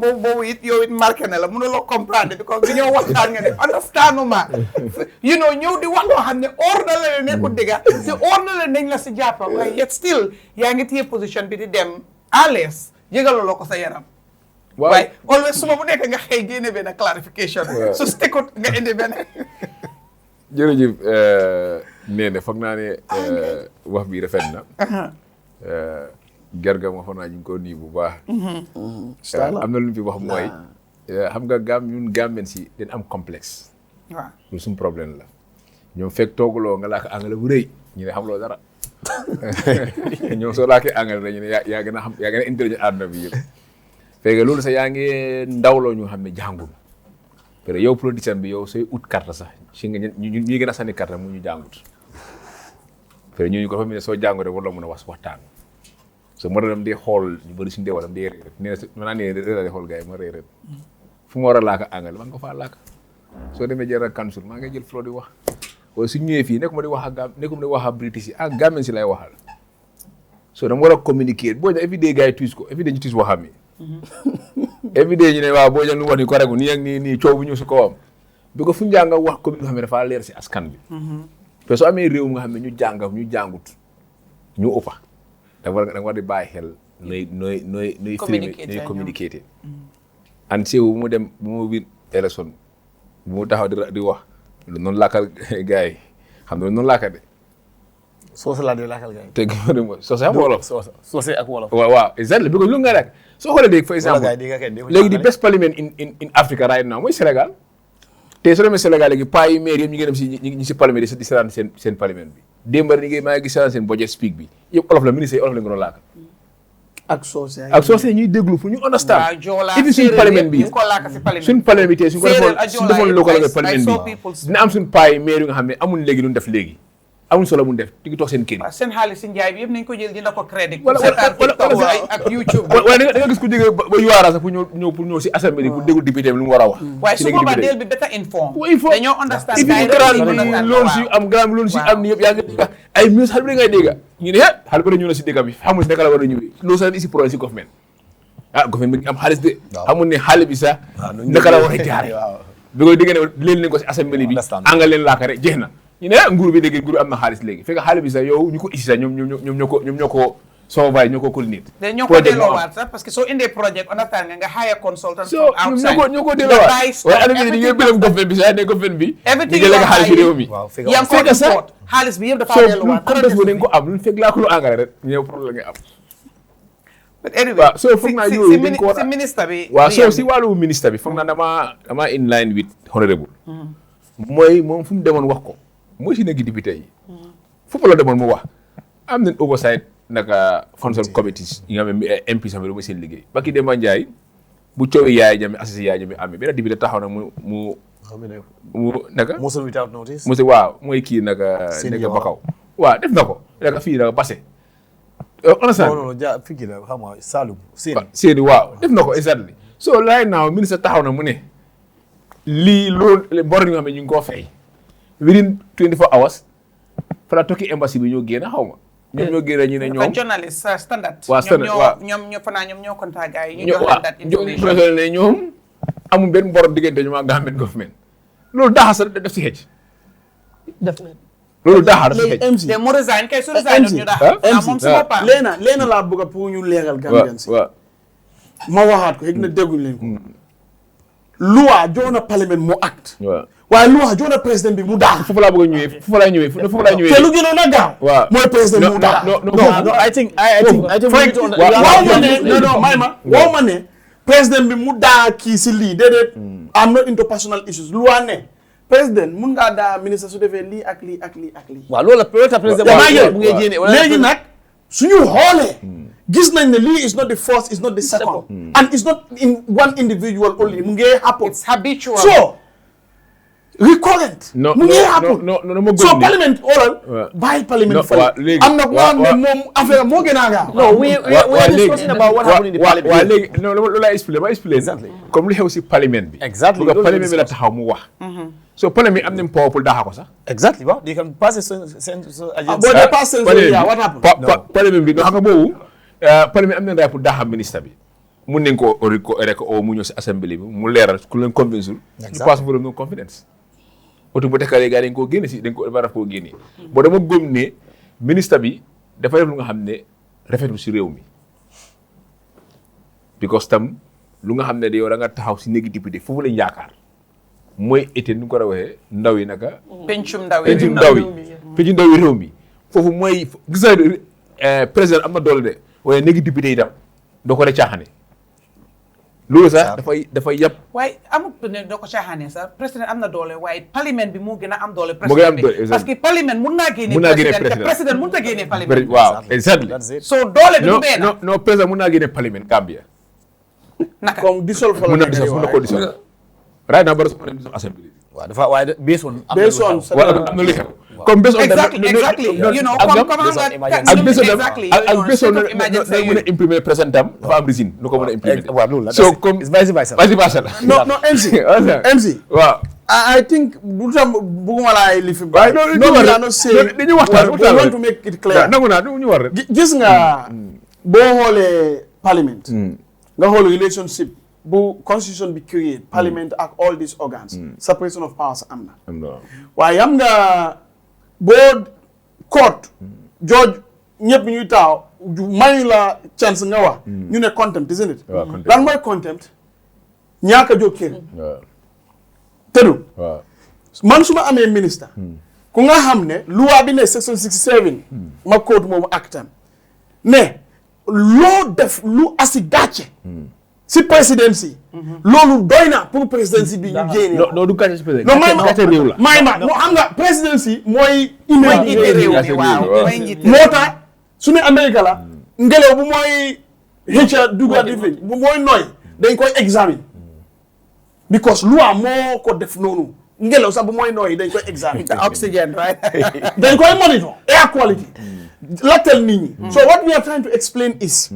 it mark and la comprehend because you know what understand ma. You know the one who had the order ne ko diga the order nañ la ci japp yet still yaa ngi tie position bi di dem à l'aise yëgaloo ko sa yaram. Why always suma bu nekk nga xëy génne benn clarification. So stick ut nga indi benn. Jërëjëf nee na foog naa ne wax bi rafet na. Gerga ma foog naa ñu ngi ko nii bu baax. am na lu ñu fi wax mooy. xam nga ñun Gambien si dañ am complexe. waaw loolu suñu problème la. ñoom fekk tooguloo nga laaka anglais bu rëy ñu ne xamuloo dara. ñoom soo laakee anglais la ñu ne yaa gën a xam yaa gën a intelligent àdduna bi yëpp. fekk loolu sax yaa ngi ndawloo ñu xam ne jàngul. parce que yow politicien bi yow sooy ut carte sax si nga ñu gën a sànni carte mu ñu jàngut. parce que ñu ko fa mu ne soo jàngut rek war la mën a waxtaan. so moo tax dem di xool ñu bëri suñu deewal dem di réer nee na ma naa ne réer di xool gars yi ma réer fu ma war a laaka anglais man nga faa laaka soo demee jël ak kansul maa ngi jël flow di wax waaye su ñëwee fii nekkuma di wax ak nekkuma di wax ak British yi ak Gambien si lay waxal so dama war a communiquer boo ñëwee everyday gars yi tuus ko everyday ñu tuus waxam yi everyday ñu ne waaw boo ñëwee lu wax ni ko rek nii ak nii coow bu ñëw si kawam bi ko fu ñu jàng wax commune xam ne dafa leer si askan bi te soo amee réew nga xam ne ñu jàngut ñu ëppa da war di bàyyi xel nooy communiquer an si bu mu dem bu mu biir élection bu mu taxaw di wax noonu laakal gars yi xam ne noonu laaka de soose laa di laakal gars yi te soose ak wolof soose ak wolof waaw exactly because lu nga rek soo xoolee léegi for exemple léegi di best parliament in Africa right now mooy Sénégal te soo demee Sénégal léegi paa yi maire yëpp ñu ngi dem si ñi si parlement di seetaan seen parlement bi démb rek maa ngi gis seen budget speak bi yëpp olof la ministre yi olof la nga doon laaka ak soose ñuy déglu fu ñu understand Joola ibi suñu parlement bi ko laaka si parlement suñu parlement bi tey suñu ko defoon local parlement bi dina am suñu paa yi maire yu nga xam ne amul léegi lu ñu def léegi amuñ solo mu def di toog seen kër yi. seen xaalis si njaay bi yëpp nañ ko jël dina ko crédit. wala ak YouTube. wala da nga gis ku jógee ba yuwaara sax pour ñëw si assemblée pour déglu député lu mu war a wax. waaye su boobaa del bi better inform. dañoo understand loolu si am grand loolu si am ni yëpp yaa ngi dégg ay ministre xale bi ngay dégg ñu ne xale bi ñëw na si dëkk bi xamul si naka la war a ñëwee loolu sax isi problème si government government bi am xaalis de xamul ne xale bi sax naka la war a jaare bi koy dégg ne leen leen ko si assemblée bi angal leen laaka rek jeex na ñu ne nguur bi dégg nguur am na xaalis léegi fekk xale bi sax yow ñu ko isi sax ñoom ñoo ko soobaay ñoo ko coordinate ñoo ko delloowaat sax parce que soo indee projet understand nga hire consultant from outside ñoo ko delloowaat waaye année bi di ngeen bilam government bi sax ne government bi di nga lekk xaalis réew mi yaa ngi ko import xaalis bi yëpp dafa delloowaat comme des bo dañ ko am lu fekk laa ko lu engrais rek ñëw problème ngay am but anyway waaw soo foog naa yooyu dañ ko si ministre bi waaw soo si wàllu ministre bi foog naa dama in line with honorable mooy moom fu mu demoon wax ko mooy si nekk député yi foofu la demoon mu wax am nañ oversight naka council committees yi nga xam ne MP sax mooy seen liggéey ba ki Demba Ndiaye bu coowee Yaaya Jammeh assisé Yaaya Jammeh amee benn député taxaw na mu naka motion without notice mosu waaw mooy kii naka nekk Bakaw waaw def na ko naka fii naka passé non fii la xam nga Saloum Séni waaw def na ko exactly so right now ministre taxaw na mu ne lii loolu bor yi nga xam ne ñu ngi koo fay within 24 hours fa la tokki embassy bi ñoo génn xaw ma ñoom ñoo génn ñu ne ñoom journaliste standard waaw standard waaw ñoom ñoo contact gars yi ñu jox leen that information ne ñoom amul benn bor diggante ñu ma government government loolu daaxa sa def si xëcc loolu daaxa def si xëcc te mu resign kay su resign ñu daaxa moom si boppam leena laa bëgg pour ñu leeral Gambian si ma waxaat ko xëy na dégguñ leen ko loi joona parlement mu acte waaye loi joona président bi mu daax foofu laa bëgg a ñëwee foofu laa ñëwee te lu gënoon a gaaw mooy président mu daax no I think waaw ma ne président bi mu daa kii si lii déedéet am not into personal issues loi ne président mun ngaa daa ministre su defee lii ak lii ak lii ak lii waaw loolu la président bu ngeen jéene léegi nag suñu xoolee gis nañ ne lii is not the first is not the second and it's not in one individual only mu ngi happen it's habitual so recurrent mu ngi happen so parliament oral bàyyi parliament fa am na ko ne moom affaire moo gën a gaaw no we are discussing about what happened in the parliament waaw léegi non loolu laay expliqué comme li xew si parliament bi exactly parce que parliament bi la taxaw mu wax so parliament bi am nañ power pour daaxa ko sax exactly waaw they can pass seen agenda boo dee pass seen what happened parliament bi xam nga boobu parlement am nañ raay pour daaxam ministre bi mun nañ ko rek o mu ñëw si assemblée bi mu leeral ku leen convaincre ñu passe pour no confidence oto bu tekkalee gars dañ koo génne si dañ ko war a koo génne boo dama gëm ne ministre bi dafa def lu nga xam ne rafetul si réew mi because tam lu nga xam ne yow da nga taxaw si néegi député foofu lañ yaakaar mooy été nu ko war a waxee ndaw yi naka pencum ndaw yi réew mi foofu mooy gis nga président am na doole de waaye néegi député yi tam doo ko de caaxaane loolu sax dafay yàpp waaye amul ne doo ko caaxaane sax président am na doole waaye parlement bi moo gën a am doole moo gën a am doole parce que parlement mun naa génne président mun na génne parlement waaw exactly so doole bi du benn non président mun naa génne parlement Gambia naka comme dissolve fa la mun na ko dissolve right now bara su ma dem assemblée waaw dafa waaye based on am na lu xew comme based on exactly you know comme xam nga ak based on mën a imprimer président tam dafa am résine lu ko mën a imprimer waaw loolu la so comme vice versa non MC waaw I think bu tam bëgguma laay li fi waaye dañu waxtaan we want to make it clear nangu naa ñu war rek gis nga boo xoolee parliament nga xool relationship bu constitution bi create parliament ak all these organs separation of powers am na waaye am nga boo court George ñëpp ñuy taaw may la chance nga wax ñu ne contempt isn't it lan mooy contempt ñaaka jóg kër tëdu man su ma amee ministre ku nga xam ne loi bi ne section 67 ma code moomu actam ne loo def lu asi gàcce si présidence loolu doy na pour présidence bi ñu génne non du gàcce si présidence non may ma moo xam nga présidence mooy image réew mi waaw moo tax su ne Amérique la ngelaw bu mooy xëcca duga di fi bu mooy nooy dañ koy examine because loi moo ko def noonu ngelaw sax bu mooy nooyi dañ koy examine. The oxygen, right? dañ koy monitor air quality. laajteel nit ñi. so what we are trying to explain is.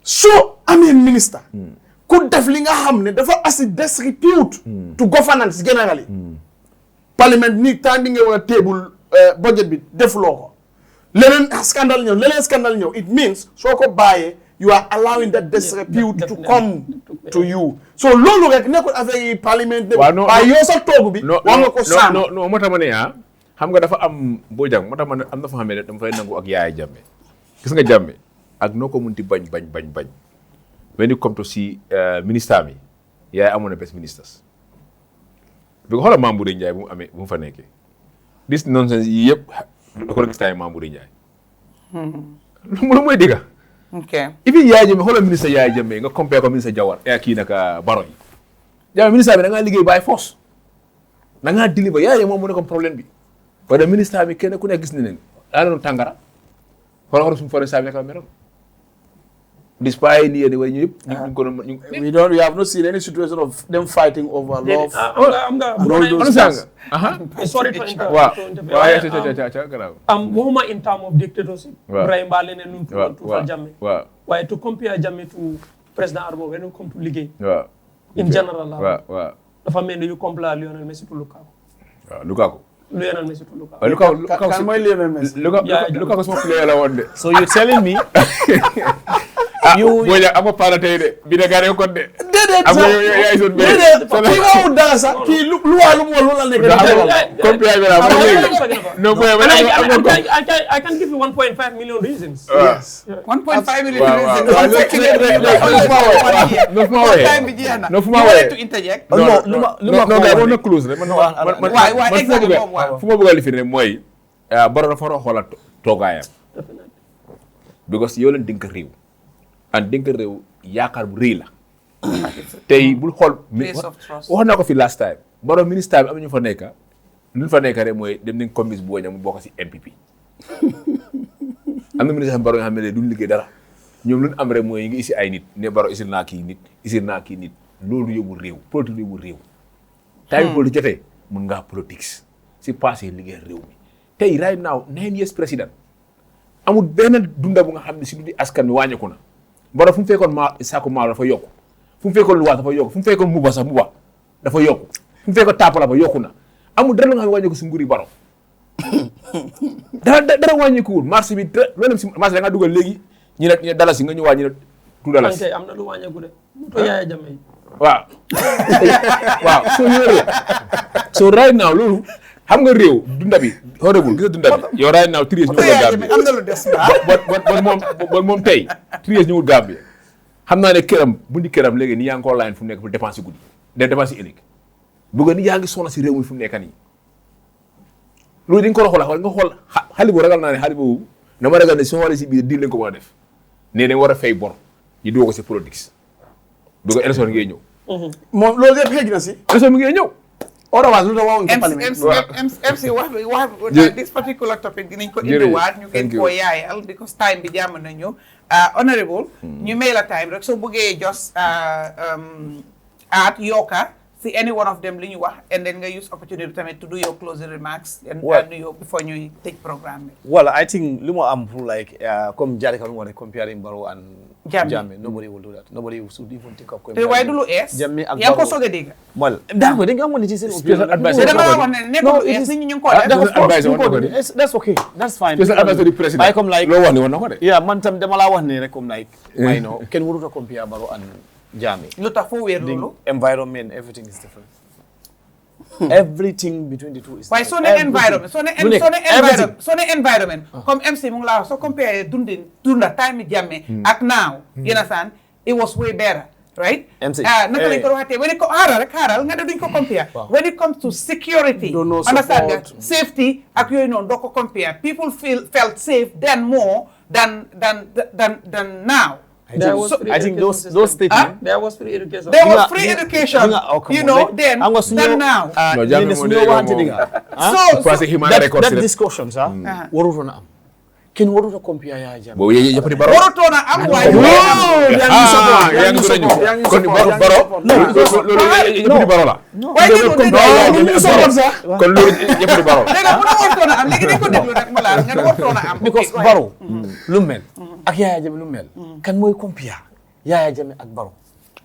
so amee minister. ku def li nga xam ne dafa asi disrepute to governance generally. parliament ni temps bi nga war a table budget bi defuloo ko. leneen scandal ñëw it means soo ko bàyyee you are allowing that disrepute to come to you. so loolu rek nekkul affaire yi parliament. waaye yow sa toogu bi. war nga ko sànn. non moo tax ma ne xam nga dafa am boo jàng moo tax ma ne am na fa xam ne dama fay nangu ak Yaya Jammeh gis nga Jammeh ak noo ko munti bañ. when you come to see ministre mi Yaya amoon na best ministers bi nga xoolal Mame Boye Ndiaye bu mu fa nekkee this nonsense yi yëpp da ko gis time Mame Boye Ndiaye lu mooy dëgga ifi Yaya Jammeh xoolal ministre Yaya Jammeh nga compare ko ministre Jawar kii naka Baro yi Jammeh ministre bi da ngaa liggéey by force da ngaa deliver Yaya Jammeh moom mu ne comme problème bi parce que ministre bi kenn ku nekk gis na leen daa doon tàngara xoolal suñu forêt bi naka la meroon despite ni yéen way ñu yëpp we have not seen any situation of them fighting over love. Sorry to interrupt. Waxuma in terms of dictatorship. Ibrahim Ba leneen nu to Jammeh. Waaye to compare Jammeh to President Adama when it come to liggéey. In general dafa mel ni yu compare Lionel Messi to Lukaku. Lionel Messi to Lukaku. Kan mooy Lionel Messi. Lukaku sama player la woon de. So you're telling me boo ja am paala tey de bi da gare ko de déedéet am yaay son be kii nga wut dara sax kii lu waa lu mu loolu la nekk comme player bi la no boy I can give you 1.5 million reasons. Yes. 1.5 million reasons. No fuma waye to interject. No close rek man fu ma bëgg a lifi rek mooy Barrow dafa war a xoolaat toogaayam because yow leen dénk réew and dénk réew yaakaar bu rëy la tey bul xool wax naa ko fi last time Barrow ministre bi am ñu fa nekka lu fa nekka rek mooy dem nañ commis bu woña mu bokk si MPP am na ministre xam Barrow nga xam ne duñ liggéey dara ñoom lu ñu am rek mooy ngi isi ay nit ne Barrow isil naa kii nit loolu yóbbu réew politique yóbbu réew time politique jotee mun ngaa politique si passé liggéey réew mi tey right now 9 years président amul benn dunda bu nga xam ne si du di askan mi wàññeeku na Barrow fu mu fekkoon Saikou Marong dafa yokku fu mu fekkoon luwaas dafa yokku fu mu fekkoon muba dafa yokku fu mu fekkoon tàppala ba yokku na amul dara lu nga xam ne wàññeeku si nguuri Barrow dara wàññeekuwul marché bi loolu si marché da nga dugal léegi ñu ne dalasi nga ñëwaat ñu ne tout dalasi am na lu wàññeeku de mu to Yaya Jammeh waaw soo ñëwee so right now loolu xam nga réew dunda bi horrible gis nga dunda bi yow right now tries ñëwul Gambie am na lu des moom tey tries ñëwul Gambie xam naa ne këram bundi këram léegi ni yaa ngi ko line fu mu nekk pour dépense guddi de dépense ëllëg bëgg ni yaa ngi soxla si réew mi fu mu nekk nii loolu dañ ko xool nga xool xale bu ragal naa ne xale boobu dama ragal ne soo waree si biir diil lañ ko mën a def ne dañ war a fay bor ñu doo ko si politique bëgg élection ngay ñëw moom loolu yëpp xëy na si élection mi ngay ñëw otherwise lu da waaw ci parlement MC wax this particular topic dinañ ko indiwaat ñu gën koo yaayal because time bi jàmm nañu honorable ñu may la time rek soo bëggee just add yokka si any one of them li ñu wax and then nga use opportunity tamit to do your closing remarks and before ñuy take programme bi. Well, I think li ma am pour like comme Jare kan wax comparing Barrow and Jammeh nobody will do that. Nobody should even think of comparing. Waaye du lu ees. Jammeh ak yaa ngi ko soog a dégg. Well, d'accord dañ nga amoon ci seen special advice dama la wax ne nekkul lu ees nit ñi ñu ngi ko def. That's okay. That's fine. Special advice du président. Waaye comme like loo wax ni woon na ko de. Yeah, man tam dama laa wax ne rek comme like I know kenn warut a compare Barrow and Jammeh. Lu tax foo wéer loolu. Environment, everything is different. Everything between the two is waaye soo ne environment soo ne environment comme MC mu ngi laa wax soo compare dunda time Jammeh ak now you understand it was way better right MC naka lañ ko waxatee when it ko xaaral nga ne duñ ko compare when it comes to security understand nga safety ak yooyu noonu doo ko compare people felt safe then more than now. I think those statements. There was free education. There was free education. You know, then now. So that discussions warutoon am kenn warut a compare Yaya Jammeh. boobu yëpp di baro. warutoon a am waaye. yaa ngi gën a ñëw kon baro. loolu yëpp di baro la. waaye kon loolu yëpp di baro la. léegi bu na warutoon a am léegi dañ ko déglu rek mu laal nga warutoon a am. because baro lu mel ak Yaya Jammeh lu mel kan mooy compare Yaya Jammeh ak baro.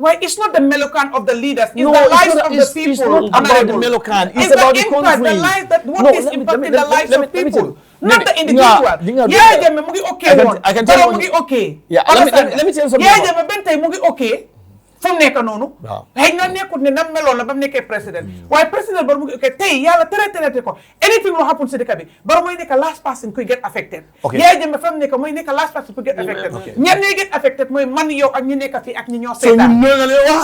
Why it's not the melocan of the leaders, it's the lives of the people. It's not about the melocan. It's about the impact, the lives that what is impacting the lives of people, not the individual. Yeah, Jammeh mu ngi okay woon. Baro mu ngi okay. Yeah, let me tell you something. Yeah, Jammeh ben tey mu ngi okay. fu mu nekk noonu. waaw xëy na nekkut ne nam meloon la ba mu nekkee président. waaye président Barrow mu ngi ok tey yàlla traité ko anything lu happen si dëkk bi Barrow mooy nekk last person kuy get affected. ok Yaya Jammeh fa mu nekk mooy nekk last person kuy get affected. ñan ñooy get affected mooy man yow ak ñi nekk fii ak ñi ñoo seetaan.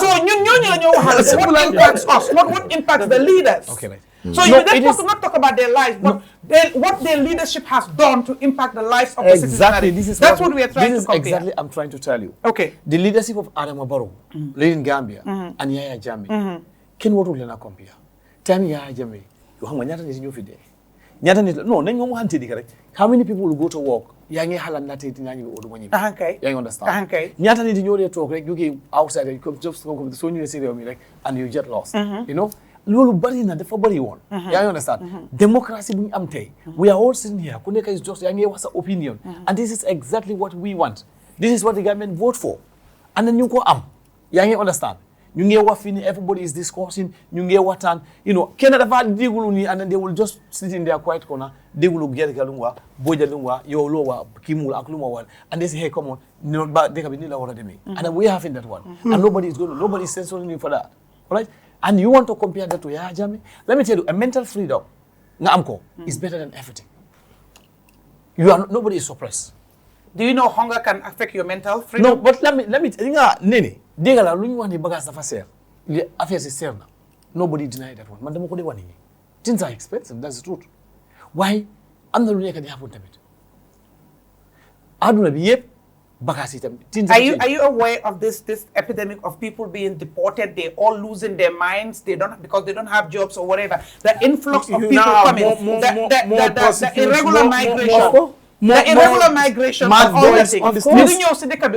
so ñun ñooñu la ñoo waxal. what impacts us not what impacts the leaders. So you not talk about their lives, but what their leadership has done to impact the lives of the citizens. That's what we are trying to compare. Exactly, I'm trying to tell you. Okay. The leadership of Adama Barrow, leading Gambia, and Yaya Jammeh, can what will you compare? Tell me Yaya Jammeh, you have nyata nisi nyufi de. Nyata nisi no, nengo muhanti di correct. How many people will go to work? Yangi halan nati tinani be odu mani. Okay. You understand? Okay. Nyata nisi nyori talk like you get outside, you come just come to so you see me like, and you get lost. You know. Loolu bari na dafa bari woon. yaa ngi understand. Democracy bu ñu am tey. we are all sitting here ku nekk is just yaa ngi wax sa opinion. and this is exactly what we want. this is what the government vote for. and then ñu ngi ko am. yaa ngi understand. ñu ngi wax fii ni everybody is discussing ñu ngi waxtaan you know kenn dafa déglu nii and then they will just sit in their quiet corner déglu gerte ga lu mu wax Boja lu mu wax yow loo wax kii mu ak lu mu wax and they say hey come on no ba dëkk bi nii la war a demee. and then we are having that one. and nobody is censoring you for that. all right. And you want to compare that to Yaya Jammeh? Let me tell you, a mental freedom is better than everything. Nobody is suppressed. Do you know hunger can affect your mental freedom? No, but let me nene, degala lu ñu wax ni bagage dafa seer. Affaire si seer na. Nobody deny that one. Man dama ko de wax ni. Things are expensive, that's the truth. Why? Am na lu nekk di happen tamit. Aduna bi yëpp Are you aware of this epidemic of people being deported? They're all losing their minds. Because they don't have jobs or whatever. The influx of people coming, the irregular migration, migration, and all that thing.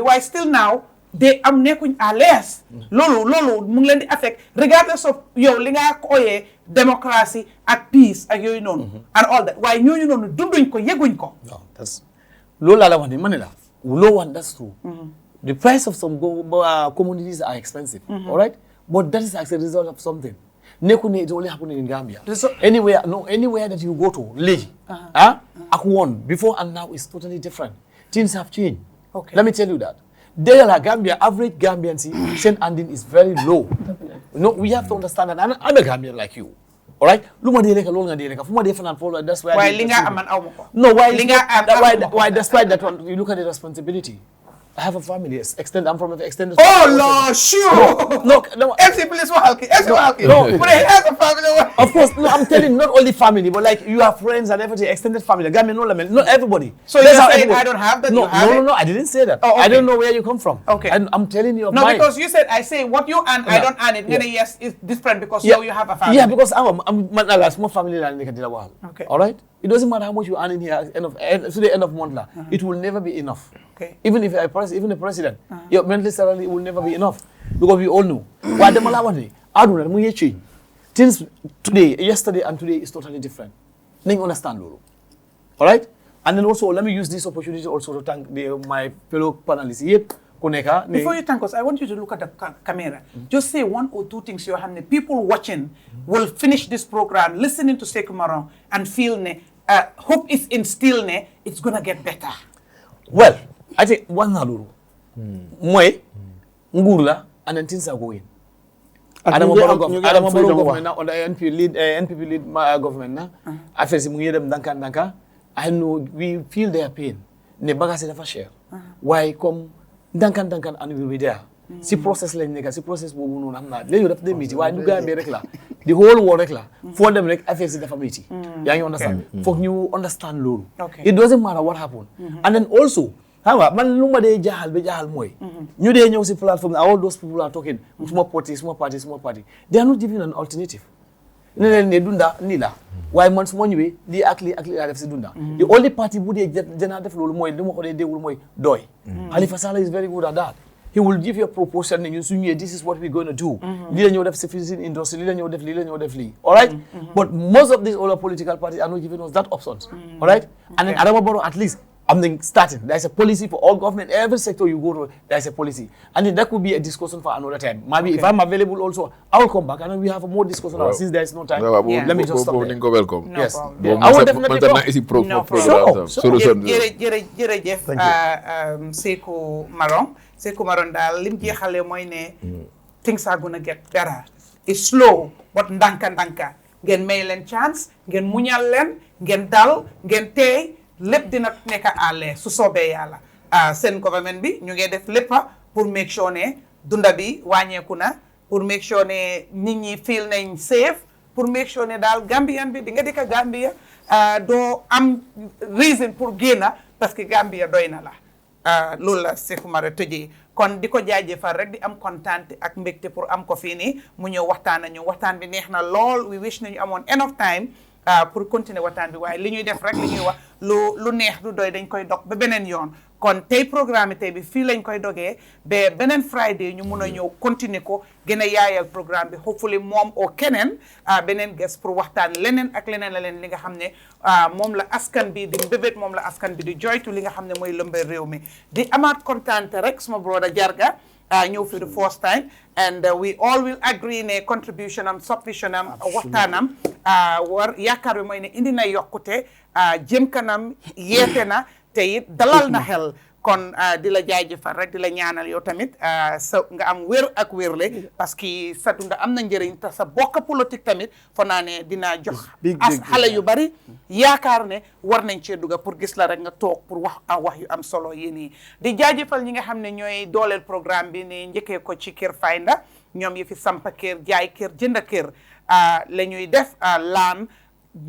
Why still now they am nekkuñ à l'aise. Loolu mu ngi leen di affect regardless of yow li nga koyee democracy ak peace ak yooyu noonu. and all that. Waaye ñooñu noonu dunduñ ko yëguñ ko. Loolu laa la wax ni ma ne la. No one, that's true. The price of some commodities are expensive, all right? But that is as a result of something. It's only happening in Gambia. Anywhere that you go to, Akwon, before and now is totally different. Things have changed. Okay. Let me tell you that. Gambia, average Gambian St. Andin is very low. No, we have to understand that. I'm a Gambian like you. All right, luma de leka longa de leka fuma de fan follow. That's why. Why linga aman awko? No, why despite that one, you look at the responsibility. I have a family. I'm from an extended. Oh Lord, sure. No. MC please walk. No, but he has a family. Of course, no. I'm telling not only family, but like you have friends and everything, extended family. Not everybody. So you're saying I don't have that? No, I didn't say that. Oh, okay. I don't know where you come from. Okay. I'm telling you. No, because you said I say what you earn, I don't earn it. Yeah. Yes, it's different because you have a family. Yeah, because I'm a small family than Nikadila. Okay. All right. It doesn't matter how much you earn in here to the end of month. It will never be enough. Okay. Even the president, your monthly salary will never be enough because we all know. Things today, yesterday, and today is totally different. You understand, Lulu? All right. And then also, let me use this opportunity also to thank my fellow panelists. Before you thank us, I want you to look at the camera. Just say one or two things. People watching will finish this program, listening to Saikou Marong, and feel hope is instilled. It's gonna get better. Well, I think one haluru, moi, ngurla, and then things are going. Adama Barrow government now under NPP lead government now. After some years danka, I know we feel their pain. Ne bagasi dafa share. Why come dankan and we will be there. Si process lañ nekk si process boobu noonu am na léegi daf dem meeting waaye du Gambie rek la the whole world rek la foo dem rek affaire si dafa meeting yaa ngi understand foog ñu understand loolu it doesn't matter what happened and then also xam nga man lu ma dee jaaxal mooy ñu dee ñëw si platform all those people are talking suma party they are not giving an alternative ne leen ne dunda nii la waaye man su ma ñëwee lii ak lii laa def si dunda the only party bu dee jëna def loolu mooy li ma ko dee déggul mooy doy Halifa Sallah is very good at that he will give you a proposal ne ñun su ñëwee this is what we're going to do lii la ñëw def si fishing industry lii la ñëw def lii all right but most of these other political parties are not giving us that options all right and then Adama Barrow at least I'm then starting. There's a policy for all government, every sector you go to, there's a policy. And then that could be a discussion for another time. Maybe if I'm available also, I'll come back and then we have a more discussion since there's no time. Let me just stop there. Welcome. Yes. I will definitely come. No problem. Jërëjëf Saikou Marong daal lim jeexale mooy ne things are gonna get better. It's slow but ndanka ngeen may leen chance ngeen muñal leen ngeen dal ngeen teey lépp dina nekk à l'aise su soobee yàlla seen government bi ñu ngi def lépp pour make sure ne dunda bi wàññeeku na pour make sure ne nit ñi feel nañ safe pour make sure ne daal Gambian bi di nga dëkk Gambia doo am reason pour génna parce que Gambia doy na la loolu la Saikou Marong tëjee kon di ko jaajëfal rek di am kontaan ak mbégte pour am ko fii nii mu ñëw waxtaan bi neex na lool we wish nañu amoon enough time pour continuer waxtaan bi waaye li ñuy def rek li ñuy wax lu neex du doy dañ koy dog ba beneen yoon kon tey programme tey bi fii lañ koy dogee ba beneen Friday ñu mun a ñëw continuer ko gën a yaayal programme bi hopefully moom oo keneen beneen guest pour waxtaan leneen ak leneen la leen li nga xam ne moom la askan bi di mbébét moom la askan bi di joytu li nga xam ne mooy lëmbal réew mi di amaat kontaante rek suma brother Jarga ñëw fi the first time and we all will agree ne contribution am submission am waxtaanam war yaakaar bi mooy ne indi na yokkute jëm kanam yeete na te it dalal na xel kon di la jaajëfal rek di la ñaanal yow tamit sa nga am wér ak wérle parce que sa dunda am na njëriñ te sa bokk politique tamit fo naa ne dina jox xale yu bari yaakaar ne war nañ cee dugga pour gis la rek nga toog pour wax yu am solo yéen yi di jaajëfal ñi nga xam ne ñooy dooleel programme bi ni njëkkee ko ci Kër Fayda ñoom yi fi sampa kër jaay kër jënd kër la ñuy def laan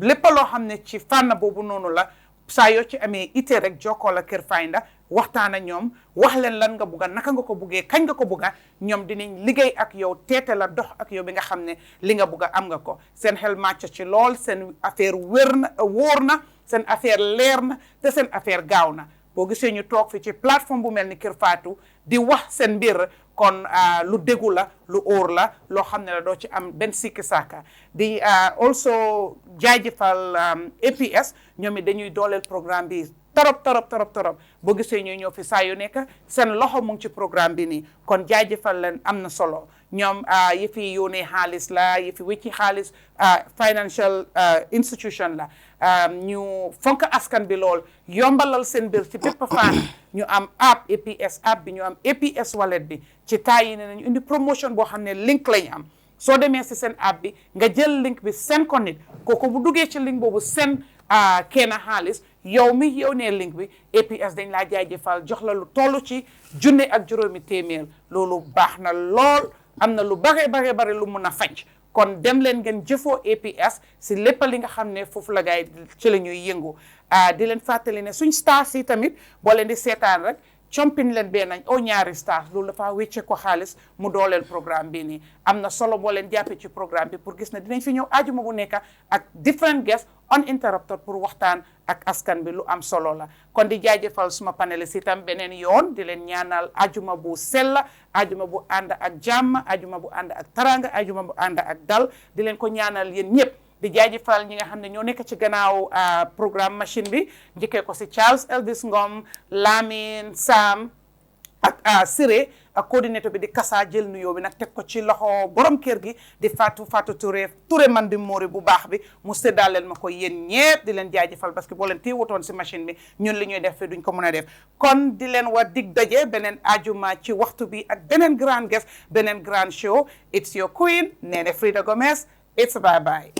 lépp loo xam ne ci fànn boobu noonu la saa yoo ci amee ité rek jokkoo la Kër Fayda waxtaan ak ñoom wax leen lan nga bugga naka nga ko buggee kañ nga ko bugga ñoom dinañ liggéey ak yow teete la dox ak yow bi nga xam ne li nga bugga am nga ko seen xel màcc ci lool seen affaire wóor na seen affaire leer na te seen affaire gaaw na boo gisee ñu toog fi ci plateforme bu mel ni Kër Fatou di wax seen mbir kon lu déggu la lu óor la loo xam ne la doo ci am benn sikki sàkka di also jaajëfal APS ñoom it dañuy dooleel programme bi torop boo gisee ñuy ñëw fi saa yu nekk seen loxo mu ngi ci programme bi nii kon jaajëfal leen am na solo ñoom yi fi yónnee xaalis la yi fi wécci xaalis financial institution la ñu fonk askan bi lool yombalal seen mbir ci bépp fànn ñu am app APS app bi ñu am APS wallet bi ci taay yi ne nañu indi promotion boo xam ne link lañ am soo demee si seen app bi nga jël link bi seen ko nit kooku bu duggee ci link boobu seen kenn xaalis yow mi yow nee link bi APS dañ laa jaajëfal jox la lu toll ci 1,500 loolu baax na lool am na lu bare lu mun a faj kon dem leen ngeen jëfoo APS si lépp li nga xam ne foofu la gaay ci la ñuy yëngu di leen fàttali ne suñ stars yi tamit boo leen di seetaan rek compin leen bee nañ ñaari stars loolu dafa wécce ko xaalis mu dooleel programme bi nii am na solo boo leen jàppee ci programme bi pour gis ne dinañ fi ñëw ajuma bu nekk ak different guests uninterrupted pour waxtaan ak askan bi lu am solo la kon di jaajëfal suma panélistes itam beneen yoon di leen ñaanal ajuma bu sell ajuma bu ànd ak jàmm ajuma bu ànd ak taranga ajuma bu ànd ak dal di leen ko ñaanal yéen ñëpp di jaajëfal ñi nga xam ne ñoo nekk ci gannaaw programme machine bi njëkkee ko si Charles Elvis Ngom Lamine Sam ak Siré ak coordinateur bi di Kassa jël nuyoo bi nag teg ko ci loxo borom kër gi di Fatou Touré man di Mori bu baax bi mu séddaleel ma ko yéen ñëpp di leen jaajëfal parce que boo leen téewutoon si machine bi ñun li ñuy def fi duñ ko mën a def kon di leen war dig daje beneen ajuma ci waxtu bi ak beneen grand guest beneen grand show it's your queen Nene Frida Gomez it's bye bye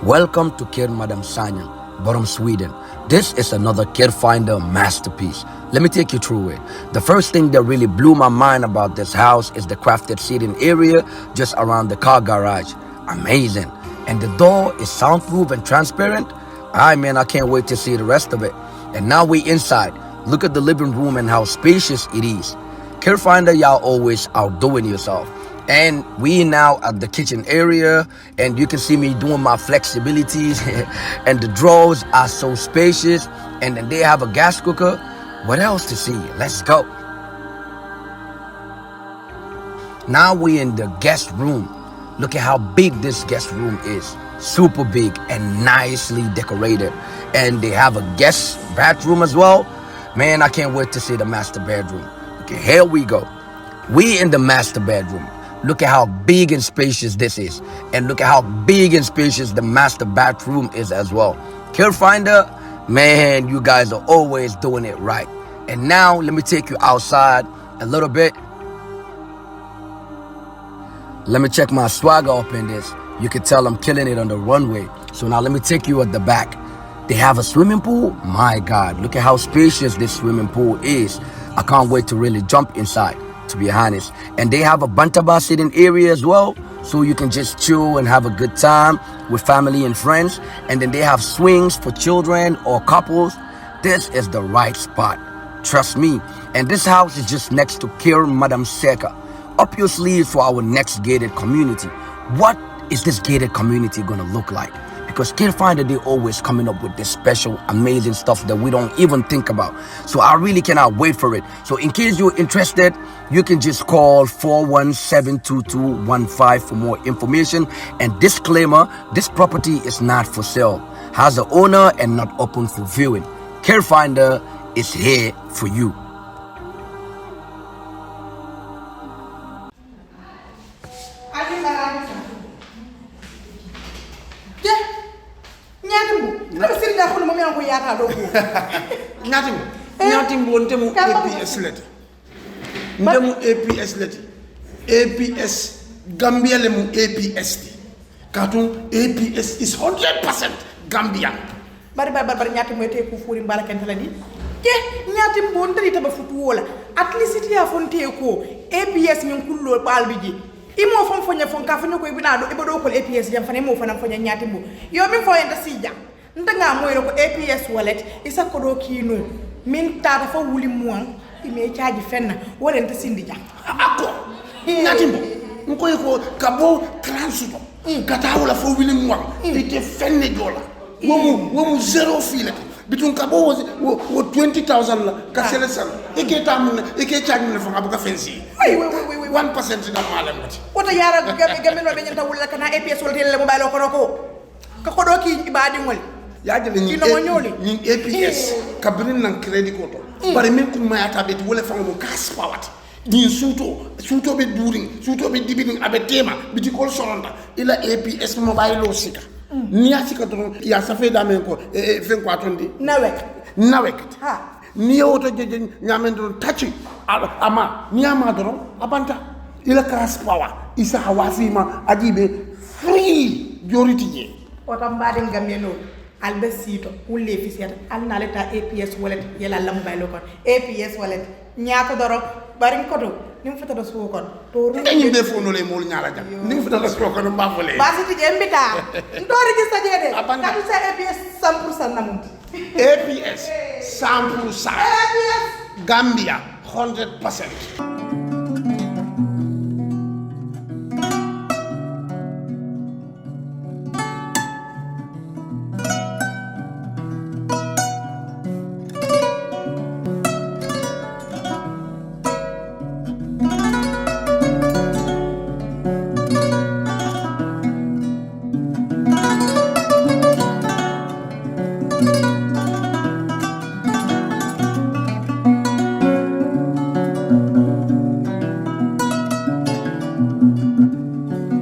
Welcome to Kir Madam Sanya, Borom, Sweden. This is another Kid Finder masterpiece. Let me take you through it. The first thing that really blew my mind about this house is the crafted seating area just around the car garage. Amazing. And the door is soundproof and transparent. Man, I can't wait to see the rest of it. And now we inside. Look at the living room and how spacious it is. Kid Finder, y'all always outdoing yourself. And we now at the kitchen area, and you can see me doing my flexibilities and the drawers are so spacious, and then they have a gas cooker. What else to see? Let's go. Now we in the guest room. Look at how big this guest room is. Super big and nicely decorated. And they have a guest bathroom as well. Man, I can't wait to see the master bedroom. Okay, here we go. We in the master bedroom. Look at how big and spacious this is. And look at how big and spacious the master bathroom is as well. Kid Finder, man, you guys are always doing it right. And now let me take you outside a little bit. Let me check my swagger up in this. You can tell I'm killing it on the runway. So now let me take you at the back. They have a swimming pool. My God, look at how spacious this swimming pool is. I can't wait to really jump inside, to be honest. And they have a Bantaba sitting area as well, so you can just chill and have a good time with family and friends. And then they have swings for children or couples. This is the right spot, trust me. And this house is just next to Kir Madam Seka. Up your sleeves for our next gated community. What is this gated community gonna look like? Because Kid Finder, they always coming up with this special, amazing stuff that we don't even think about. So I really cannot wait for it. So in case you're interested, you can just call 417-2215 for more information. And disclaimer, this property is not for sale. Has an owner and not open for viewing. Kid Finder is here for you. Nyatimbo ntemu APS leti. Ndemu APS leti. APS Gambia lemu APS ti. Katun APS is 100% Gambian. Bari nyatimbo ete kufuri mbala kentala di. Ke nyatimbo ndari taba futu wola. At least ya fonte ko APS min kullo balbiji. Imo fon fonya fon ka fonyo ko ibina do ibodo ko APS jam fane mo fana fonya nyatimbo. Yo min fo yenda sija. Ndanga moyro ko APS wallet isa kodo kino min tata fa wuli muan ime charge fenna wala nta sindija ako natimbo nko ko kabo transuto kata wala fa wuli muan ite fenne jola womu zero file bitun kabo wo 20,000 la ka selesan ike tam ike charge ne fa abuka fensi 1% da malam bati wota yara gamen no be nyanta wala kana APS wallet le mobile ko ka kodo ki ibadi ngol yajele ni APS kabrin nan credit koto bari min kum mayata be wala fango kas pawat ni suto be during suto be dibiding abe tema biti kol sonda ila APS mobile lo sika ni asika don ya safe da men ko fen ko atondi nawek ha ni oto je nyamen don tachi ama ni ama don abanta ila kas power isa hawasima ajibe free joriti je wata mbade ngameno albe sito ulle fisiyata alna leta APS wallet yela la mobile kon APS wallet nyaata doro barin koto nim fata do so kon to dañu defo no le mol ñala jam nim fata do so kon ba fole ba siti je mbita ndori gi sajede katu sa APS 100% namuti APS 100% Gambia 100%.